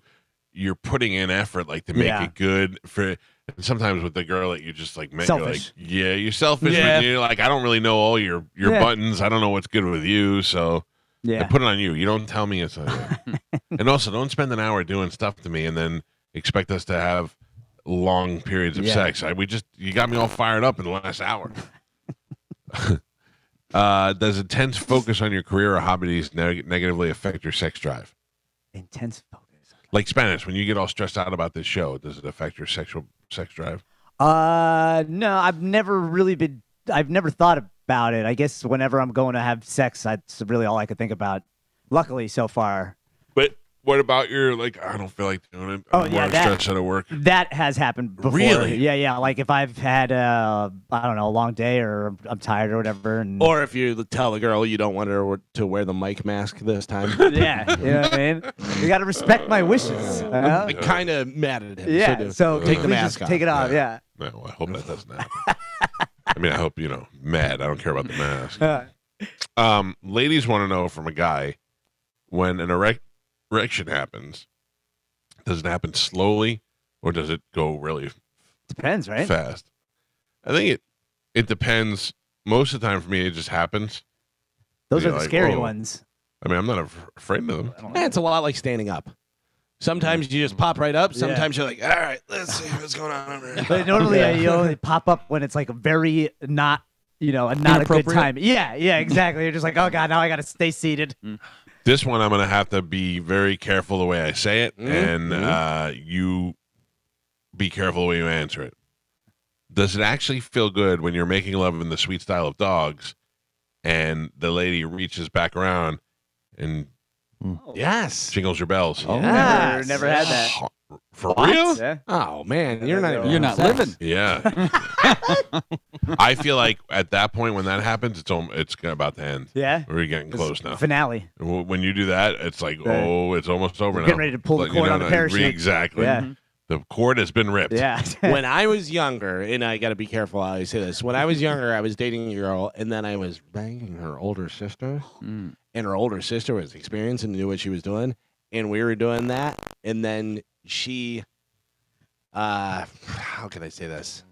you're putting in effort like to make Yeah. it good for. And sometimes with the girl that you just like met, you're like, Selfish. yeah, you're selfish. Yeah. But you're like, I don't really know all your Yeah. buttons. I don't know what's good with you, so I Yeah. put it on you. You don't tell me it's on you. And also, don't spend an hour doing stuff to me and then expect us to have long periods of sex. You got me all fired up in the last hour. Does intense focus on your career or hobbies negatively affect your sex drive? Intense focus. Like Spanish, when you get all stressed out about this show, does it affect your sex drive? No, I've never thought about it. I guess whenever I'm going to have sex, that's really all I could think about. Luckily, so far. But what about your, I don't feel like doing it. Oh, yeah, stressed out of work. That has happened before. Really? Yeah. Like if I've had, I don't know, a long day or I'm tired or whatever. Or if you tell the girl you don't want her to wear the mic mask this time. Yeah, you know what I mean? You got to respect my wishes. I'm kind of mad at him. Yeah, so take the please mask just off. take it off, yeah. No, I hope that doesn't happen. I mean, I hope, mad. I don't care about the mask. Ladies want to know from a guy, when an erection happens, does it happen slowly or does it go really Depends, right? fast? I think it depends. Most of the time for me, it just happens. Those are the like, scary oh. ones. I mean, I'm not afraid of them. It's a lot like standing up. Sometimes you just pop right up. Sometimes you're like, all right, let's see what's going on over here. But normally you only pop up when it's like a very not a good time. Yeah, exactly. You're just like, oh God, now I got to stay seated. This one, I'm going to have to be very careful the way I say it, and you be careful the way you answer it. Does it actually feel good when you're making love in the sweet style of dogs, and the lady reaches back around and Yes. jingles your bells? Oh, never had that. For real? Yeah. Oh man, you're not even. You're not living. Yeah. I feel like at that point when that happens, it's about to end. Yeah. We're getting close now. Finale. When you do that, it's like, oh, it's almost over now. Getting ready to pull the cord on the parachute. Exactly. Yeah. The cord has been ripped. Yeah. When I was younger, and I got to be careful how I say this. When I was younger, I was dating a girl, and then I was banging her older sister, and her older sister was experienced and knew what she was doing, and we were doing that, and then she, how can I say this?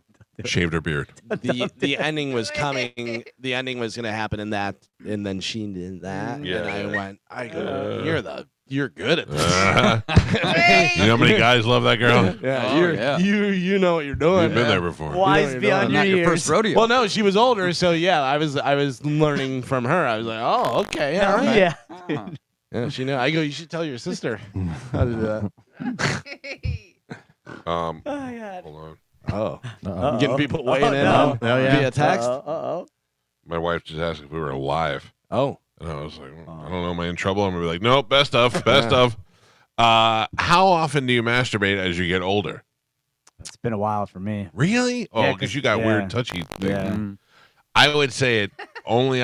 Shaved her beard. The ending was coming. The ending was going to happen in that, and then she did that, Yeah. and I go, you're good at this. You know how many guys love that girl? Yeah, you know what you're doing. You've been there before. Wise beyond your Not your years. first rodeo. Well, no, she was older, so yeah, I was learning from her. I was like, oh, okay, all right. Yeah. Yeah, she knew. I go, you should tell your sister how to do that. Oh, God. hold on. Oh, Uh-oh. getting people weighing in no. via text. Uh-oh. My wife just asked if we were live. Oh, And I was like, I don't know, am I in trouble? I'm going to be like, nope, best of. How often do you masturbate as you get older? It's been a while for me. Really? Oh, Yeah, because you got yeah. weird touchy things. Yeah. I would say it only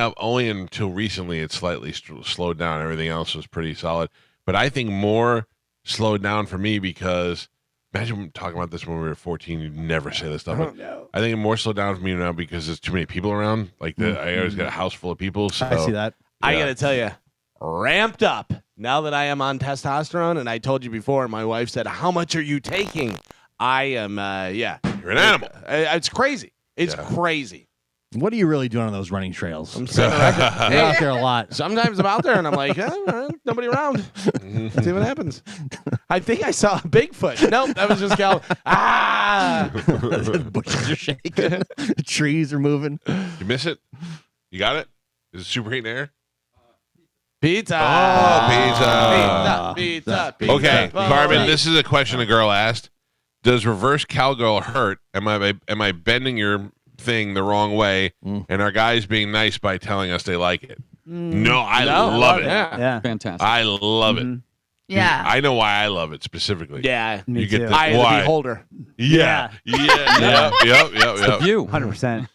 until recently it slightly slowed down. Everything else was pretty solid. But I think more slowed down for me because imagine talking about this when we were 14. You'd never say this stuff. But No. I think it more slowed down for me now because there's too many people around. Like I always got a house full of people. So I see that. I yeah. got to tell you, ramped up now that I am on testosterone. And I told you before, my wife said, how much are you taking? I am, You're an animal. It's crazy. It's Yeah. crazy. What are you really doing on those running trails? I'm setting a record. You're out there a lot. Sometimes I'm out there and I'm like, nobody around. See what happens. I think I saw a Bigfoot. Nope, that was just Cal. The bushes are shaking. The trees are moving. You miss it? You got it? Is it superheating air? Pizza. Oh, Pizza. Okay, Pizza. Carmen, this is a question a girl asked. Does reverse cowgirl hurt? Am I bending your thing the wrong way? And are guys being nice by telling us they like it? No, I love it. Yeah. Fantastic. I love it. Yeah. I know why I love it specifically. Yeah. Me You get too. the Eye of the why. beholder. Yeah. Yep. The view. 100%.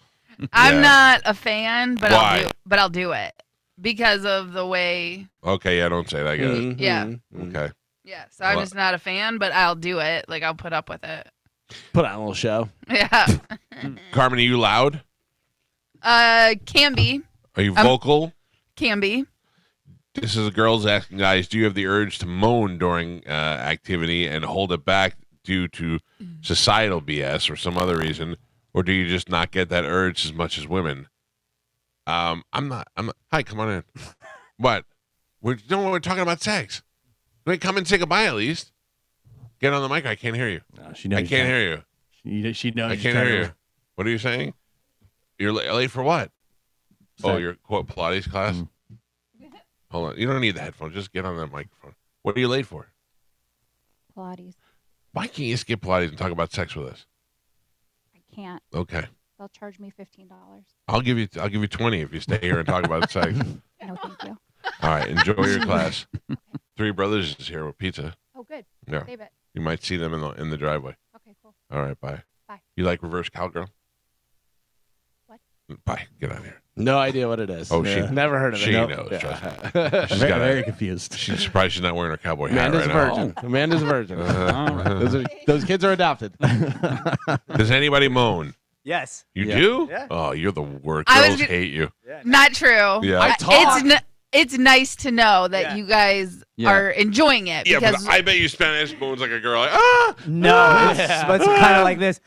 I'm Yeah. not a fan, but Why? I'll do it because of the way. Okay, yeah, don't say it. I get it. Yeah. Okay. Yeah. So I'm Well- just not a fan, but I'll do it. Like I'll put up with it. Put on a little show. Yeah. Carmen, are you loud? Can be. Are you vocal? Can be. This is a girl's asking guys, do you have the urge to moan during activity and hold it back due to societal BS or some other reason, or do you just not get that urge as much as women? I'm not. Hi, come on in. What? We're talking about sex. Wait, come and say goodbye at least. Get on the mic. I can't hear you. No, she knows I can't hear you. She knows. I can't hear you. What are you saying? You're late for what? Oh, your quote Pilates class? Hold on. You don't need the headphones. Just get on that microphone. What are you late for? Pilates. Why can't you skip Pilates and talk about sex with us? I can't. Okay. They'll charge me $15. I'll give you 20 if you stay here and talk about sex. No, thank you. All right. Enjoy your class. Three Brothers is here with pizza. Oh, good. Yeah. Save it. You might see them in the driveway. Okay, cool. All right. Bye. Bye. You like reverse cowgirl? What? Bye. Get out of here. No idea what it is. Oh, she never heard of it. She Nope. knows. Yeah. Trust me. She's Very, got very confused. She's surprised she's not wearing her cowboy hat Amanda's right a virgin. Amanda's a virgin. Those kids are adopted. now. Does anybody moan? Yes. You Yeah. do? Yeah. Oh, you're the worst. I was Girls ju- hate you. Not true. Yeah. I talk. It's nice to know that Yeah. you guys Yeah. are enjoying it. Yeah, because but I bet you Spanish moans like a girl. Like, ah! No, it's kind of like this.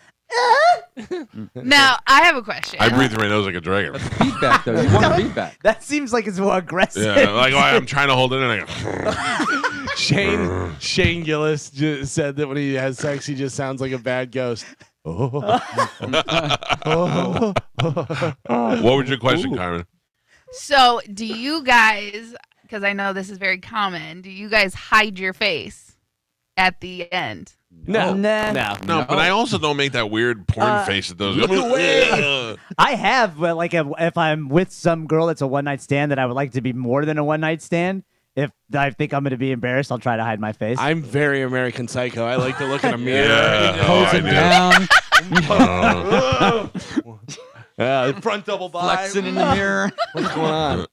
now I have a question. I breathe through my nose like a dragon. Feedback, though. You want feedback. That seems like it's more aggressive. Yeah, like I'm trying to hold it in. And I go, Shane Gillis just said that when he has sex, he just sounds like a bad ghost. what was your question, Carmen? So, do you guys, because I know this is very common, do you guys hide your face at the end? No, Nah. No, but I also don't make that weird porn face that those. look away. I have, but like if I'm with some girl that's a one night stand that I would like to be more than a one night stand, if I think I'm going to be embarrassed, I'll try to hide my face. I'm very American Psycho. I like to look in a mirror. Yeah, Posing down, Front double by. flexing in the mirror. What's going on?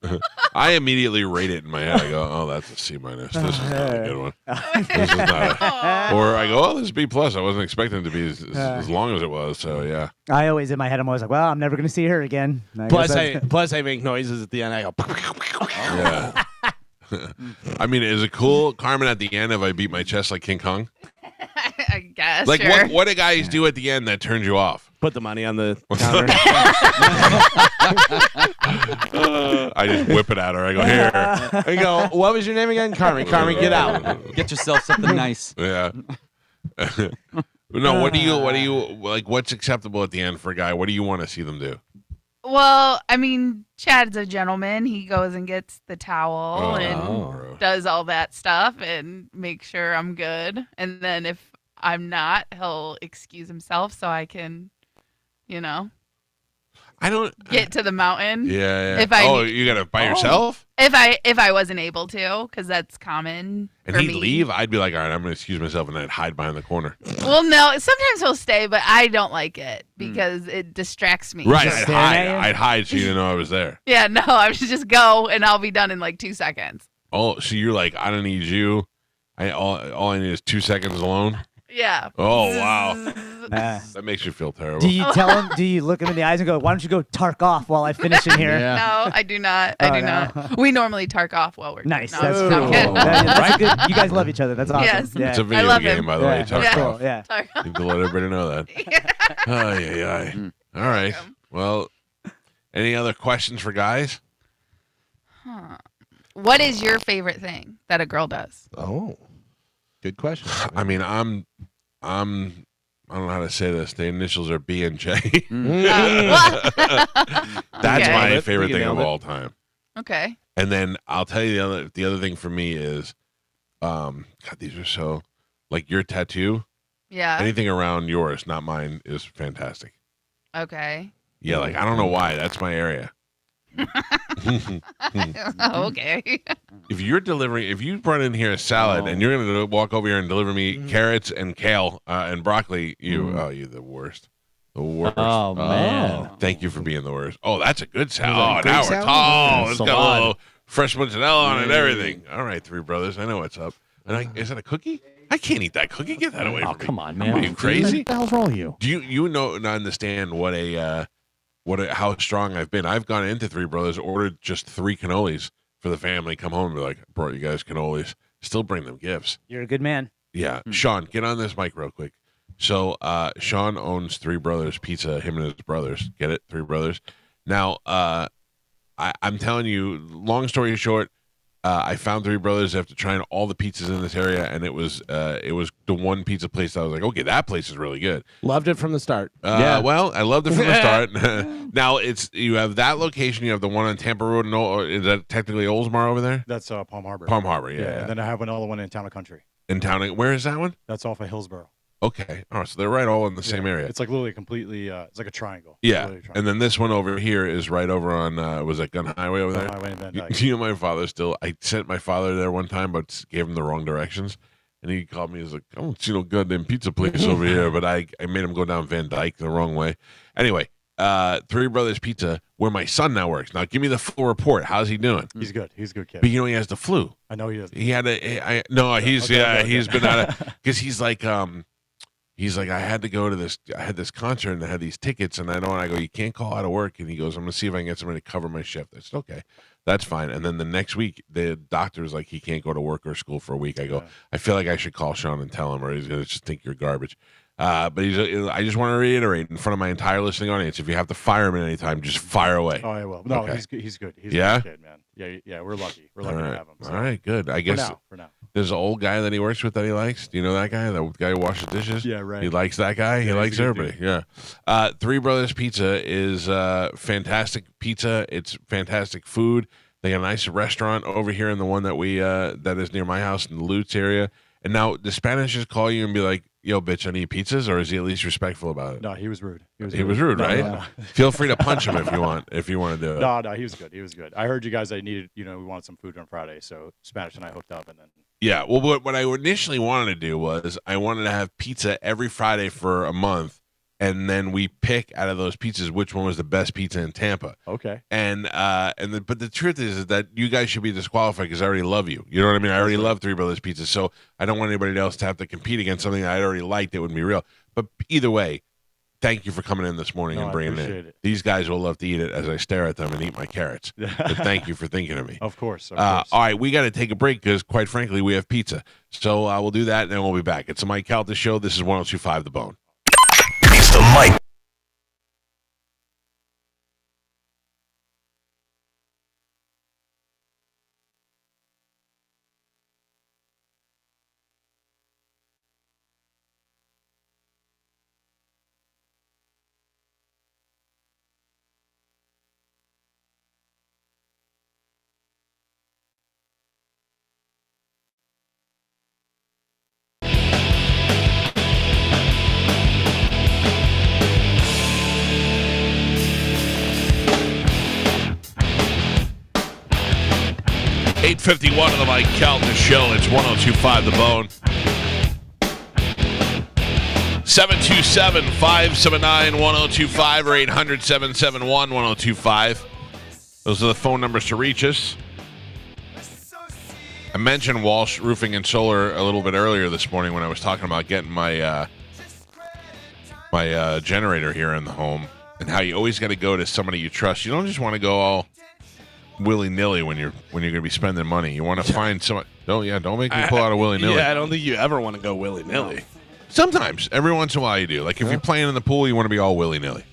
I immediately rate it in my head. I go, oh, that's a C minus. This is not a good one. This is not. Or I go, oh, this is B plus. I wasn't expecting it to be as long as it was. So yeah. I always in my head, I'm always like, well, I'm never going to see her again. Plus, I make noises at the end. I go. Yeah. I mean, is it cool, Carmen, at the end if I beat my chest like King Kong? I guess. Like sure. what do guys do at the end that turns you off? Put the money on the counter. I just whip it at her. I go, here. I go. What was your name again? Carmen. Carmen, get out. Get yourself something nice. Yeah. No, what do you like? What's acceptable at the end for a guy? What do you want to see them do? Well, I mean, Chad's a gentleman. He goes and gets the towel and gross. does all that stuff and makes sure I'm good. And then if I'm not, he'll excuse himself so I can, I don't get to the mountain. Yeah. If I you got to by yourself? If I wasn't able to, because that's common. And for he'd me. leave. I'd be like, all right, I'm going to excuse myself, and I'd hide behind the corner. Well, no, sometimes he'll stay, but I don't like it because it distracts me. Right, Just I'd staring hide. at you? I'd hide so you didn't know I was there. Yeah, no, I should just go and I'll be done in like 2 seconds. Oh, so you're like, I don't need you. All I need is 2 seconds alone. Yeah. Oh wow, Uh, that makes you feel terrible. do you tell him? Do you look him in the eyes and go, "Why don't you go tark off while I finish in here"? Yeah. No, I do not. I Oh, do no. not. We normally tark off while we're Nice. No, That's no, cool. I'm kidding. That's a good. You guys love each other. That's awesome. Yes. Yeah. It's a video love game, him. by the way. Yeah, Talk that's Yeah. cool. off. Yeah. Tark off. You need to let everybody know that. Ay, ay, ay. All right. Well, any other questions for guys? What is your favorite thing that a girl does? Oh, good question. I mean, I don't know how to say this. The initials are B and J. Well, That's Okay. my Nailed it. favorite You thing of nailed it. all time. okay. And then I'll tell you the other thing for me is, God, these are so like your tattoo. Yeah. Anything around yours, not mine, is fantastic. Okay. Yeah, like I don't know why. That's my area. Oh, okay. If you brought in here a salad and you're gonna walk over here and deliver me carrots and kale and broccoli, you're the worst. The worst. Oh man. Thank you for being the worst. Oh, that's a good salad. that a Oh, Greek now we're salad? tall. It's got a Salad. little fresh mozzarella on it and everything. All right, Three Brothers. I know what's up. And is that a cookie? I can't eat that cookie. Get that away Oh from me. come on, man. Are you crazy? What the hell's wrong with you? Do you not understand how strong I've been? I've gone into Three Brothers, ordered just 3 cannolis for the family, come home and be like, I brought you guys cannolis. Still bring them gifts. You're a good man. Yeah. Sean, get on this mic real quick. So Sean owns Three Brothers Pizza, him and his brothers. Get it? Three Brothers. Now, I'm telling you, long story short, I found Three Brothers after trying all the pizzas in this area, and it was the one pizza place that I was like, okay, that place is really good. Loved it from the start. Well, I loved it from the start. Now you have that location. You have the one on Tampa Road. Is that technically Oldsmar over there? That's Palm Harbor. Palm Harbor, yeah. And then I have another one in Town and Country. In Town, where is that one? That's off of Hillsborough. Okay. Oh, so they're right all in the same area. It's like literally completely, it's like a triangle. Yeah. And then this one over here is right over on, was that Gun Highway over there? Gun Highway in Van Dyke. You know, my father still, I sent my father there one time, but gave him the wrong directions. And he called me, he's like, I don't see no goddamn pizza place over here. But I made him go down Van Dyke the wrong way. Anyway, Three Brothers Pizza, where my son now works. Now, give me the full report. How's he doing? He's good. He's a good kid. But you know, he has the flu. I know he does. He had he's been out of, because he's like, I had to go to this. I had this concert and I had these tickets, and I go, you can't call out of work. And he goes, I'm gonna see if I can get somebody to cover my shift. I said, okay, that's fine. And then the next week, the doctor was like, he can't go to work or school for a week. I go, I feel like I should call Sean and tell him, or he's gonna just think you're garbage. But I just want to reiterate in front of my entire listening audience: if you have to fire him at any time, just fire away. Oh, I will. No, okay. He's good. He's good. He's yeah? a good kid, man. Yeah. We're lucky. We're lucky to have him. So. All right, good. I guess for now. There's an old guy that he works with that he likes. Do you know that guy? The guy who washes dishes? Yeah, right. He likes that guy. Yeah, he likes everybody. Dude. Yeah. Three Brothers Pizza is fantastic pizza. It's fantastic food. They got a nice restaurant over here in the one that that is near my house in the Lutz area. And now, the Spanish just call you and be like, yo, bitch, I need pizzas? Or is he at least respectful about it? No, he was rude. He was rude, right? No. Feel free to punch him if you want to do it. No, he was good. He was good. I heard you guys, we wanted some food on Friday, so Spanish and I hooked up. And then. Yeah, well, what I initially wanted to do was I wanted to have pizza every Friday for a month, and then we pick out of those pizzas which one was the best pizza in Tampa. Okay. But the truth is that you guys should be disqualified because I already love you. You know what I mean? I already love Three Brothers Pizza, so I don't want anybody else to have to compete against something that I already liked that wouldn't be real. But either way, thank you for coming in this morning and bringing it in. It. These guys will love to eat it as I stare at them and eat my carrots. But thank you for thinking of me. Of course. All right, we got to take a break because, quite frankly, we have pizza. So we'll do that, and then we'll be back. It's the Mike Calta Show. This is 102.5 The Bone. It's the Mike. .51 of the Mike Calta Show. It's 102.5 The Bone. 727-579-1025 or 800-771-1025. Those are the phone numbers to reach us. I mentioned Walsh Roofing and Solar a little bit earlier this morning when I was talking about getting my my generator here in the home, and how you always got to go to somebody you trust. You don't just want to go all willy-nilly when you're going to be spending money. You want to find someone. Don't make me pull out a willy-nilly. Yeah, I don't think you ever want to go willy-nilly. Sometimes, every once in a while you do. Like if you're playing in the pool, you want to be all willy-nilly.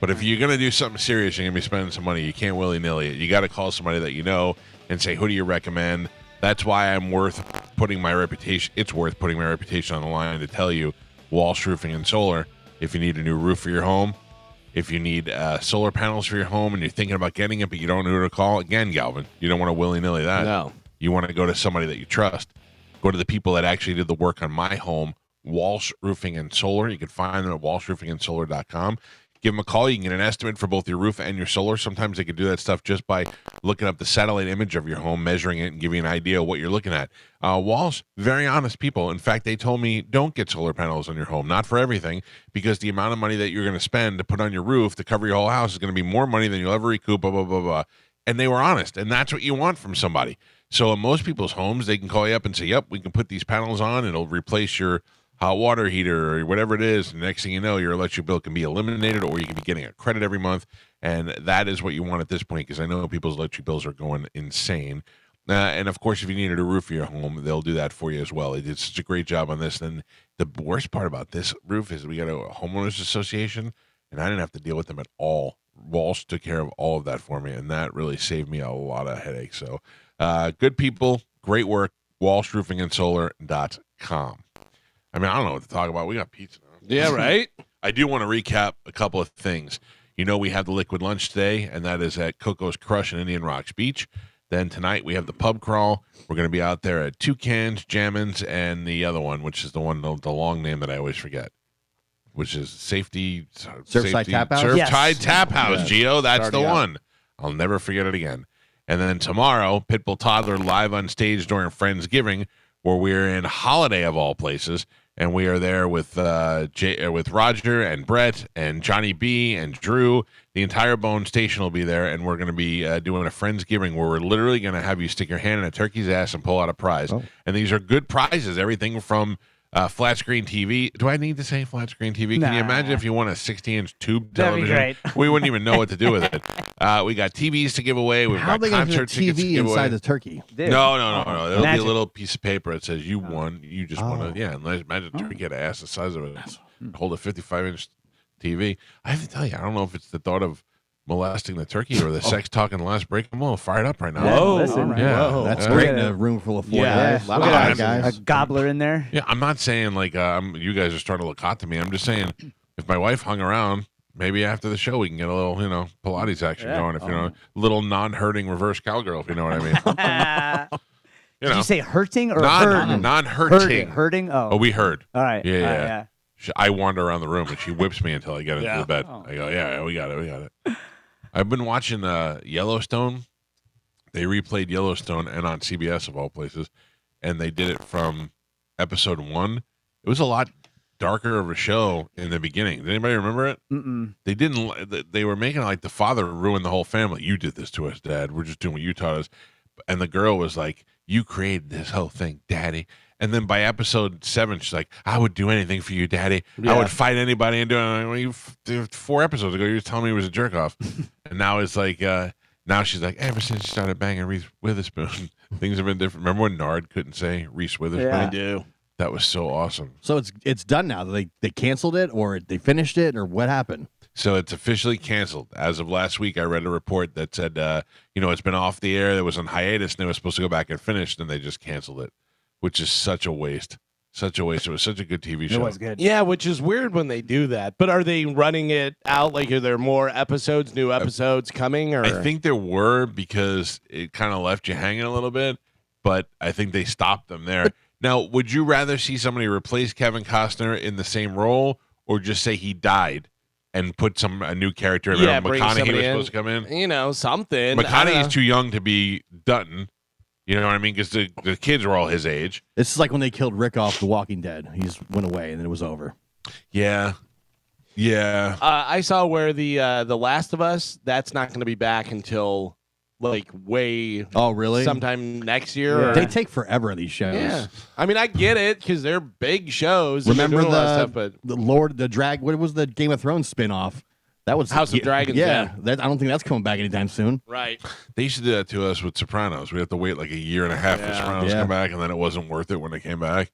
But if you're going to do something serious, you're going to be spending some money, you can't willy-nilly it. You got to call somebody that you know and say, who do you recommend? That's why it's worth putting my reputation on the line to tell you Walsh Roofing and Solar. If you need a new roof for your home, if you need solar panels for your home and you're thinking about getting it but you don't know who to call, again, Galvin, you don't want to willy-nilly that. No. You want to go to somebody that you trust. Go to the people that actually did the work on my home, Walsh Roofing and Solar. You can find them at walshroofingandsolar.com. Give them a call. You can get an estimate for both your roof and your solar. Sometimes they can do that stuff just by looking up the satellite image of your home, measuring it, and giving you an idea of what you're looking at. Walsh, very honest people. In fact, they told me don't get solar panels on your home. Not for everything, because the amount of money that you're going to spend to put on your roof to cover your whole house is going to be more money than you'll ever recoup, blah, blah, blah, blah. And they were honest, and that's what you want from somebody. So in most people's homes, they can call you up and say, yep, we can put these panels on. It'll replace your hot water heater or whatever it is. And the next thing you know, your electric bill can be eliminated, or you can be getting a credit every month. And that is what you want at this point, because I know people's electric bills are going insane. And of course, if you needed a roof for your home, they'll do that for you as well. They did such a great job on this. And the worst part about this roof is we got a homeowners association, and I didn't have to deal with them at all. Walsh took care of all of that for me, and that really saved me a lot of headaches. So Good people, great work. WalshRoofingandSolar.com. I mean, I don't know what to talk about. We got pizza now. Yeah, right? I do want to recap a couple of things. You know, we have the liquid lunch today, and that is at Coco's Crush in Indian Rocks Beach. Then tonight we have the pub crawl. We're going to be out there at Toucans, Jammin's, and the other one, which is the long name that I always forget, which is Surfside Tap House? Surfside Tap House, Yes. Gio. That's the Already out. one. I'll never forget it again. And then tomorrow, Pitbull Toddler live on stage during Friendsgiving, where we're in Holiday of all places, and we are there with with Roger and Brett and Johnny B and Drew. The entire Bone Station will be there, and we're going to be doing a Friendsgiving where we're literally going to have you stick your hand in a turkey's ass and pull out a prize. Oh. And these are good prizes, everything from flat screen TV. Do I need to say flat screen TV? Can you imagine if you won a 60-inch tube That'd be television? great. We wouldn't even know what to do with it. We got TVs to give away. We've How are got they going to concert put tickets to TV give inside away. the turkey? Dude. No. There'll be a Magic. little piece of paper that says you won. You just won Oh. it. Yeah, unless imagine a turkey had an ass the size of it. Hold a 55-inch TV. I have to tell you, I don't know if it's the thought of molesting the turkey or the sex talk in the last break. I'm a little fired up right now. Yeah, Whoa. listen. Yeah. Whoa. That's Yeah. great in a room full of 4 Yeah. guys. Look at Hi, that. guys. A gobbler in there. Yeah, I'm not saying like you guys are starting to look hot to me. I'm just saying if my wife hung around, maybe after the show we can get a little, Pilates action going. If a little non-hurting reverse cowgirl, if you know what I mean. Did you say hurting or non-hurting. Hurting? Oh. Oh, we heard. All right. Yeah, All right, yeah. I wander around the room and she whips me until I get into the bed. Oh. I go, yeah, we got it. I've been watching Yellowstone. They replayed Yellowstone and on CBS of all places, and they did it from episode 1. It was a lot darker of a show in the beginning. Did anybody remember it? Mm-mm. They didn't. They were making it like the father ruined the whole family. You did this to us, Dad. We're just doing what you taught us. And the girl was like, "You created this whole thing, Daddy." And then by episode 7, she's like, "I would do anything for you, Daddy. Yeah. I would fight anybody and do it." Well, 4 episodes ago, you were telling me he was a jerk off, and now it's like, now she's like, ever since she started banging Reese Witherspoon, things have been different. Remember when Nard couldn't say Reese Witherspoon? Yeah. I do. That was so awesome. So it's done now. They canceled it, or they finished it, or what happened? So it's officially canceled. As of last week, I read a report that said, it's been off the air. It was on hiatus, and they were supposed to go back and finish, and they just canceled it, which is such a waste. Such a waste. It was such a good TV show. It was good. Yeah, which is weird when they do that. But are they running it out? Like, are there more episodes, new episodes coming? Or I think there were because it kind of left you hanging a little bit, but I think they stopped them there. Now, would you rather see somebody replace Kevin Costner in the same role or just say he died and put a new character in? Yeah, Remember bring McConaughey somebody was in. supposed to come in? Something. McConaughey's too young to be Dutton. You know what I mean? Because the kids were all his age. It's like when they killed Rick off The Walking Dead. He just went away, and then it was over. Yeah. Yeah. I saw where the Last of Us, that's not going to be back until like way Oh, really? sometime next year. Yeah. Or, They take forever, these shows. yeah. I mean, I get it because they're big shows. and they're Remember doing a lot of stuff, but what was the Game of Thrones spinoff? That was House of Dragons, yeah. I don't think that's coming back anytime soon. right. They used to do that to us with Sopranos. We had to wait like a year and a half for Yeah. Sopranos to Yeah. come back, and then it wasn't worth it when they came back.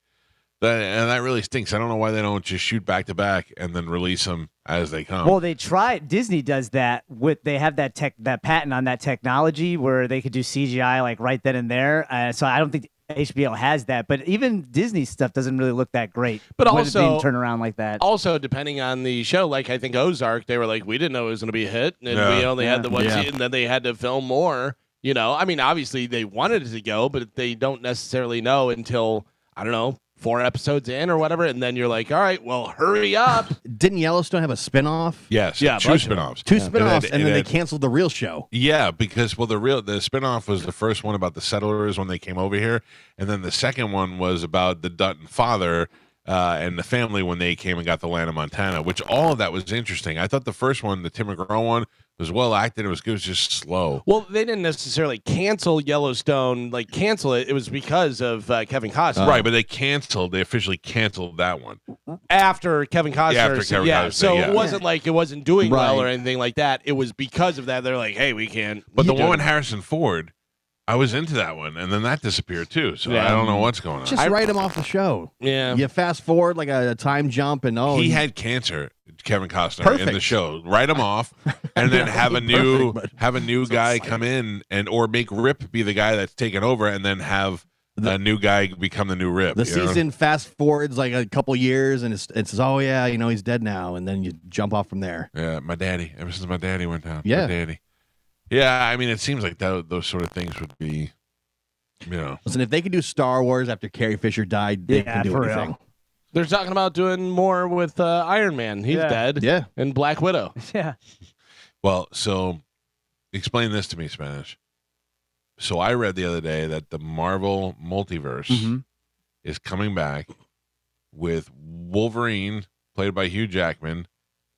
That really stinks. I don't know why they don't just shoot back to back and then release them as they come. Well, they try. Disney does that they have that patent on that technology where they could do CGI like right then and there. So I don't think HBO has that. But even Disney stuff doesn't really look that great. But when it's also- being turned around like that. Also, depending on the show, like I think Ozark, they were like, we didn't know it was going to be a hit, and Yeah. we only had the one Yeah. season, and then they had to film more. I mean, obviously they wanted it to go, but they don't necessarily know until, I don't know, 4 episodes in or whatever, and then you're like, all right, well, hurry up. Didn't Yellowstone have a spinoff? yes, Yeah, a 2 bunch of them. spinoffs. 2 And spinoffs, and then they had- canceled the real show. Yeah, because the spinoff was the first one about the settlers when they came over here, and then the second one was about the Dutton father and the family when they came and got the land of Montana. Which all of that was interesting. I thought the first one, the Tim McGraw one, was well acted. It was good. It was just slow. Well, they didn't necessarily cancel Yellowstone, cancel it. It was because of Kevin Costner. Right, but they officially canceled that one. After Kevin Costner. Yeah, after Kevin Costner, so yeah. it wasn't like it wasn't doing well Right. or anything like that. It was because of that. They're like, hey, we can't. But the do one it. with Harrison Ford, I was into that one, and then that disappeared too. So Yeah. I don't know what's going on. Just write him off the show. Yeah. You fast forward like a time jump, and He had cancer, Kevin Costner, in the Perfect. show. Write him off. and then have a new perfect, guy come in or make Rip be the guy that's taken over, and then have a new guy become the new Rip. The season fast forwards like a couple years, and it says, "Oh yeah, he's dead now," and then you jump off from there. Yeah, my daddy. Ever since my daddy went down. Yeah. My daddy. Yeah, I mean, it seems like those sort of things would be, Listen, if they could do Star Wars after Carrie Fisher died, they can do for anything. real. They're talking about doing more with Iron Man. He's dead. Yeah. And Black Widow. Yeah. Well, so explain this to me, Spanish. So I read the other day that the Marvel multiverse is coming back with Wolverine, played by Hugh Jackman,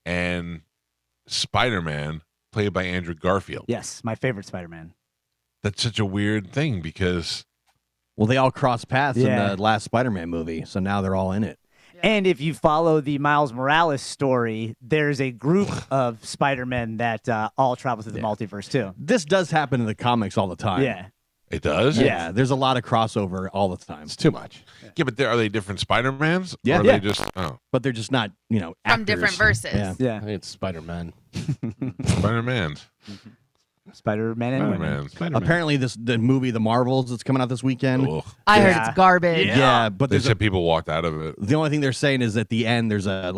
and Spider-Man, played by Andrew Garfield. Yes, my favorite Spider-Man. That's such a weird thing because... Well, they all crossed paths in Yeah. the last Spider-Man movie, so now they're all in it. And if you follow the Miles Morales story, there's a group of Spider-Men that all travel through the multiverse, too. This does happen in the comics all the time. Yeah. It does? Yeah, there's a lot of crossover all the time. It's too much. Yeah, but are they different Spider-Mans? Yeah. Or are Yeah. they just... Oh, But they're just not, From actors. different verses. Yeah. Yeah. I think it's Spider-Man. Spider-Mans. Spider-Man and women. Spider-Man. Apparently, the movie The Marvels that's coming out this weekend. Ugh. I heard Yeah. it's garbage. Yeah, but They there's said people walked out of it. the only thing they're saying is at the end there's a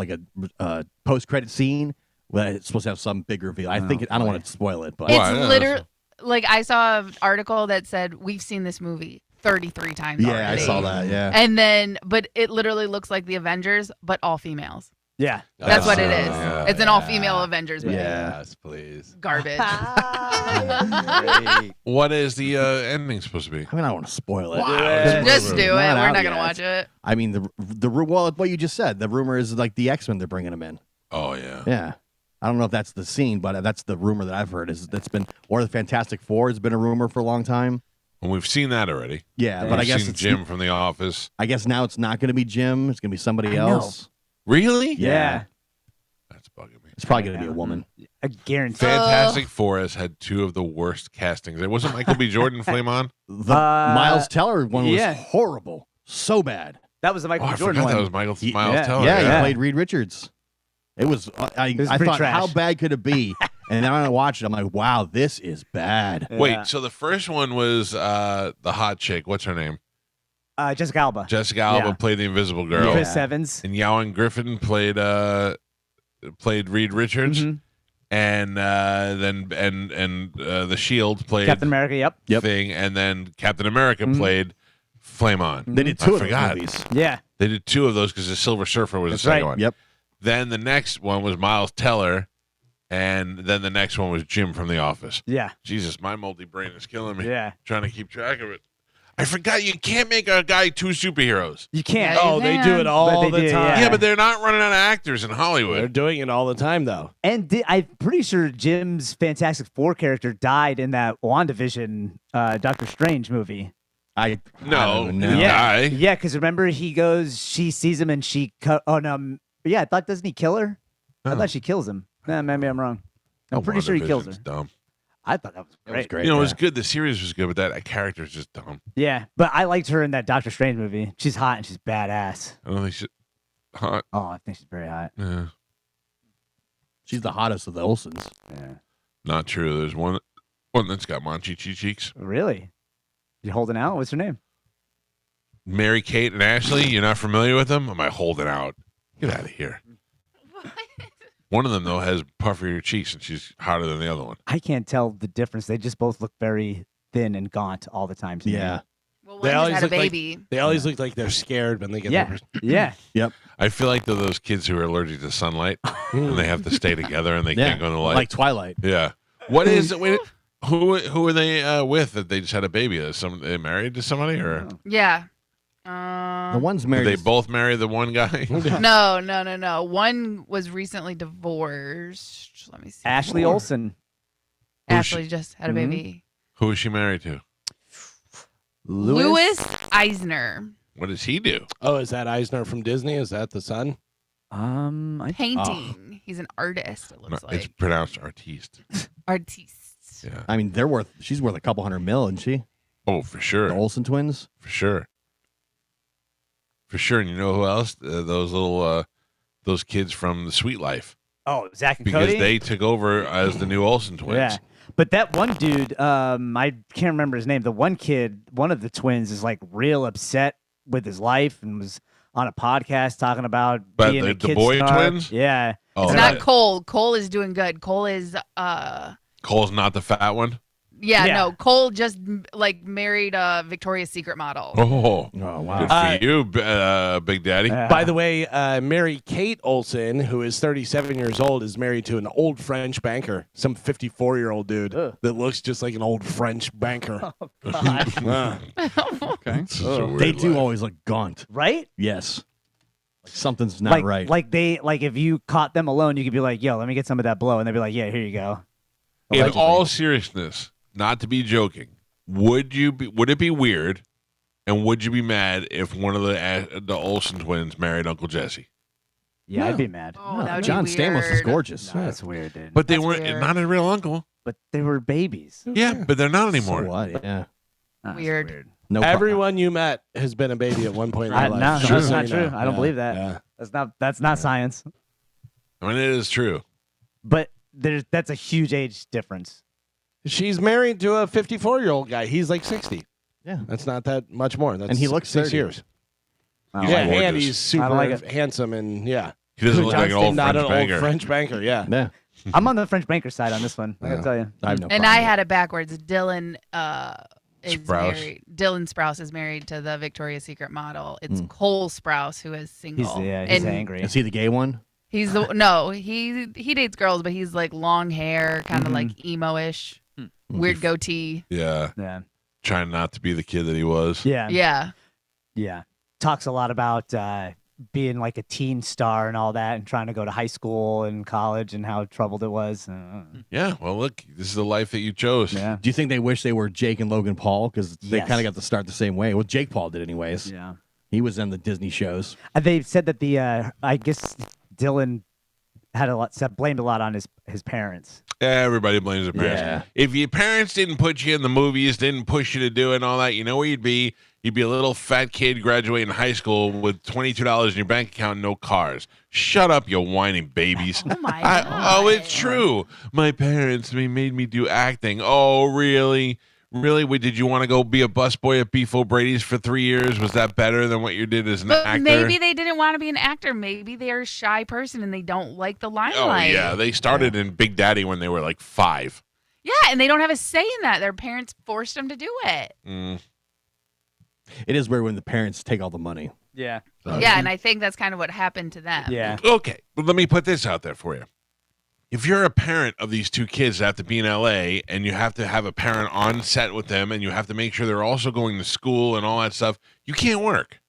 post-credit scene where it's supposed to have some big reveal. I think I don't want to spoil it, but It's Why? Yeah, literally like I saw an article that said we've seen this movie 33 times yeah, already. I saw that. Yeah, And then, but it literally looks like the Avengers, but all females. Yeah. That's what it is. yeah, It's an all-female Avengers movie. Yeah. Yes, please. Garbage. What is the ending supposed to be? I mean, I don't want to spoil it. Just do it. We're Not not out going to yet. watch it. I mean, well, what you just said. The rumor is like the X-Men. They're bringing them in. Oh, yeah. Yeah. I don't know if that's the scene, but that's the rumor that I've heard. Is that's been or the Fantastic Four has been a rumor for a long time. And we've seen that already. Yeah, We've but I guess seen it's Jim from The Office. I guess now it's not going to be Jim. It's going to be somebody I know. else. Really? Yeah. That's bugging me. It's probably going to be a woman. I guarantee. Fantastic Four has had two of the worst castings. It wasn't Michael B. Jordan, Flame On? The Miles Teller one was yeah. horrible, so bad. That was the Oh, Michael I Jordan forgot one. that was Miles yeah. Teller. Yeah, Yeah. he played Reed Richards. It was. I was I pretty thought, trash. how bad could it be? And then when I watched it, I'm like, wow, this is bad. Wait, Yeah. so the first one was the hot chick. What's her name? Jessica Alba. Jessica Alba Yeah. played the Invisible Girl. Chris Evans. And Yowan Griffin played Reed Richards. Mhm. And then the Shield played Captain America. Yep. thing, and then Captain America Mhm. played Flame On. They did two I of those forgot. movies. Yeah. They did two of those because the Silver Surfer was That's the second right. one. Yep. Then the next one was Miles Teller, and then the next one was Jim from The Office. Yeah. Jesus, my multi-brain is killing me. Yeah. Trying to keep track of it. I forgot you can't make a guy two superheroes. You can't. Yeah, Oh, they do it all But they the do, time. Yeah, but they're not running out of actors in They're Hollywood. doing it all the time, though. And I'm pretty sure Jim's Fantastic Four character died in that WandaVision Doctor Strange movie. I No, don't even know. Yeah. guy. Yeah, because remember he goes, she sees him and she cut. Oh no, yeah, I thought doesn't he kill her? I Oh. thought she kills him. Nah, maybe I'm wrong. I'm pretty sure he kills her. WandaVision's dumb. I thought that was It great. was great. You know, it was yeah. good. The series was good, but that character's just dumb. Yeah, but I liked her in that Doctor Strange movie. She's hot and she's badass. I don't think she's hot. Oh, I think she's very hot. Yeah. She's the hottest of the Olsons. Yeah. Not true. There's one that's got Monchi cheeks. Really? You holding out? What's her name? Mary Kate and Ashley. You're not familiar with them? Am I holding out? Get out of here. One of them though has puffier cheeks, and she's hotter than the other one. I can't tell the difference. They just both look very thin and gaunt all the time. To me. Yeah. Well, They one always just had a look like- baby. They always look like they're scared when they get Yeah. their Yeah. I feel like they're those kids who are allergic to sunlight, and they have to stay together, and they Yeah. can't go in the light. Like Twilight. Yeah. What is it? Wait, who are they with that they just had a baby? Is they married to somebody, or Yeah. The one's did married. they to- both marry the one guy? No. One was recently divorced. Let me see. Ashley Olsen. Ashley just had a baby. Who is she married to? Louis Eisner. What does he do? Oh, is that Eisner from Disney? Is that the son? Painting. He's an artist, it looks No, like. it's pronounced artiste. Artiste. Yeah. I mean, she's worth a couple $100 million, isn't she? Oh, for The sure. Olsen twins. For sure. For sure. And you know who else? Those little those kids from The Sweet Life. Oh, Zach and because Cody. they took over as the new Olsen twins. Yeah. But that one dude, I can't remember his name. The one kid, one of the twins, is like real upset with his life and was on a podcast talking about But being the a kid boy star. twins? Yeah. Oh, It's yeah. not Cole. Cole is doing good. Cole is Cole's not the fat one. Yeah. no. Cole just like married a Victoria's Secret model. Oh, wow. good for you, Big Daddy. By the way, Mary Kate Olsen, who is 37 years old, is married to an old French banker, some 54-year-old dude that looks just like an old French banker. Okay. So weird They do life. always look gaunt. Right? Yes. Like something's not right. Like if you caught them alone, you could be like, yo, let me get some of that blow. And they'd be like, yeah, here you go. In Allegedly. all seriousness, not to be joking, would it be weird, and would you be mad if one of the Olsen twins married Uncle Jesse? Yeah, No. I'd be mad. Oh, that would John be Stamos is weird. gorgeous. No, that's weird, dude. But they That's weren't weird. not a real uncle. But they were babies. Yeah, but they're not anymore. So what? Yeah. That's Weird. No. Everyone you met has been a baby at one point in their No, life. that's Just so not you true. know. I don't Yeah. believe that. Yeah. That's not science. I mean, it is true. But that's a huge age difference. She's married to a 54-year-old guy. He's like 60. Yeah. That's not that much more. That's And he looks 6 30. years. I don't Yeah, like it. gorgeous. and he's super I don't like it. handsome and yeah. He doesn't look John like an old not French an banker. old French banker. Yeah. Yeah. I'm on the French banker side on this one. I gotta tell you. I have no And problem I with had it backwards. Dylan is Sprouse. married. Dylan Sprouse is married to the Victoria's Secret model. It's Cole Sprouse who is single. He's And angry. it. Is he the gay one? He's he dates girls, but he's like long hair, kind of like emo-ish, weird goatee. Yeah, Yeah. trying not to be the kid that he was. Yeah. Yeah. Yeah. Talks a lot about being like a teen star and all that and trying to go to high school and college and how troubled it was. Yeah, well, look, this is the life that you chose. Yeah. Do you think they wish they were Jake and Logan Paul? Because they Yes. kind of got to start the same way. Well, Jake Paul did anyways. Yeah. He was in the Disney shows. They said that I guess Dylan had blamed a lot on his parents. Everybody blames their parents. Yeah. If your parents didn't put you in the movies, didn't push you to do it and all that, you know where you'd be? You'd be a little fat kid graduating high school with $22 in your bank account and no cars. Shut up, you whining babies. Oh my god. Oh, it's true. My parents made me do acting. Oh, really? Really? Did you want to go be a busboy at Beef O'Brady's for 3 years? Was that better than what you did as an But actor? maybe they didn't want to be an actor. Maybe they're a shy person and they don't like the Oh, limelight. yeah. They started in Big Daddy when they were like 5. Yeah, and they don't have a say in that. Their parents forced them to do it. It is weird when the parents take all the money. Yeah. Yeah, and I think that's kind of what happened to them. Yeah. Okay, but let me put this out there for you. If you're a parent of these two kids that have to be in LA and you have to have a parent on set with them and you have to make sure they're also going to school and all that stuff, you can't work.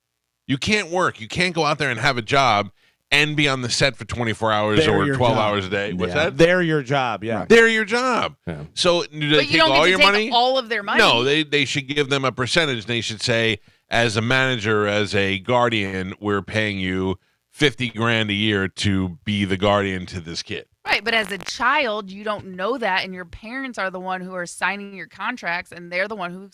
You can't work. You can't go out there and have a job and be on the set for 24 hours They're or your 12 job. hours a day. What's Yeah. that? They're your job. Yeah. They're your job. Yeah. So do they But you take don't all get to your take money? all of their money. No, they should give them a percentage. They should say, as a manager, as a guardian, we're paying you 50 grand a year to be the guardian to this kid. Right, but as a child, you don't know that, and your parents are the one who are signing your contracts, and they're the one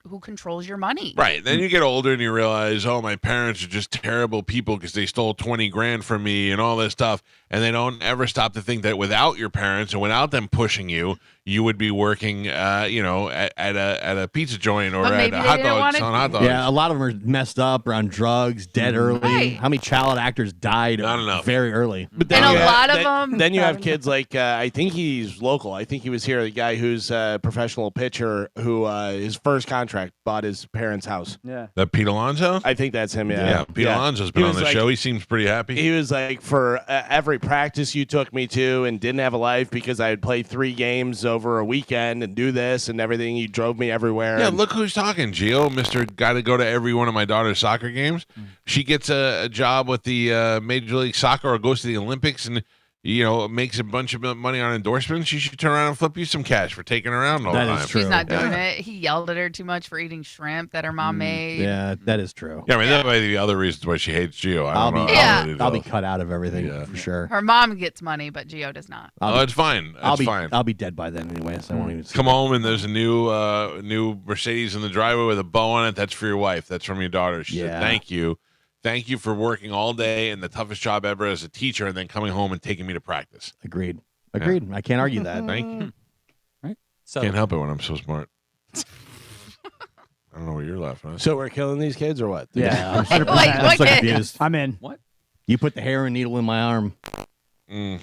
who controls your money. Right. Then you get older and you realize, oh, my parents are just terrible people because they stole 20 grand from me and all this stuff. And they don't ever stop to think that without your parents and without them pushing you, you would be working, at a pizza joint or But at maybe a they hot didn't dogs wanna- on hot dogs. Yeah, a lot of them are messed up, are on drugs, dead early. Right. How many child actors died Not enough. very early? But And a you have- lot of them. Then you have kids like I think he's local. I think he was here. The guy who's a professional pitcher who his first contract bought his parents' house. Yeah. That Pete Alonso? I think that's him. Yeah. Yeah, Pete Alonso's been He on was the like- show. He seems pretty happy. He was like, for every practice you took me to and didn't have a life because I would play 3 games over a weekend and do this and everything. You drove me everywhere. Yeah, and- look who's talking, Gio. Mr. Got to go to every one of my daughter's soccer games. She gets a job with the Major League Soccer or goes to the Olympics and, makes a bunch of money on endorsements. She should turn around and flip you some cash for taking her around all That the is time. true. She's not doing Yeah. it. He yelled at her too much for eating shrimp that her mom made. Yeah, that is true. Yeah, I mean, that might be the other reasons why she hates Gio. I I'll don't be, know. Yeah. Really I'll be know. cut out of everything Yeah. for sure. Her mom gets money, but Gio does not. Oh, it's fine. It's fine. I'll be dead by then anyway, so I won't even see Come it. home and there's a new Mercedes in the driveway with a bow on it. That's for your wife. That's from your daughter. She said, Yeah. "Thank you, Thank you for working all day and the toughest job ever as a teacher, and then coming home and taking me to practice. Agreed. Agreed. I can't argue that. Thank you. Right. So Can't help it when I'm so smart. I don't know what you're laughing at. So we're killing these kids or what? Yeah, I'm, Wait, 100%, I'm so what? confused. I'm in. what? You put the heroin needle in my arm. I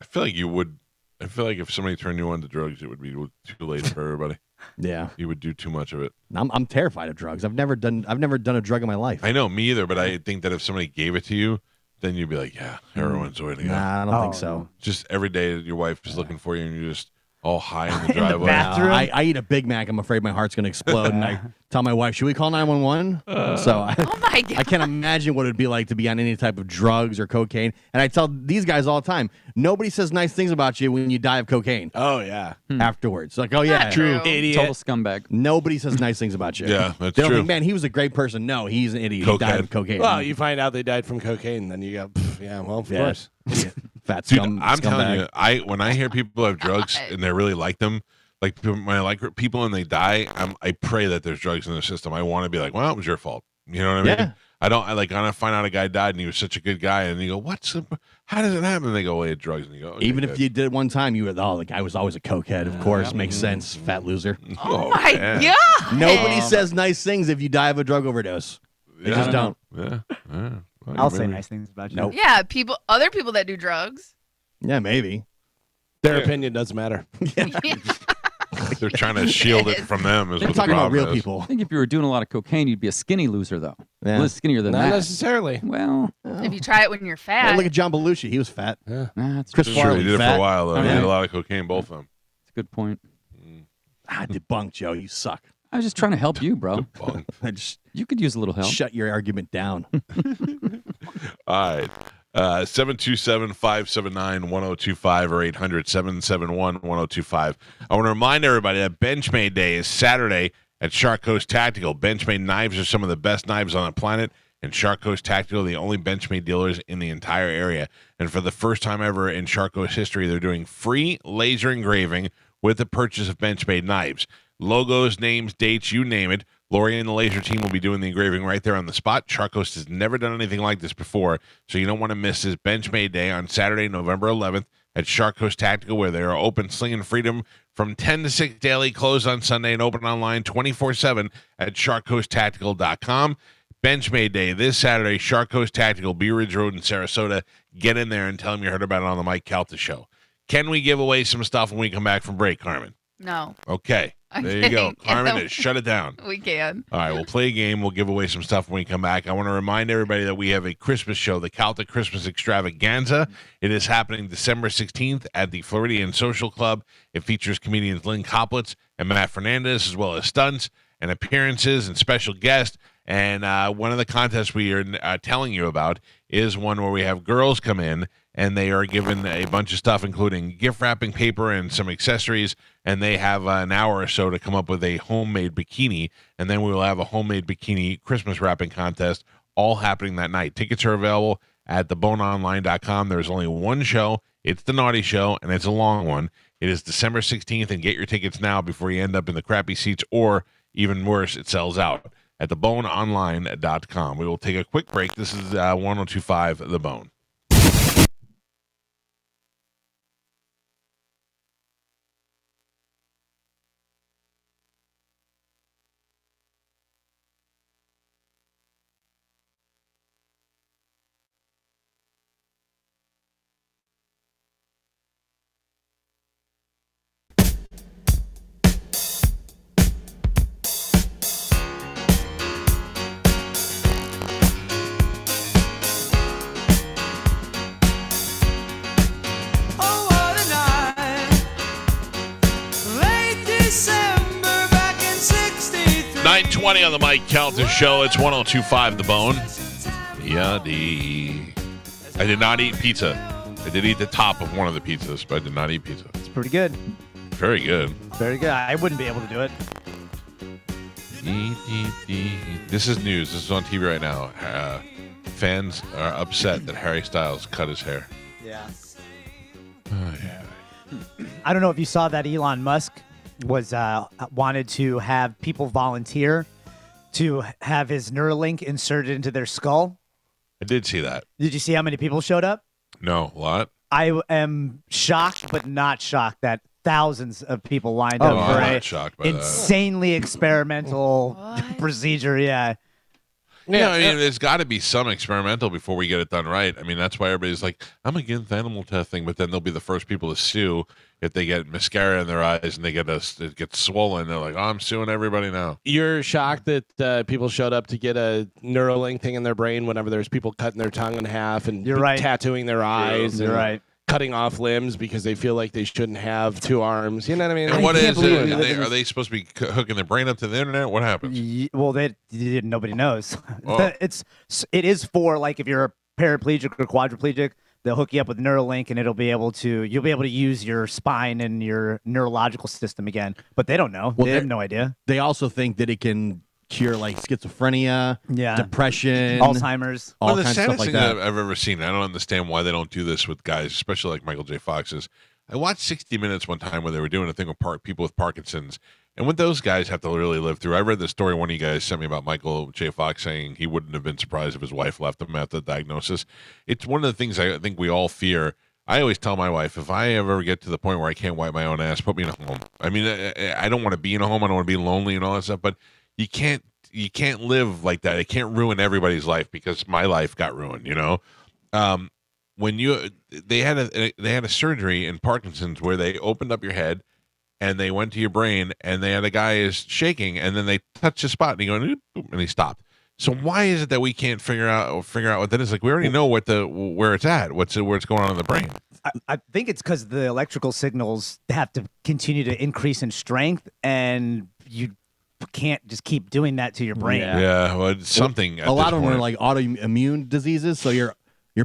feel like you would. I feel like if somebody turned you on to drugs, it would be too late for everybody. Yeah, You would do too much of it. I'm terrified of drugs. I've never done a drug in my life. I know, me either, but I think that if somebody gave it to you, then you'd be like, yeah, heroin's the way to go. Nah, I don't think so. Just every day your wife is looking for you and you're just all high in the driveway. bathroom. I eat a Big Mac. I'm afraid my heart's going to explode. And I tell my wife, should we call 911? So Oh my God. I can't imagine what it'd be like to be on any type of drugs or cocaine. And I tell these guys all the time, nobody says nice things about you when you die of cocaine Oh, yeah. afterwards. Like, oh, yeah. Not true. Idiot. Total scumbag. Nobody says nice things about you. Yeah, that's They don't true. think, man, he was a great person. No, he's an idiot. He died of cocaine. Well, you find out they died from cocaine, then you go, yeah, well, of Yeah. course. Fat Dude, scum, I'm telling scumbag. you, when I hear people have drugs and they really like them, like when I like people and they die, I pray that there's drugs in their system. I want to be like, well, it was your fault. You know what I mean? Yeah. I gotta find out a guy died and he was such a good guy, and you go, how does it happen? And they go, well, he had drugs, and you go, okay, Even if good. you did it one time, you were, the guy was always a cokehead. Of course, makes sense. Fat loser. Oh my man. God. Nobody says nice things if you die of a drug overdose. They just don't. Yeah. Well, I'll say maybe- nice things about you. Nope. Yeah, other people that do drugs. Yeah, maybe. Their opinion doesn't matter. They're trying to shield it from them. Is I'm what the talking about problem real is. people. I think if you were doing a lot of cocaine, you'd be a skinny loser, though. Yeah. A little skinnier than Not that. necessarily. Well, If you try it when you're Yeah, fat. look at John Belushi. He was fat. that's Chris true. Sure, Farley he did it for fat. a while, though. Oh, He yeah. did a lot of cocaine, both of them. That's a good point. Debunked, Joe. You suck. I was just trying to help you, bro. Bunk. I just You could use a little help. shut your argument down. All right. 727-579-1025 or 800-771-1025. I want to remind everybody that Benchmade Day is Saturday at Shark Coast Tactical. Benchmade knives are some of the best knives on the planet, and Shark Coast Tactical are the only Benchmade dealers in the entire area. And for the first time ever in Shark Coast history, they're doing free laser engraving with the purchase of Benchmade knives. Logos, names, dates, you name it. Lori and the laser team will be doing the engraving right there on the spot. Shark Coast has never done anything like this before, so you don't want to miss this Benchmade Day on Saturday, November 11th at Shark Coast Tactical, where they are open, slinging freedom from 10 to 6 daily, closed on Sunday, and open online 24/7 at sharkcoasttactical.com. Benchmade Day this Saturday, Shark Coast Tactical, Bee Ridge Road in Sarasota. Get in there and tell them you heard about it on the Mike Calta Show. Can we give away some stuff when we come back from break, Carmen? No, Okay. There you go. Okay. Carmen has shut it down. we can. All right, we'll play a game. We'll give away some stuff when we come back. I want to remind everybody that we have a Christmas show, the Calta Christmas Extravaganza. It is happening December 16th at the Floridian Social Club. It features comedians Lynn Koplitz and Matt Fernandez, as well as stunts and appearances and special guests. And one of the contests we are telling you about is one where we have girls come in and they are given a bunch of stuff, including gift wrapping paper and some accessories. And they have an hour or so to come up with a homemade bikini. And then we will have a homemade bikini Christmas wrapping contest all happening that night. Tickets are available at theboneonline.com. There's only one show. It's the Naughty Show, and it's a long one. It is December 16th, and get your tickets now before you end up in the crappy seats, or even worse, it sells out at theboneonline.com. We will take a quick break. This is 1025 The Bone. Oh, what a night. Late December back in 63. 920 on the Mike Calta Show. It's 1025 The Bone. Yaddy. I did not eat pizza. I did eat the top of one of the pizzas, but I did not eat pizza. It's pretty good. Very good. Very good. I wouldn't be able to do it. This is news. This is on TV right now. Fans are upset that Harry Styles cut his hair. Yeah. Oh, yeah. I don't know if you saw that Elon Musk was wanted to have people volunteer to have his Neuralink inserted into their skull. I did see that. Did you see how many people showed up? No, a lot. I am shocked, but not shocked that thousands of people lined Oh, up for I'm a not shocked by that. insanely experimental procedure. Yeah. Yeah, I mean, there's got to be some experimental before we get it done right. I mean, that's why everybody's like, I'm against animal testing, but then they'll be the first people to sue if they get mascara in their eyes and it gets swollen. They're like, oh, I'm suing everybody now. You're shocked that people showed up to get a Neuralink thing in their brain whenever there's people cutting their tongue in half and You're right. tattooing their eyes. You're and right. Cutting off limbs because they feel like they shouldn't have 2 arms. You know what I mean? And what can't is believe it? Are they supposed to be hooking their brain up to the internet? What happens? Well, nobody knows. Oh. It is for like if you're a paraplegic or quadriplegic, they'll hook you up with Neuralink and you'll be able to use your spine and your neurological system again. But they don't know. Well, they have no idea. They also think that it can cure like schizophrenia, Yeah. depression, Alzheimer's, all the kinds of saddest stuff like thing that. I've ever seen. I don't understand why they don't do this with guys, especially like Michael J. Fox. Is I watched 60 Minutes one time where they were doing a thing with people with Parkinson's, and what those guys have to really live through. I read the story one of you guys sent me about Michael J. Fox saying he wouldn't have been surprised if his wife left him after the diagnosis. It's one of the things I think we all fear. I always tell my wife, if I ever get to the point where I can't wipe my own ass, put me in a home. I mean, I don't want to be in a home. I don't want to be lonely and all that stuff, but you can't live like that. It can't ruin everybody's life because my life got ruined, you know? When they had a surgery in Parkinson's where they opened up your head and they went to your brain and they had a guy is shaking and then they touched his spot and he went and he stopped. So why is it that we can't figure out what that is? Like we already know where it's at, where it's going on in the brain. I think it's because the electrical signals have to continue to increase in strength, and you can't just keep doing that to your brain. Yeah, well, it's something. A lot of them are like autoimmune diseases, so your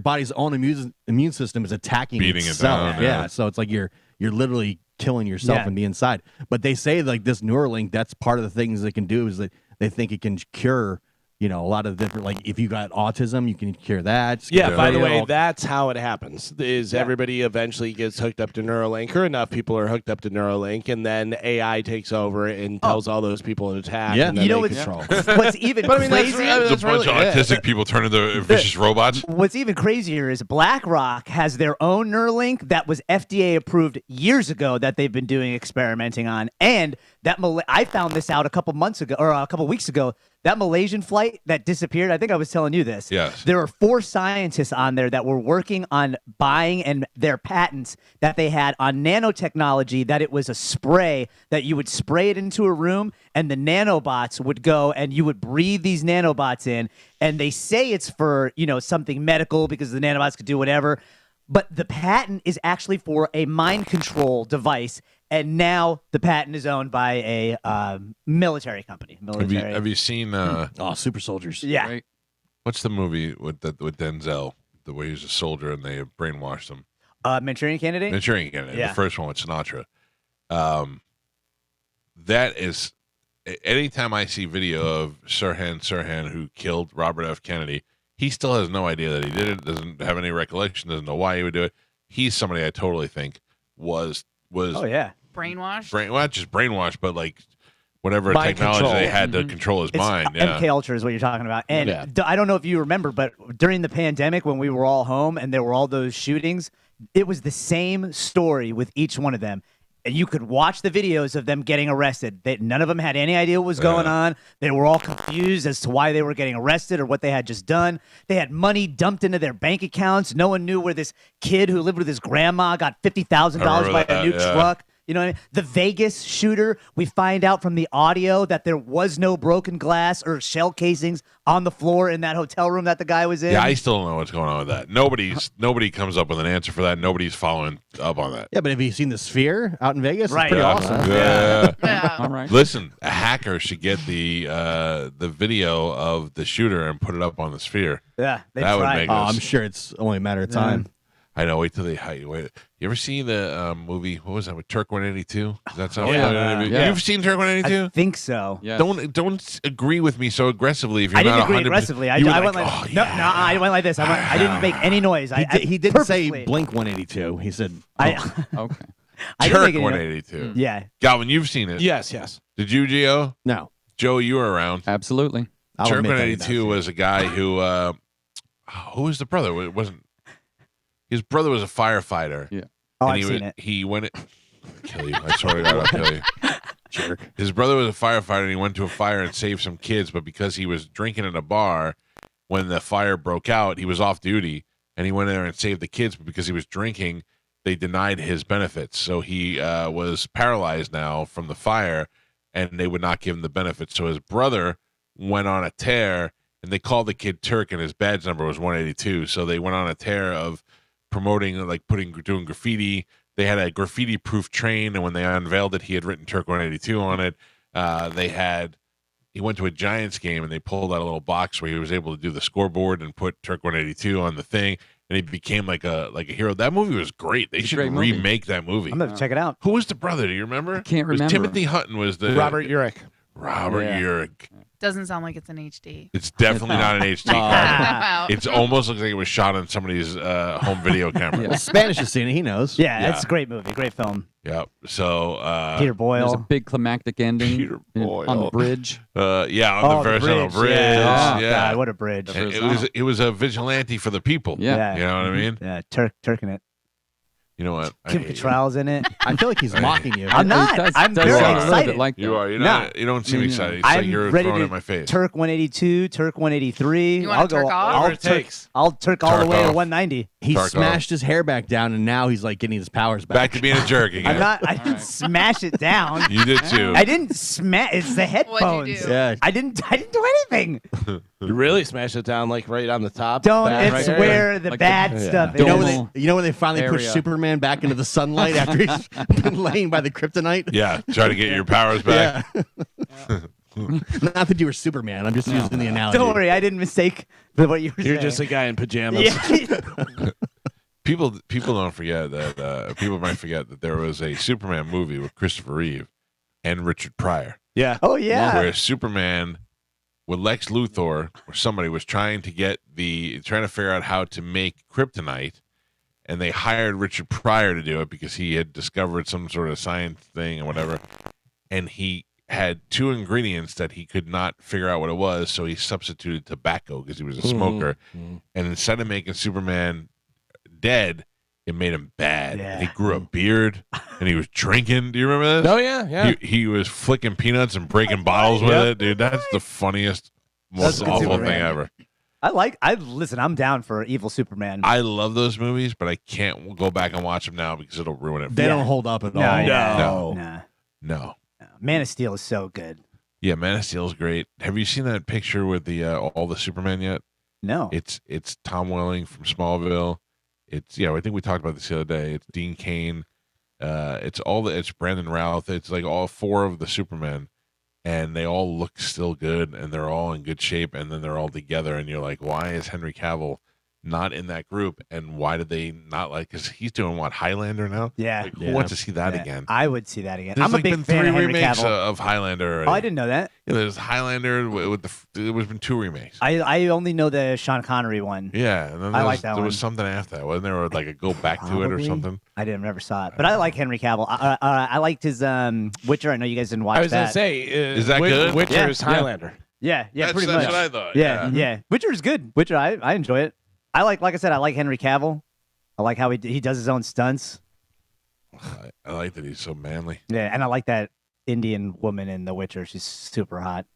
body's own immune system is attacking Beating it itself. down, yeah, yeah. so it's like you're literally killing yourself Yeah. from the inside. But they say like this Neuralink, that's part of the things they can do is that they think it can cure. A lot of different, like if you got autism, you can cure that. Yeah, by the way, all- that's how it happens. Is everybody eventually gets hooked up to Neuralink, or enough people are hooked up to Neuralink, and then AI takes over and tells all those people to attack. Yeah. and then You know they what's- control. What's even crazier? There's a bunch of autistic people turn into vicious robots. What's even crazier is BlackRock has their own Neuralink that was FDA approved years ago that they've been doing experimenting on, and that I found this out a couple months ago or a couple weeks ago. That Malaysian flight that disappeared, I think I was telling you this. Yes. There were 4 scientists on there that were working on buying and their patents that they had on nanotechnology, that it was a spray that you would spray it into a room and the nanobots would go and you would breathe these nanobots in. And they say it's for, something medical because the nanobots could do whatever. But the patent is actually for a mind control device. And now the patent is owned by a military company. Have you seen? super soldiers. Yeah. Right? What's the movie with Denzel? The way he's a soldier and they brainwashed him. Manchurian Candidate? Manchurian Candidate. Yeah. The first one with Sinatra. That is, anytime I see video of Sirhan, who killed Robert F. Kennedy, he still has no idea that he did it. Doesn't have any recollection. Doesn't know why he would do it. He's somebody I totally think was. Oh, yeah. Brainwashed. Not just brainwashed, but like whatever Mind technology control. they had to control his It's mind. Yeah. MK Ultra is what you're talking about. And Yeah. I don't know if you remember, but during the pandemic when we were all home and there were all those shootings, it was the same story with each one of them. And you could watch the videos of them getting arrested. None of them had any idea what was going on. They were all confused as to why they were getting arrested or what they had just done. They had money dumped into their bank accounts. No one knew where this kid who lived with his grandma got $50,000 by a new truck. You know what I mean? The Vegas shooter, we find out from the audio that there was no broken glass or shell casings on the floor in that hotel room that the guy was in. Yeah, I still don't know what's going on with that. Nobody comes up with an answer for that. Nobody's following up on that. Yeah, but have you seen the Sphere out in Vegas? Right. It's pretty Yeah. awesome. Yeah. Yeah. All right. Listen, a hacker should get the video of the shooter and put it up on the Sphere. Yeah, they That would tried. make Oh, us- I'm sure it's only a matter of time. I know. Wait till they wait. You ever seen the movie? What was that with Turk 182? Does that sound Yeah. familiar? Yeah. You've seen Turk 182? I think so. Yes. Don't agree with me so aggressively if you're I didn't not agree 100%. aggressively. I You were went like, like, oh, no, yeah. no, I went like this. I didn't make any noise. He didn't say purposely- Blink 182. He said, Okay. I didn't Turk make any noise. 182. Yeah. Galvin, you've seen it. Yes, yes. Did you, Gio? no. Joe, you were around. Absolutely. I'll Turk admit that I did not 182 see was a guy who was the brother? It wasn't. His brother was a firefighter. Yeah. Oh, and I've seen it. He went. Kill you! I swear to God, I'll kill you. Jerk. His brother was a firefighter, and he went to a fire and saved some kids. But because he was drinking in a bar when the fire broke out, he was off duty, and he went in there and saved the kids. But because he was drinking, they denied his benefits. So he was paralyzed now from the fire, and they would not give him the benefits. So his brother went on a tear, and they called the kid Turk, and his badge number was 182. So they went on a tear of promoting, like doing graffiti. They had a graffiti-proof train, and when they unveiled it, he had written Turk 182 on it. He went to a Giants game, and they pulled out a little box where he was able to do the scoreboard and put Turk 182 on the thing, and he became like a hero. That movie was great. They should remake that movie. I'm gonna check it out. Who was the brother? Do you remember? I can't It was remember. Timothy Hutton was the Robert Urich. Robert Urich. Doesn't sound like it's an HD. It's definitely not an HD card. It almost looks like it was shot on somebody's home video camera. Well, Spanish has seen it. He knows. Yeah, it's a great movie, great film. Yep. So Peter There's a Boyle. big climactic ending Peter Boyle. on the bridge. on the Verrazano Bridge. Yeah. Oh, Yeah. God, what a bridge. And it was a vigilante for the people. Yeah. You know what I mean? Yeah, Turk in it. You know what? I Kim hate you. Cattrall's in it. I feel like he's mocking you. I'm not. I'm very sound a little excited. bit like You that. are. You're No. not. You don't seem excited. It's like I'm you're ready throwing to it in my face. Turk 182, Turk 183. You wanna Turk off? I'll Turk. I'll Turk all the way to off. 190. He Tarkov. smashed his hair back down, and now he's like getting his powers back. Back to being a jerk again. I'm not. I didn't smash it down. You did too. I didn't smash. It's the headphones. What'd you do? Yeah. I didn't do anything. You really smashed it down like right on the top. Don't. back It's right where the Like bad the- stuff You know, is. when they finally pushed area. Superman back into the sunlight after he's been laying by the kryptonite? Yeah. Try to get your powers back. Yeah. Not that you were Superman. I'm just using the analogy. Don't worry, I didn't mistake what you were saying. You're just a guy in pajamas. Yeah. People don't forget that people might forget that there was a Superman movie with Christopher Reeve and Richard Pryor. Yeah. Oh yeah. Where Superman with Lex Luthor or somebody was trying to figure out how to make kryptonite, and they hired Richard Pryor to do it because he had discovered some sort of science thing or whatever, and he had two ingredients that he could not figure out what it was, so he substituted tobacco because he was a smoker, and instead of making Superman dead, it made him bad. Yeah. He grew a beard and he was drinking. Do you remember this? Oh yeah, yeah. He was flicking peanuts and breaking bottles with it, dude. That's the funniest, most That's a good awful Superman. thing ever. Listen, I'm down for evil Superman. I love those movies, but I can't go back and watch them now because it'll ruin it. They for don't me. hold up at no, all. yeah. No. Nah. No. Man of Steel is so good. Yeah, Man of Steel is great. Have you seen that picture with the all the Superman yet? No. It's Tom Welling from Smallville. It's I think we talked about this the other day. It's Dean Cain. It's Brandon Routh. It's like all four of the Supermen, and they all look still good, and they're all in good shape, and then they're all together, and you're like, why is Henry Cavill not in that group, and why did they not because he's doing what, Highlander now? Yeah. Like, who wants to see that again? I would see that again. There's I'm a like big been fan three of Henry remakes Cavill. of Highlander already. Oh, I didn't know that. There's Highlander there's been two remakes. I only know the Sean Connery one. Yeah, and then I there like was, that there was one. something after that. Wasn't there like a go back to it or Probably. something? I never saw it, but I like Henry Cavill. I liked his Witcher. I know you guys didn't watch I was that. gonna say, Is that good? Witcher's Yeah. Highlander. Yeah, That's pretty much. what I thought. Yeah. Witcher is good. Witcher, I enjoy it. I like I said, I like Henry Cavill. I like how he does his own stunts. I like that he's so manly. Yeah, and I like that Indian woman in The Witcher. She's super hot.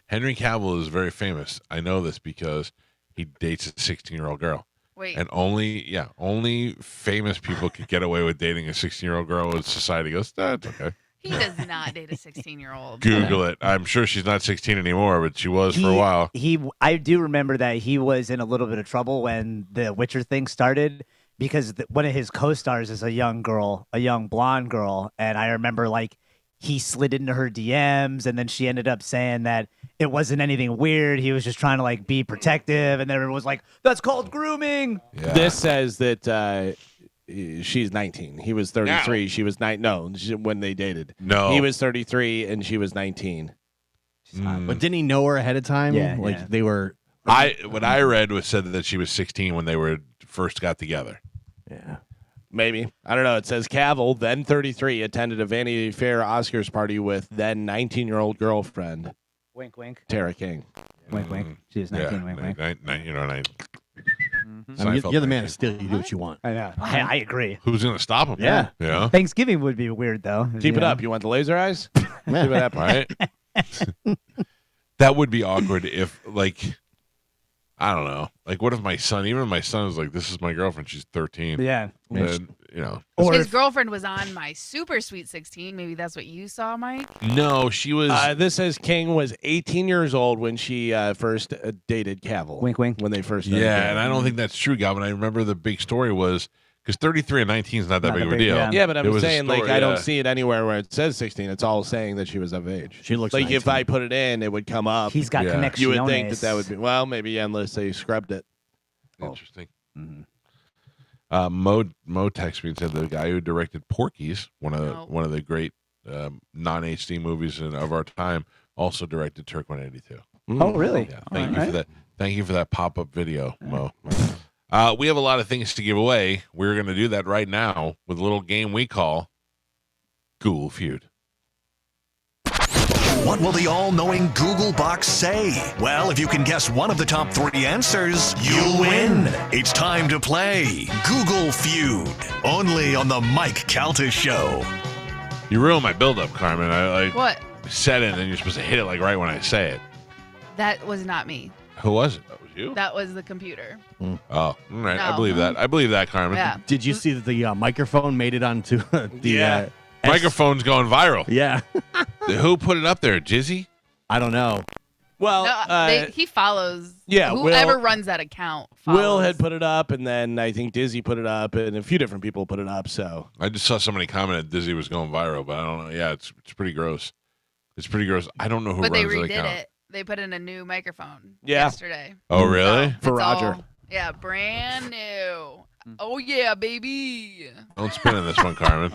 Henry Cavill is very famous. I know this because he dates a 16-year-old girl. Wait. And only famous people could get away with dating a 16-year-old girl. And society goes, that's okay. He does not date a 16-year-old. Google it. I'm sure she's not 16 anymore, but she was for a while. I do remember that he was in a little bit of trouble when the Witcher thing started because one of his co-stars is a young girl, a young blonde girl, and I remember he slid into her DMs, and then she ended up saying that it wasn't anything weird. He was just trying to be protective, and then everyone was like, "That's called grooming." Yeah. This says that she's 19. He was 33. Now. She was 9. No, when they dated. No. He was 33 and she was 19. But didn't he know her ahead of time? Yeah, Like yeah. they were. What I read said that she was 16 when they first got together. Yeah. Maybe. I don't know. It says Cavill, then 33, attended a Vanity Fair Oscars party with then 19-year-old girlfriend. Wink, wink. Tara King. Wink, wink. She was 19. Wink, wink. I mean, you're the man of steel. You do what you want. I know. I agree. Who's gonna stop him? Yeah. Yeah. Thanksgiving would be weird though. Keep it up. You want the laser eyes? See what happens. Right. That would be awkward if, like, I don't know. Like, what if my son, even if my son is like, this is my girlfriend, she's 13. Yeah. Then, you know. Or His if- girlfriend was on my super sweet 16. Maybe that's what you saw, Mike. No, she was. This says King was 18 years old when she first dated Cavill. Wink, wink. When they first started Yeah, dating. and I don't think that's true, Galvin. I remember the big story was because 33 and 19 is not that Not big that of a big, deal. yeah. Yeah, but It I'm was a saying, like, story, I don't yeah. see it anywhere where it says 16. It's all saying that she was of age. She looks like if 19. I put it in, it would come up. He's got Yeah. connections. You would think that would be, well, maybe unless they scrubbed it. Interesting. Mm-hmm. Mo texted me and said the guy who directed Porky's, one of the great non-HD movies of our time, also directed Turk 182. Oh, really? Yeah. Thank you for that. Thank you for that pop-up video, Mo. We have a lot of things to give away. We're going to do that right now with a little game we call Google Feud. What will the all-knowing Google box say? Well, if you can guess one of the top 3 answers, you'll win. It's time to play Google Feud, only on the Mike Calta Show. You ruined my build-up, Carmen. I What? said it, and then you're supposed to hit it like right when I say it. That was not me. Who was it? That was you? That was the computer. Oh, all right. I No. believe that. I believe that, Carmen. Yeah. Did you see that the microphone made it onto the Microphone's going viral. Yeah. Who put it up there? Jizzy? I don't know. Well, No, he follows. yeah, Whoever Will- runs that account. Will Follows. had put it up, and then I think Dizzy put it up, and a few different people put it up. So I just saw somebody comment that Dizzy was going viral, but I don't know. Yeah, it's pretty gross. It's pretty gross. I don't know who But they runs that redid account. it. They put in a new microphone yesterday. Oh, really? So For it's Roger. all- yeah, brand new. Oh yeah, baby. Don't spin on this one, Carmen.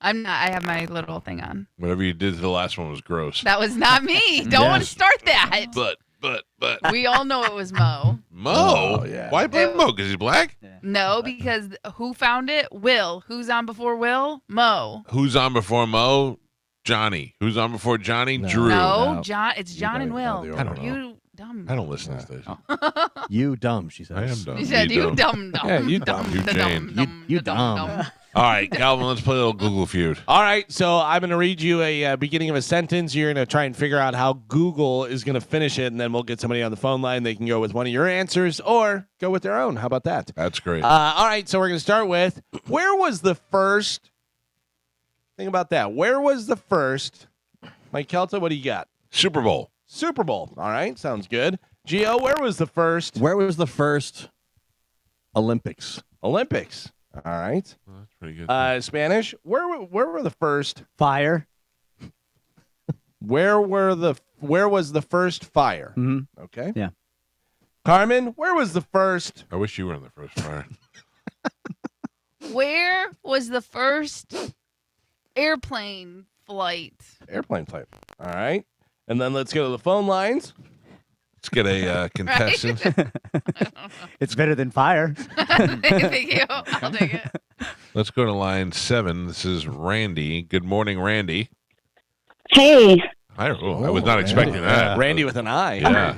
I'm not. I have my little thing on. Whatever you did to the last one was gross. That was not me. Don't want to start that. But. We all know it was Mo. Mo? Oh, yeah. Why blame Mo? Because he's black? No, because who found it? Will. Who's on before Will? Mo. Who's on before Mo? Johnny. Who's on before Johnny? Drew. No, John. It's John and Will. I don't know. You dumb. I don't listen to this. You dumb, she says. I am dumb. You said you dumb. Yeah, you dumb. You Jane. You dumb. All right, Galvin, let's play a little Google Feud. all right, so I'm going to read you a beginning of a sentence. You're going to try and figure out how Google is going to finish it, and then we'll get somebody on the phone line. They can go with one of your answers or go with their own. How about that? That's great. All right, so we're going to start with where was the first? Think about that. Where was the first? Mike Kelta, what do you got? Super Bowl. Super Bowl. All right, sounds good. Gio, where was the first Where was the first Olympics? Olympics? All right. Well, that's pretty good. Spanish. Where were the first? Fire. Where was the first fire? Mm-hmm. Okay. Yeah. Carmen, where was the first? I wish you were in the first fire. Where was the first airplane flight? Airplane flight. All right. And then let's go to the phone lines. Let's get a contestant. It's better than fire. Thank you. I'll take it. Let's go to line 7. This is Randy. Good morning, Randy. Hey, I was not expecting that. Randy with an I. Yeah.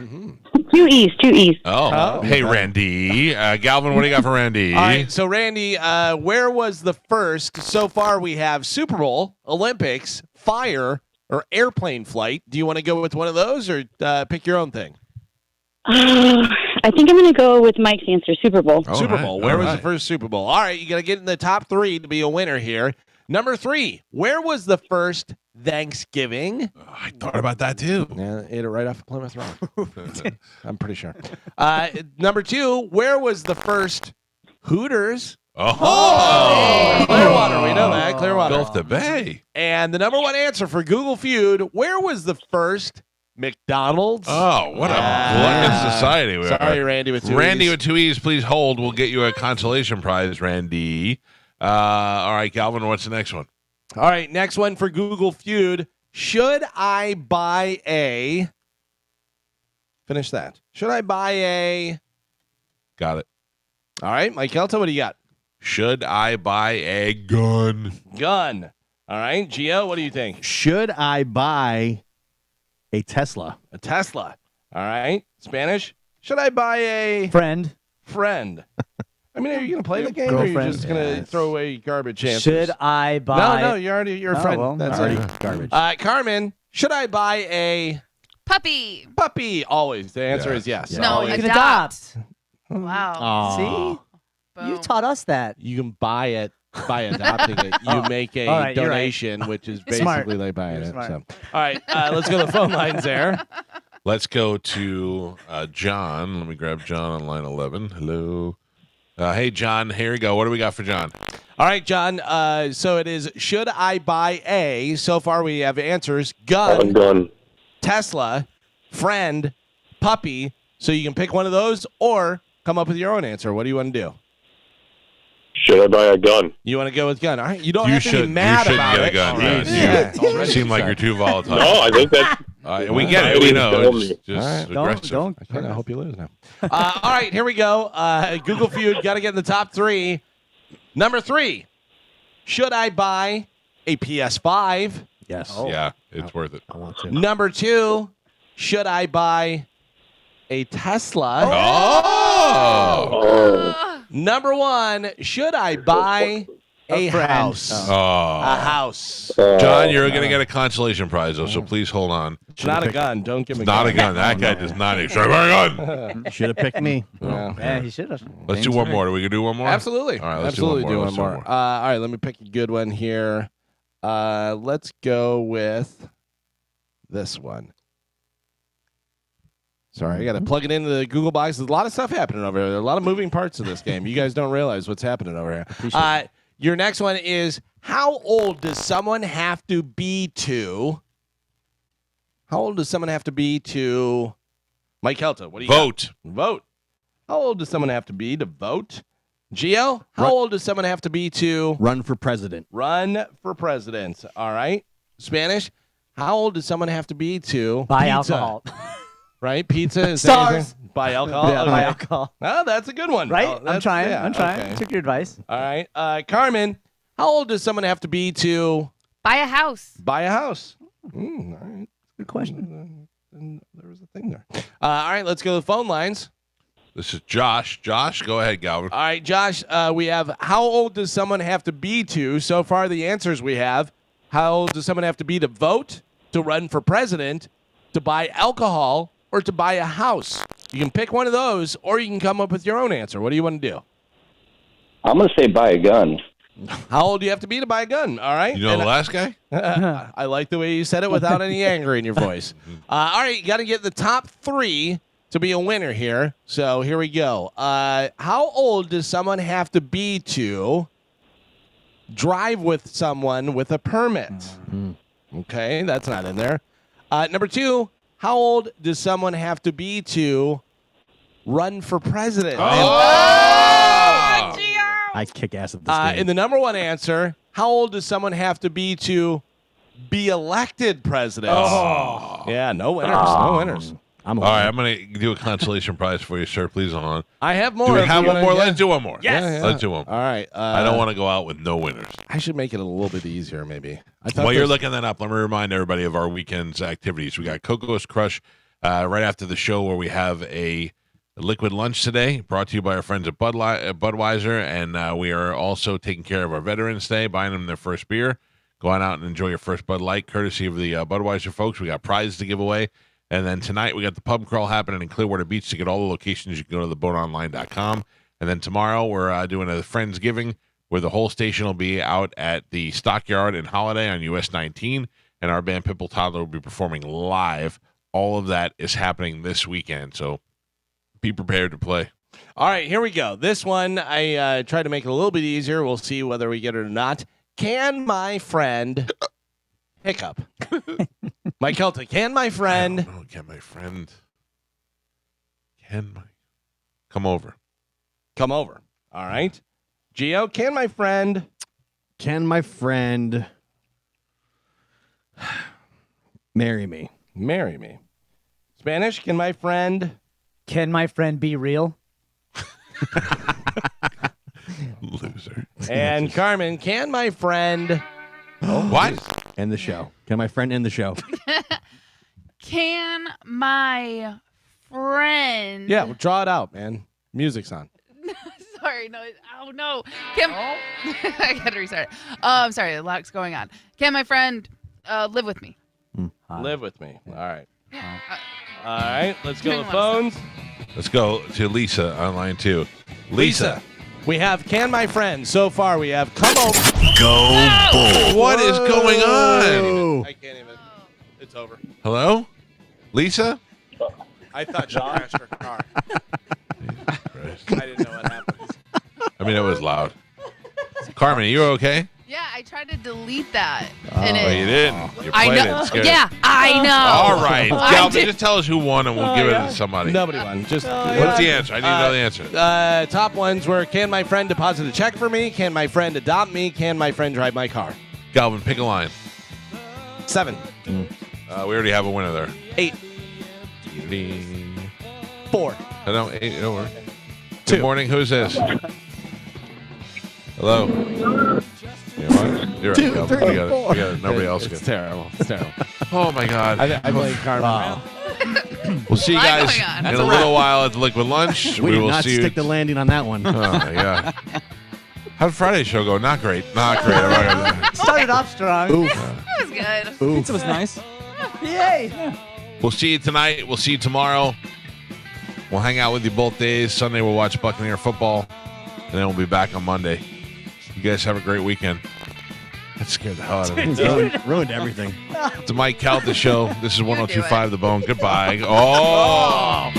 two E's. Oh, hey, Randy. Galvin, what do you got for Randy? All right. So, Randy, where was the first? So far, we have Super Bowl, Olympics, fire, or airplane flight. Do you want to go with one of those or pick your own thing? I think I'm going to go with Mike's answer, Super Bowl. Super Bowl. Where was the first Super Bowl? All right, you got to get in the top 3 to be a winner here. Number 3, where was the first Thanksgiving? I thought about that too. Yeah, ate it right off of Plymouth Rock. I'm pretty sure. Number 2, where was the first Hooters? Oh, Clearwater. We know that. Clearwater. Gulf to Bay. And the number 1 answer for Google Feud, where was the first McDonald's? Oh, what a gluttonous society we Sorry, are. Randy with 2 Randy E's. with 2 E's, please hold. We'll get you a consolation prize, Randy. All right, Galvin, what's the next one? All right, next one for Google Feud. Should I buy a... Finish that. Should I buy a... Got it. All right, Mike Kelta, what do you got? Should I buy a gun? Gun. All right, Gio, what do you think? Should I buy A Tesla. A Tesla. All right. Spanish. Should I buy a Friend. friend? I mean, are you going to play the game or are you Girlfriend. just going to throw away garbage answers? Should I buy? No, you're a friend. well, That's Already it. garbage. Carmen, should I buy a Puppy. puppy? Always. The answer Yes. is yes. Yeah. No, Always. You can adopt. adopt. Wow. Aw. See? You Boom. taught us that. You can buy it by adopting it. You make a All right, you're right. donation, which is Smart. basically like buying You're it. smart. So. All right, let's go to the phone lines there. Let's go to John. Let me grab John on line 11. Hello. Hey, John. Here we go. What do we got for John? All right, John. So it is, should I buy a, so far we have answers, gun, Tesla, friend, puppy. So you can pick one of those or come up with your own answer. What do you want to do? Should I buy a gun? You want to go with gun. All right. You don't You have to be should mad about get a it. gun. All Yeah, right. you Yeah. Already seem like you're upset. too volatile. No, I think that's. We get it. We know. It's just All right. aggressive. Don't. Okay, I hope you lose now. All right, here we go. Google Feud, got to get in the top 3. Number 3, should I buy a PS5? Yes. Yeah, it's worth it. I want to. Number 2, should I buy a Tesla? Oh! Oh, Number 1, should I buy a friend. house? Oh. A house. John, you're going to get a consolation prize, though, so please hold on. It's not a gun. Don't give me It's not a gun. That guy does not. Should I buy a gun? Should have picked me. Yeah, he should have. Let's do one more. Do we can do one more? Absolutely. All right, let's Absolutely do one more. Let's do one more. All right, let me pick a good one here. Let's go with this one. Sorry, I got to plug it into the Google box. There's a lot of stuff happening over there. There are a lot of moving parts of this game. You guys don't realize what's happening over here. Your next one is, how old does someone have to be to? How old does someone have to be to? Mike Calta, what do you Vote. got? Vote. How old does someone have to be to vote? Gio, how Run- old does someone have to be to Run for president. run for president? All right. Spanish, how old does someone have to be to Buy pizza? alcohol. Right? Pizza is Stars. Buy alcohol. Yeah, Okay. buy alcohol. Oh, that's a good one. Right? Oh, I'm that's- trying. yeah, I'm trying. okay. Took your advice. All right. Carmen, how old does someone have to be to Buy a house. buy a house? All right. Good question. There was a thing there. All right, let's go to the phone lines. This is Josh. Josh, go ahead, Galvin. All right, Josh, we have, how old does someone have to be to? So far, the answers we have, how old does someone have to be to vote, to run for president, to buy alcohol, or to buy a house? You can pick one of those, or you can come up with your own answer. What do you want to do? I'm going to say buy a gun. How old do you have to be to buy a gun? All right. You know And the last guy? I like the way you said it without any anger in your voice. All right, you got to get the top 3 to be a winner here. So here we go. How old does someone have to be to drive with someone with a permit? Okay, that's not in there. Number 2, how old does someone have to be to run for president? I kick ass at this game. And the number 1 answer, how old does someone have to be elected president? Oh. Yeah, no winners. No winners. I'm All right, I'm going to do a consolation prize for you, sir. Please hold on. I have more. Do we if have you one wanna- more? yeah. Let's do one more. Yes. Yeah, yeah. Let's do one more. All right. I don't want to go out with no winners. I should make it a little bit easier, maybe. While you're looking that up, let me remind everybody of our weekend's activities. We got Coco's Crush right after the show, where we have a liquid lunch today, brought to you by our friends at Budweiser, and we are also taking care of our Veterans Day, buying them their first beer. Go on out and enjoy your first Bud Light, courtesy of the Budweiser folks. We got prizes to give away. And then tonight we got the pub crawl happening in Clearwater Beach. To get all the locations, you can go to theboatonline.com. And then tomorrow we're doing a Friendsgiving, where the whole station will be out at the Stockyard in Holiday on US 19. And our band Pipple Toddler will be performing live. All of that is happening this weekend. So be prepared to play. All right, here we go. This one, I tried to make it a little bit easier. We'll see whether we get it or not. Can my friend hiccup? Mike Kelta, can my friend? Can my friend? Come over? Come over. All right. Gio, can my friend? Can my friend marry me? Marry me. Spanish, can my friend? Can my friend be real? Loser. And Carmen, can my friend? What? End the show. Can my friend end the show? Can my friend? Yeah, well, draw it out, man. Music's on. Sorry, no. Oh no. Can I gotta restart. Sorry, a lot's going on. Can my friend live with me? Live with me. All right. All right. Let's go to the Doing a lot of phones. Let's go to Lisa on line 2. Lisa. We have Can My Friend. So far, we have Come Over. Go Bulls. What is going on? I can't even. It's over. Hello? Lisa? I thought she crashed her car. I didn't know what happened. I mean, it was loud. Carmen, are you okay? Yeah, I tried to delete that. Oh, you didn't. You I played know. it. Scared. Yeah, I know. All right. I Calvin, did. just tell us who won and we'll give it to somebody. Nobody won. Just What's the answer? I need to know the answer. Top ones were: Can my friend deposit a check for me? Can my friend adopt me? Can my friend drive my car? Calvin, pick a line. 7. We already have a winner there. 8. 4. No, 8. It'll work. Good morning. Who's this? Hello. You know what? You're right, 2, Calvin. 3, We got it. 4. We got it. Nobody else It's gets it. terrible. It's terrible. Oh, my God. I blame Carmen. We'll see you Lot guys going on. in That's a a little wrap. while at the Liquid Lunch. We did will not see stick you. the landing on that one. Oh, my God. How did Friday's show go? Not great. Not great. I'm not gonna- Started off strong. That was good. Pizza was nice. Yay. We'll see you tonight. We'll see you tomorrow. We'll hang out with you both days. Sunday, we'll watch Buccaneer football. And then we'll be back on Monday. You guys have a great weekend. That scared the hell out of me. Ruined everything. It's the Mike Calta Show. This is 102.5 The Bone. Goodbye. Oh!